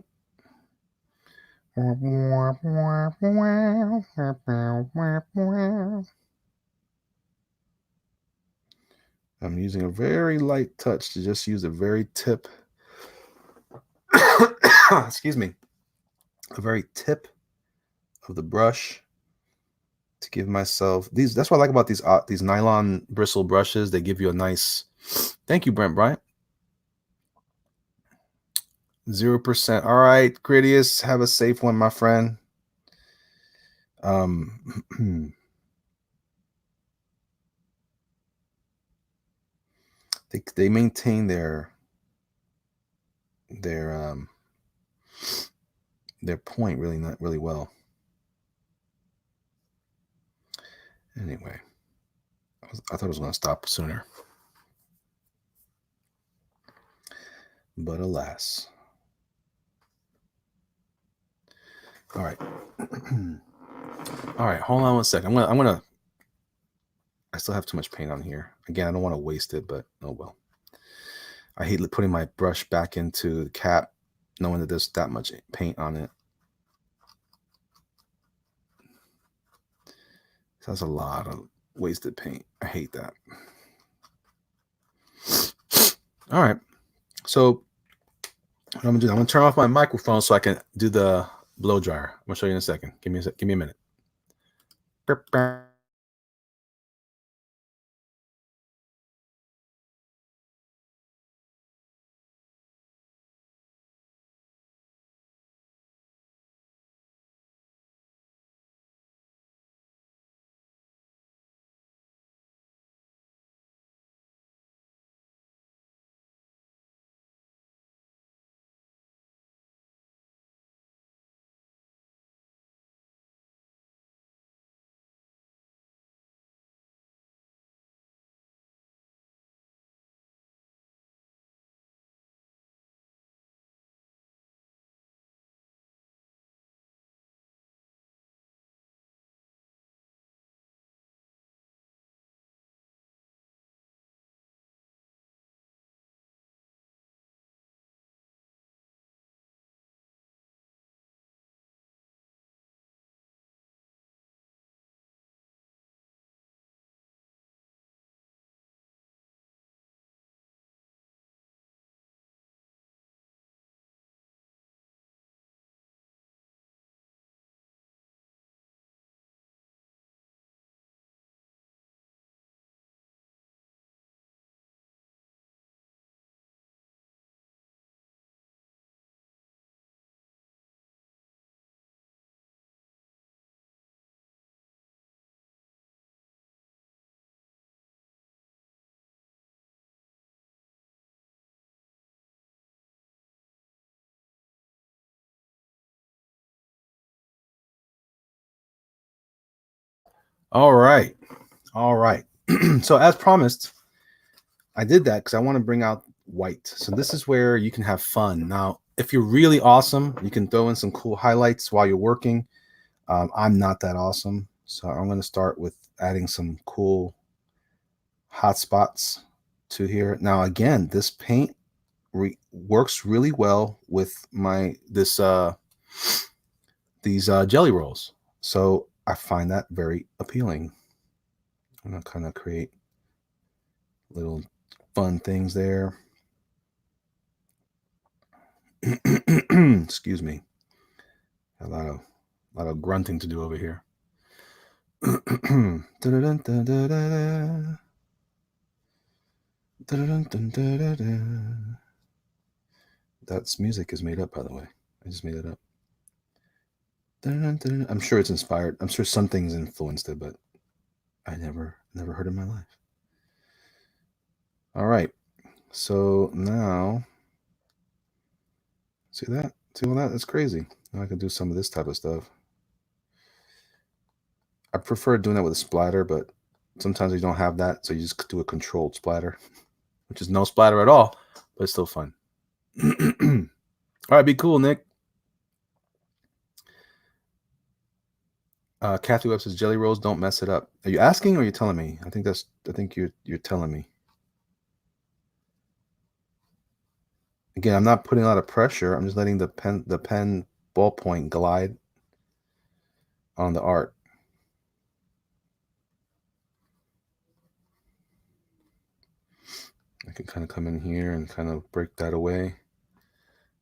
I'm using a very light touch to just use a very tip. Excuse me. A very tip of the brush to give myself these. That's what I like about these nylon bristle brushes. They give you a nice. Thank you, Brent Bryant. 0%. All right, Critius, have a safe one, my friend. They maintain their point really well. Anyway, I thought it was going to stop sooner, but alas. All right. All right, hold on one second. I still have too much paint on here. Again, I don't want to waste it, but oh well. I hate putting my brush back into the cap, knowing that there's that much paint on it. That's a lot of wasted paint. I hate that. All right. So what I'm gonna do, I'm gonna turn off my microphone so I can do the blow dryer. I'm gonna show you in a second. Give me a minute. All right. So as promised, I did that because I want to bring out white. So this is where you can have fun. Now, if you're really awesome, you can throw in some cool highlights while you're working. I'm not that awesome, so I'm going to start with adding some cool hot spots to here. Now, again, this paint works really well with these jelly rolls. So I find that very appealing. I'm going to kind of create little fun things there. Excuse me. A lot of grunting to do over here. That's music is made up, by the way. I just made it up. I'm sure it's inspired. I'm sure some things influenced it, but I never heard in my life. All right. So now, see that? See all that? That's crazy. Now I can do some of this type of stuff. I prefer doing that with a splatter, but sometimes you don't have that, so you just do a controlled splatter. which is no splatter at all, but it's still fun. All right, be cool, Nick. Kathy Webb says jelly rolls don't mess it up. Are you asking or are you telling me? I think you're telling me. Again, I'm not putting a lot of pressure. I'm just letting the pen ballpoint glide on the art. I can kind of come in here and kind of break that away.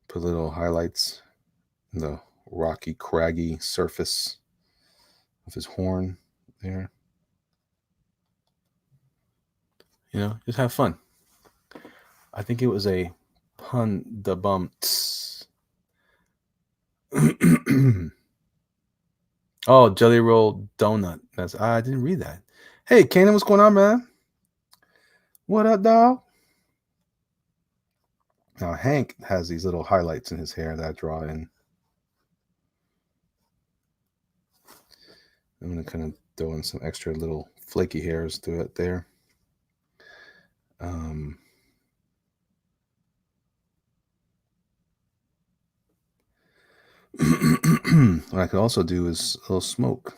Put little highlights in the rocky, craggy surface of his horn there. You know, just have fun. I think it was a pun the bumps. Oh, jelly roll donut. I didn't read that. Hey, Kanan, what's going on, man? What up, dog? Now Hank has these little highlights in his hair that I draw in. I'm gonna kind of throw in some extra little flaky hairs to it there. What I could also do is a little smoke.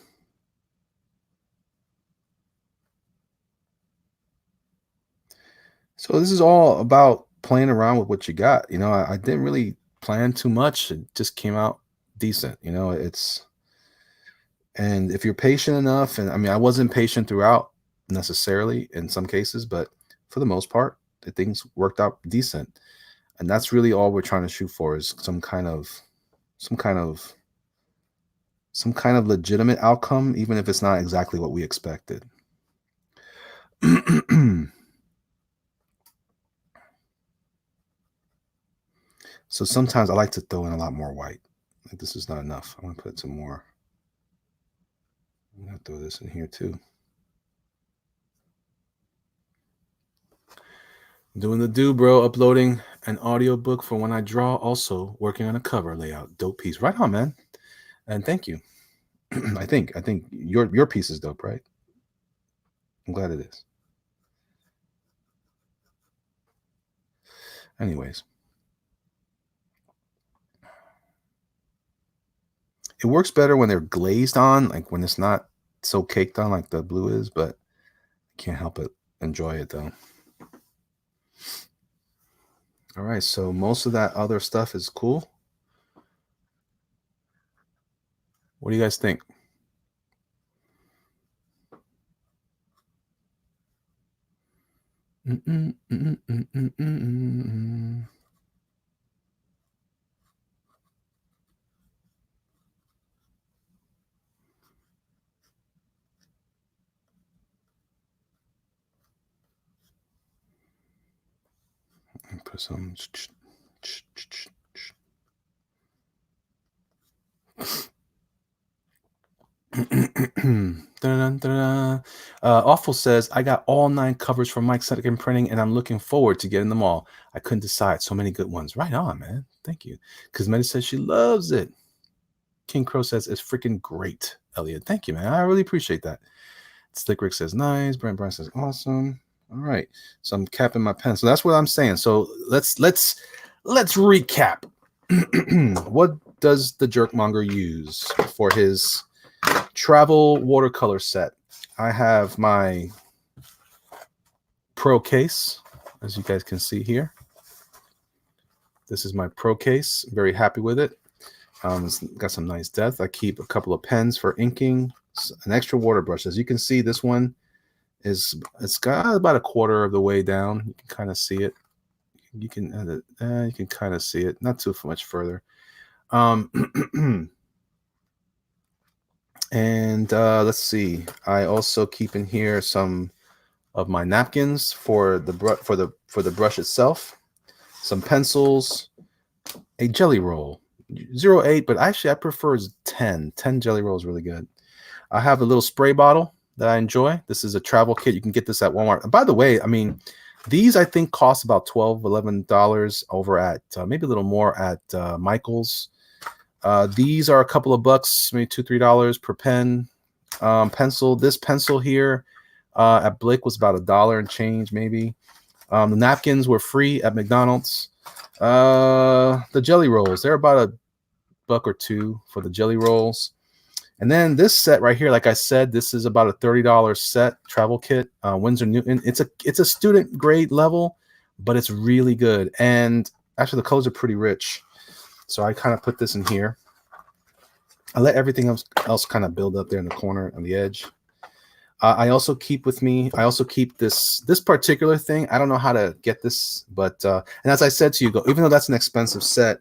So this is all about playing around with what you got. You know, I didn't really plan too much. It just came out decent. You know, and if you're patient enough, and I mean, I wasn't patient throughout necessarily in some cases, but for the most part, the things worked out decent. And that's really all we're trying to shoot for, is some kind of legitimate outcome, even if it's not exactly what we expected. So sometimes I like to throw in a lot more white. Like, this is not enough. I'm gonna put some more. I'm gonna throw this in here too. Doing the do, bro. Uploading an audiobook for when I draw. Also working on a cover layout. Dope piece. Right on, man. And thank you. I think your piece is dope, right? I'm glad it is. Anyways, it works better when they're glazed on, like when it's not so caked on like the blue is, but I can't help it. Enjoy it though. All right, so most of that other stuff is cool. What do you guys think? Put some. Awful says, I got all 9 covers from Mike Second Printing, and I'm looking forward to getting them all. I couldn't decide. So many good ones. Right on, man. Thank you. Cosmetic says she loves it. King Crow says it's freaking great. Elliot, thank you, man. I really appreciate that. Slick Rick says nice. Brent Bryan says awesome. All right, so I'm capping my pen. So that's what I'm saying. So let's recap. What does the Jerkmonger use for his travel watercolor set? I have my Pro case, as you guys can see here. This is my Pro case. I'm very happy with it. It's got some nice depth. I keep a couple of pens for inking, an extra water brush. As you can see, this one it's got about a quarter of the way down. You can kind of see it. You can kind of see it, not too much further. And let's see. I also keep in here some of my napkins for the brush itself, some pencils, a jelly roll, 0.8, but actually I prefer 10. 10 jelly roll is really good. I have a little spray bottle that I enjoy. This is a travel kit. You can get this at Walmart. And by the way, I mean, these I think cost about $12, $11 over at maybe a little more at Michael's. These are a couple of bucks, maybe $2, $3 per pen. Pencil. This pencil here at Blick was about $1 and change, maybe. The napkins were free at McDonald's. The jelly rolls, they're about $1 or $2 for the jelly rolls. And then this set right here, like I said, this is about a $30 set travel kit. Winsor Newton. It's a student grade level, but it's really good. And actually, the colors are pretty rich. So I kind of put this in here. I let everything else kind of build up there in the corner on the edge. I also keep with me. I also keep this particular thing. I don't know how to get this, but and as I said to you, even though that's an expensive set,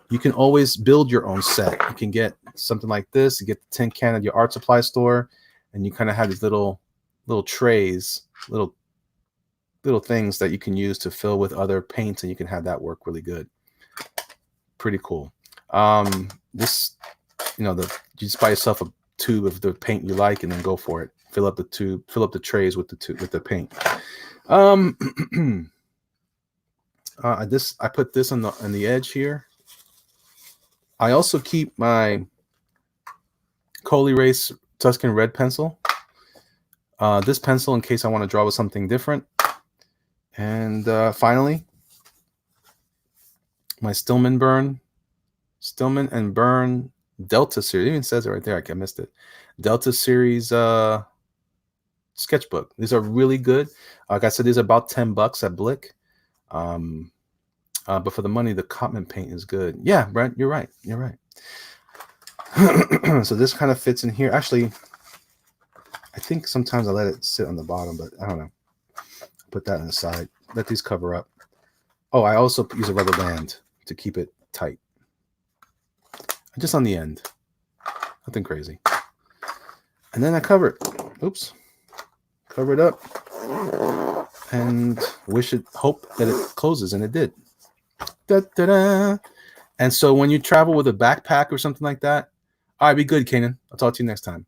you can always build your own set. You can get something like this. You get the tin can at your art supply store, and you kind of have these little trays, little things that you can use to fill with other paints, and you can have that work really good. Pretty cool. This, you just buy yourself a tube of the paint you like, and then go for it. Fill up the tube, fill up the trays with the paint. I put this on the edge here. I also keep my Coley Race Tuscan red pencil. This pencil in case I want to draw with something different. And finally, my Stillman and Burn Delta series. It even says it right there. I missed it. Delta series sketchbook. These are really good. Like I said, these are about $10 at Blick. But for the money, the Cotman paint is good. Yeah, Brent, you're right. So this kind of fits in here. Actually, I think sometimes I let it sit on the bottom, but I don't know. Put that on the side. Let these cover up. Oh, I also use a rubber band to keep it tight. Just on the end. Nothing crazy. And then I cover it. Oops. Cover it up. And hope that it closes, and it did. Da-da-da. And so when you travel with a backpack or something like that, all right, be good, Kanan. I'll talk to you next time.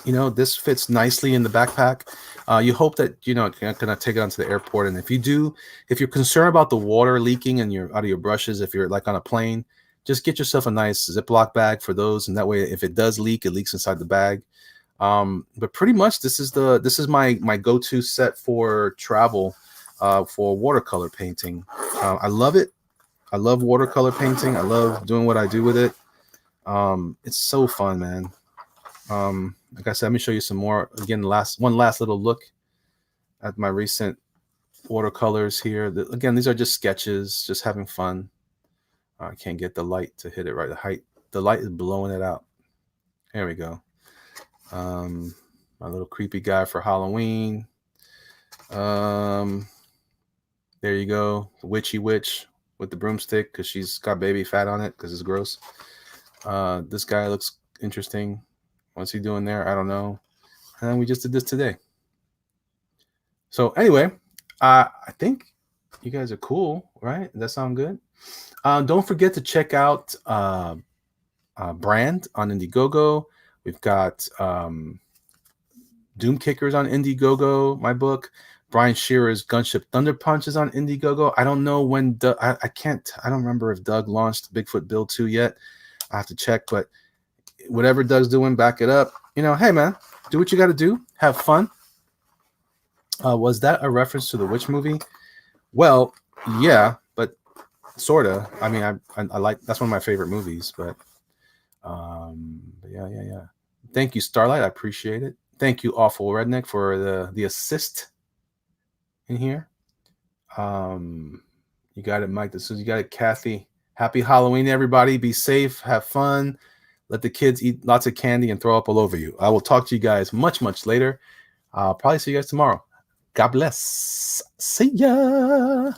This fits nicely in the backpack. You hope that you're not gonna take it onto the airport. And if you're concerned about the water leaking and out of your brushes, if you're like on a plane, just get yourself a nice Ziploc bag for those, and that way, if it does leak, it leaks inside the bag. But pretty much, this is my go-to set for travel, for watercolor painting. I love it. I love watercolor painting. I love doing what I do with it. It's so fun, man. Like I said, let me show you some more. Again, one last little look at my recent watercolors here. Again, these are just sketches, just having fun. I can't get the light to hit it right. The light is blowing it out. There we go. My little creepy guy for Halloween. There you go. The witchy witch with the broomstick because she's got baby fat on it because it's gross. This guy looks interesting. What's he doing there? I don't know. And we just did this today. So anyway, I think you guys are cool, right? Does that sound good? Don't forget to check out Brand on Indiegogo. We've got Doom Kickers on Indiegogo, my book. Brian Shearer's Gunship Thunder Punch is on Indiegogo. I don't know when I don't remember if Doug launched Bigfoot Build 2 yet. I have to check, but whatever Doug's doing, back it up. Hey man, do what you got to do. Have fun. Was that a reference to the Witch movie? Well, yeah, but sorta. I mean, I like, that's one of my favorite movies, but yeah. Thank you, Starlight. I appreciate it. Thank you, Awful Redneck, for the assist in here. You got it, Mike. You got it, Kathy. Happy Halloween, everybody. Be safe. Have fun. Let the kids eat lots of candy and throw up all over you. I will talk to you guys much, much later. I'll probably see you guys tomorrow. God bless. See ya.